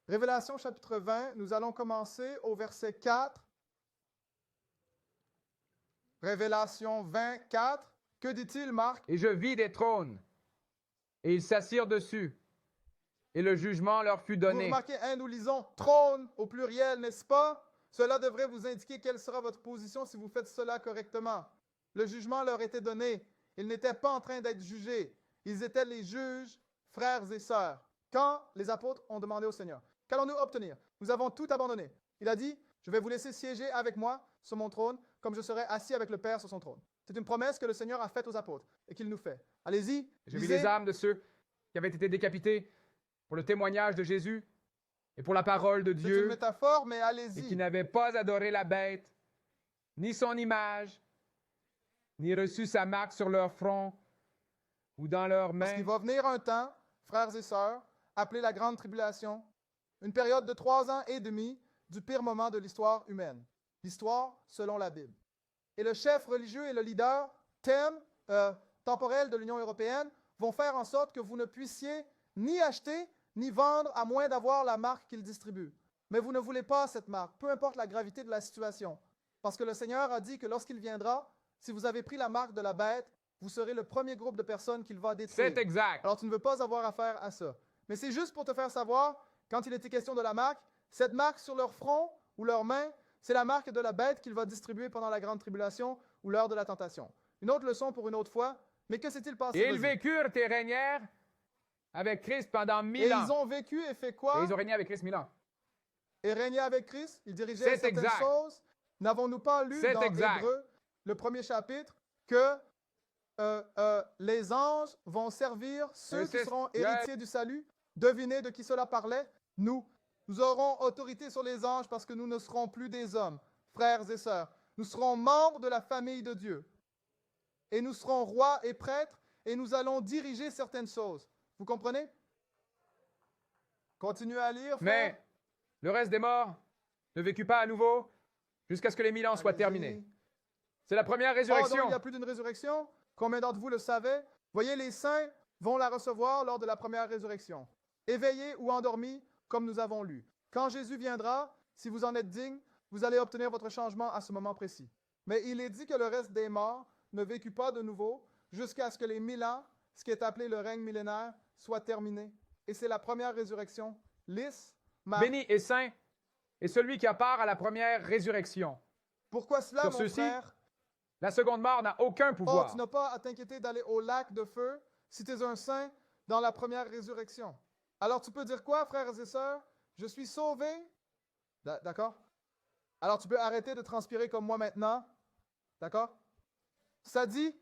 Révélation chapitre 20, nous allons commencer au verset 4. Révélation 24. Que dit-il, Marc? Et je vis des trônes, et ils s'assirent dessus, et le jugement leur fut Vous donné. remarquez, nous lisons trône au pluriel, n'est-ce pas? Cela devrait vous indiquer quelle sera votre position si vous faites cela correctement. Le jugement leur était donné. Ils n'étaient pas en train d'être jugés. Ils étaient les juges, frères et sœurs. Quand les apôtres ont demandé au Seigneur, qu'allons-nous obtenir? Nous avons tout abandonné. Il a dit, je vais vous laisser siéger avec moi sur mon trône, comme je serai assis avec le Père sur son trône. C'est une promesse que le Seigneur a faite aux apôtres et qu'il nous fait. Allez-y. Je vis lisez. les âmes de ceux qui avaient été décapités pour le témoignage de Jésus et pour la parole de C'est une Dieu, métaphore, mais et qui allez-y. n'avaient pas adoré la bête, ni son image, ni reçu sa marque sur leur front ou dans leurs Parce mains. qu'il va venir un temps, frères et sœurs, appelé la Grande Tribulation, une période de 3 ans et demi du pire moment de l'histoire humaine. L'histoire selon la Bible. Et le chef religieux et le leader temporel de l'Union européenne vont faire en sorte que vous ne puissiez ni acheter ni vendre à moins d'avoir la marque qu'ils distribuent. Mais vous ne voulez pas cette marque, peu importe la gravité de la situation. Parce que le Seigneur a dit que lorsqu'il viendra, si vous avez pris la marque de la bête, vous serez le premier groupe de personnes qu'il va détruire. C'est exact. Alors tu ne veux pas avoir affaire à ça. Mais c'est juste pour te faire savoir, quand il était question de la marque, cette marque sur leur front ou leurs mains, c'est la marque de la bête qu'il va distribuer pendant la grande tribulation ou l'heure de la tentation. Une autre leçon pour une autre fois. Mais que s'est-il passé? Et ils Vas-y. vécurent et régnèrent avec Christ pendant 1000 Et ans. ils ont vécu et fait Et quoi? ils ont régné avec Christ 1000 ans. Et régné avec Christ. Ils dirigeaient C'est certaines exact. choses. N'avons-nous pas lu C'est dans exact. Hébreux, le premier chapitre, que les anges vont servir ceux qui c'est- seront yeah. héritiers du salut? Devinez de qui cela parlait? Nous Nous aurons autorité sur les anges parce que nous ne serons plus des hommes, frères et sœurs. Nous serons membres de la famille de Dieu. Et nous serons rois et prêtres et nous allons diriger certaines choses. Vous comprenez? Continuez à lire, frère. Mais le reste des morts ne vécut pas à nouveau jusqu'à ce que les 1000 ans soient Allez-y. terminés. C'est la première Oh, donc résurrection. il n'y a plus d'une résurrection? Combien d'entre vous le savez? Voyez, les saints vont la recevoir lors de la première résurrection. Éveillés ou endormis, comme nous avons lu. Quand Jésus viendra, si vous en êtes digne, vous allez obtenir votre changement à ce moment précis. Mais il est dit que le reste des morts ne vécut pas de nouveau jusqu'à ce que les 1000 ans, ce qui est appelé le règne millénaire, soit terminé. Et c'est la première résurrection, lisse, marque. Béni et saint est celui qui a part à la première résurrection. Pourquoi cela, Sur mon ceux-ci, frère? La seconde mort n'a aucun Oh, pouvoir. tu n'as pas à t'inquiéter d'aller au lac de feu si tu es un saint dans la première résurrection. Alors tu peux dire quoi, frères et sœurs? Je suis sauvé. D'accord? Alors tu peux arrêter de transpirer comme moi maintenant. D'accord? Ça dit,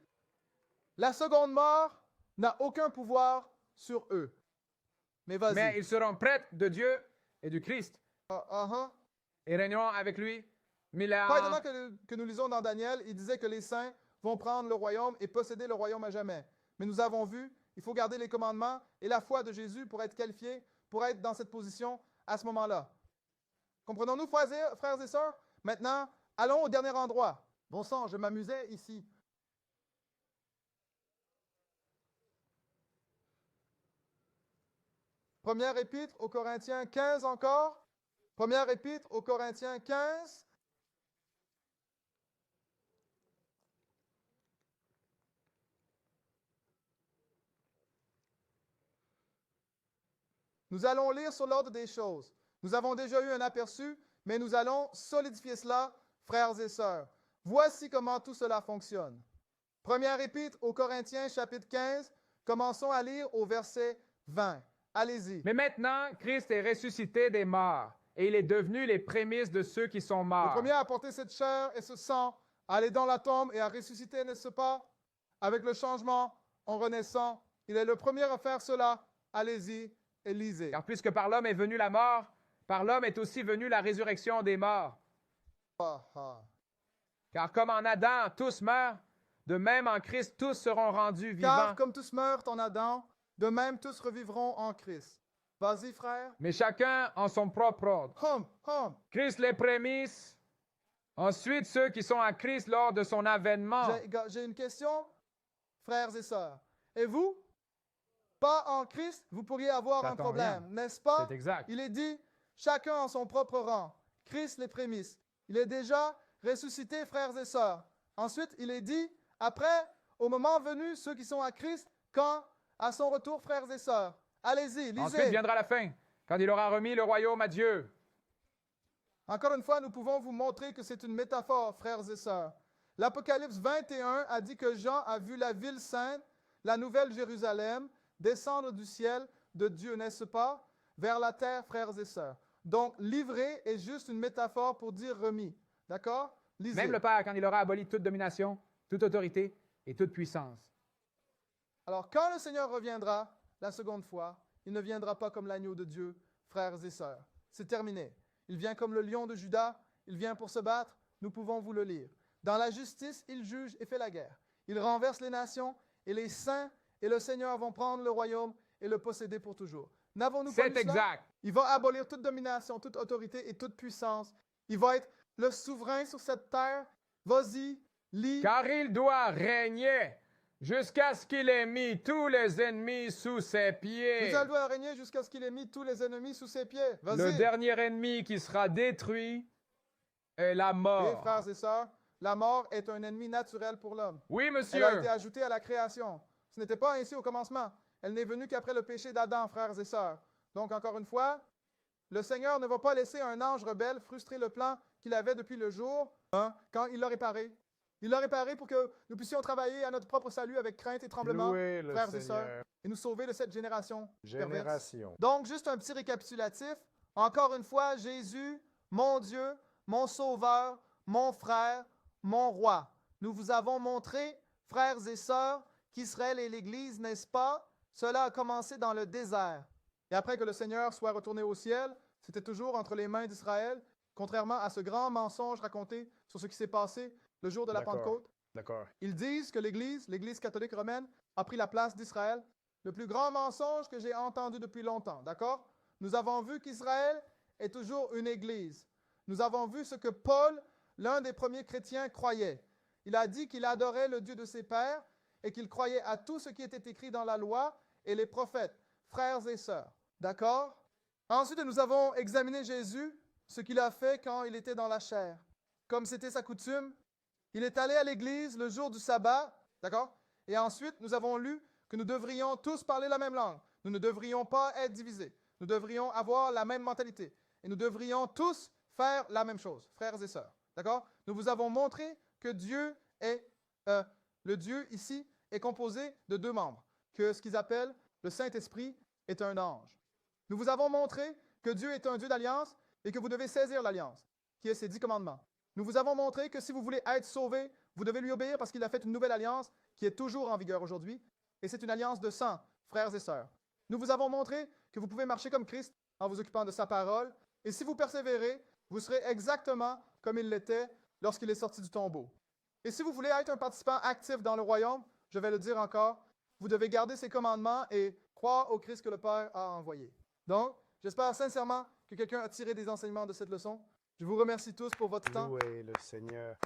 la seconde mort n'a aucun pouvoir sur eux. Mais vas-y. Mais ils seront prêtres de Dieu et du Christ et régneront avec lui 1000 ans. Pas étonnant que nous lisons dans Daniel, il disait que les saints vont prendre le royaume et posséder le royaume à jamais. Mais nous avons vu, il faut garder les commandements et la foi de Jésus pour être qualifié, pour être dans cette position à ce moment-là. Comprenons-nous, frères et sœurs? Maintenant, allons au dernier endroit. Bon sang, je m'amusais ici. Première épître aux Corinthiens 15 encore. Première épître aux Corinthiens 15. Nous allons lire sur l'ordre des choses. Nous avons déjà eu un aperçu, mais nous allons solidifier cela, frères et sœurs. Voici comment tout cela fonctionne. Première épître aux Corinthiens, chapitre 15. Commençons à lire au verset 20. Allez-y. Mais maintenant, Christ est ressuscité des morts et il est devenu les prémices de ceux qui sont Le morts. premier à porter cette chair et ce sang, à aller dans la tombe et à ressusciter, n'est-ce pas? Avec le changement, en renaissant. Il est le premier à faire cela. Allez-y et lisez. Car puisque par l'homme est venue la mort, par l'homme est aussi venue la résurrection des morts. Car comme en Adam, tous meurent, de même en Christ, tous seront rendus vivants. Car comme tous meurent en Adam, de même tous revivront en Christ. Vas-y, frère. Mais chacun en son propre ordre. Christ les prémices, ensuite ceux qui sont à Christ lors de son avènement. J'ai une question, frères et sœurs. Et vous? Pas en Christ, vous pourriez avoir un J'attends problème, rien. n'est-ce pas? C'est exact. Il est dit, chacun en son propre rang. Christ les prémices. Il est déjà ressuscité, frères et sœurs. Ensuite, il est dit, après, au moment venu, ceux qui sont à Christ, quand? À son retour, frères et sœurs. Allez-y, lisez. Ensuite viendra la fin, quand il aura remis le royaume à Dieu. Encore une fois, nous pouvons vous montrer que c'est une métaphore, frères et sœurs. L'Apocalypse 21 a dit que Jean a vu la ville sainte, la nouvelle Jérusalem, descendre du ciel de Dieu, n'est-ce pas, vers la terre, frères et sœurs. Donc, livré est juste une métaphore pour dire remis. D'accord? Lisez. Même le Père, quand il aura aboli toute domination, toute autorité et toute puissance. Alors, quand le Seigneur reviendra la seconde fois, il ne viendra pas comme l'agneau de Dieu, frères et sœurs. C'est terminé. Il vient comme le lion de Juda, il vient pour se battre, nous pouvons vous le lire. Dans la justice, il juge et fait la guerre. Il renverse les nations et les saints et le Seigneur vont prendre le royaume et le posséder pour toujours. N'avons-nous pas C'est lu cela? exact. Il va abolir toute domination, toute autorité et toute puissance. Il va être le souverain sur cette terre. Vas-y, lis. Car il doit régner jusqu'à ce qu'il ait mis tous les ennemis sous ses pieds. Il doit régner jusqu'à ce qu'il ait mis tous les ennemis sous ses pieds. Le Vas-y. dernier ennemi qui sera détruit est la Et mort. frères et sœurs, la mort est un ennemi naturel pour l'homme. Oui, Elle a monsieur. été ajoutée à la création. Ce n'était pas ainsi au commencement. Elle n'est venue qu'après le péché d'Adam, frères et sœurs. Donc, encore une fois, le Seigneur ne va pas laisser un ange rebelle frustrer le plan qu'il avait depuis le jour quand il l'a réparé. Il l'a réparé pour que nous puissions travailler à notre propre salut avec crainte et tremblement, Louez le frères et sœurs, Seigneur. et nous sauver de cette génération perverse. Génération. Donc, juste un petit récapitulatif. Encore une fois, Jésus, mon Dieu, mon Sauveur, mon frère, mon roi. Nous vous avons montré, frères et sœurs, qu'Israël et l'Église, n'est-ce pas? Cela a commencé dans le désert. Et après que le Seigneur soit retourné au ciel, c'était toujours entre les mains d'Israël, contrairement à ce grand mensonge raconté sur ce qui s'est passé le jour de la D'accord. Pentecôte. D'accord. Ils disent que l'Église catholique romaine, a pris la place d'Israël. Le plus grand mensonge que j'ai entendu depuis longtemps, d'accord? Nous avons vu qu'Israël est toujours une Église. Nous avons vu ce que Paul, l'un des premiers chrétiens, croyait. Il a dit qu'il adorait le Dieu de ses pères et qu'il croyait à tout ce qui était écrit dans la loi et les prophètes, frères et sœurs. D'accord? Ensuite, nous avons examiné Jésus, ce qu'il a fait quand il était dans la chair. Comme c'était sa coutume, il est allé à l'église le jour du sabbat, d'accord? Et ensuite, nous avons lu que nous devrions tous parler la même langue. Nous ne devrions pas être divisés. Nous devrions avoir la même mentalité. Et nous devrions tous faire la même chose, frères et sœurs. D'accord? Nous vous avons montré que Dieu est, le Dieu ici est composé de deux membres, que ce qu'ils appellent le Saint-Esprit est un ange. Nous vous avons montré que Dieu est un Dieu d'alliance et que vous devez saisir l'alliance, qui est ses 10 commandements. Nous vous avons montré que si vous voulez être sauvés, vous devez lui obéir parce qu'il a fait une nouvelle alliance qui est toujours en vigueur aujourd'hui. Et c'est une alliance de sang, frères et sœurs. Nous vous avons montré que vous pouvez marcher comme Christ en vous occupant de sa parole. Et si vous persévérez, vous serez exactement comme il l'était lorsqu'il est sorti du tombeau. Et si vous voulez être un participant actif dans le royaume, je vais le dire encore, vous devez garder ses commandements et croire au Christ que le Père a envoyé. Donc, j'espère sincèrement que quelqu'un a tiré des enseignements de cette leçon. Je vous remercie tous pour votre temps. Louez le Seigneur.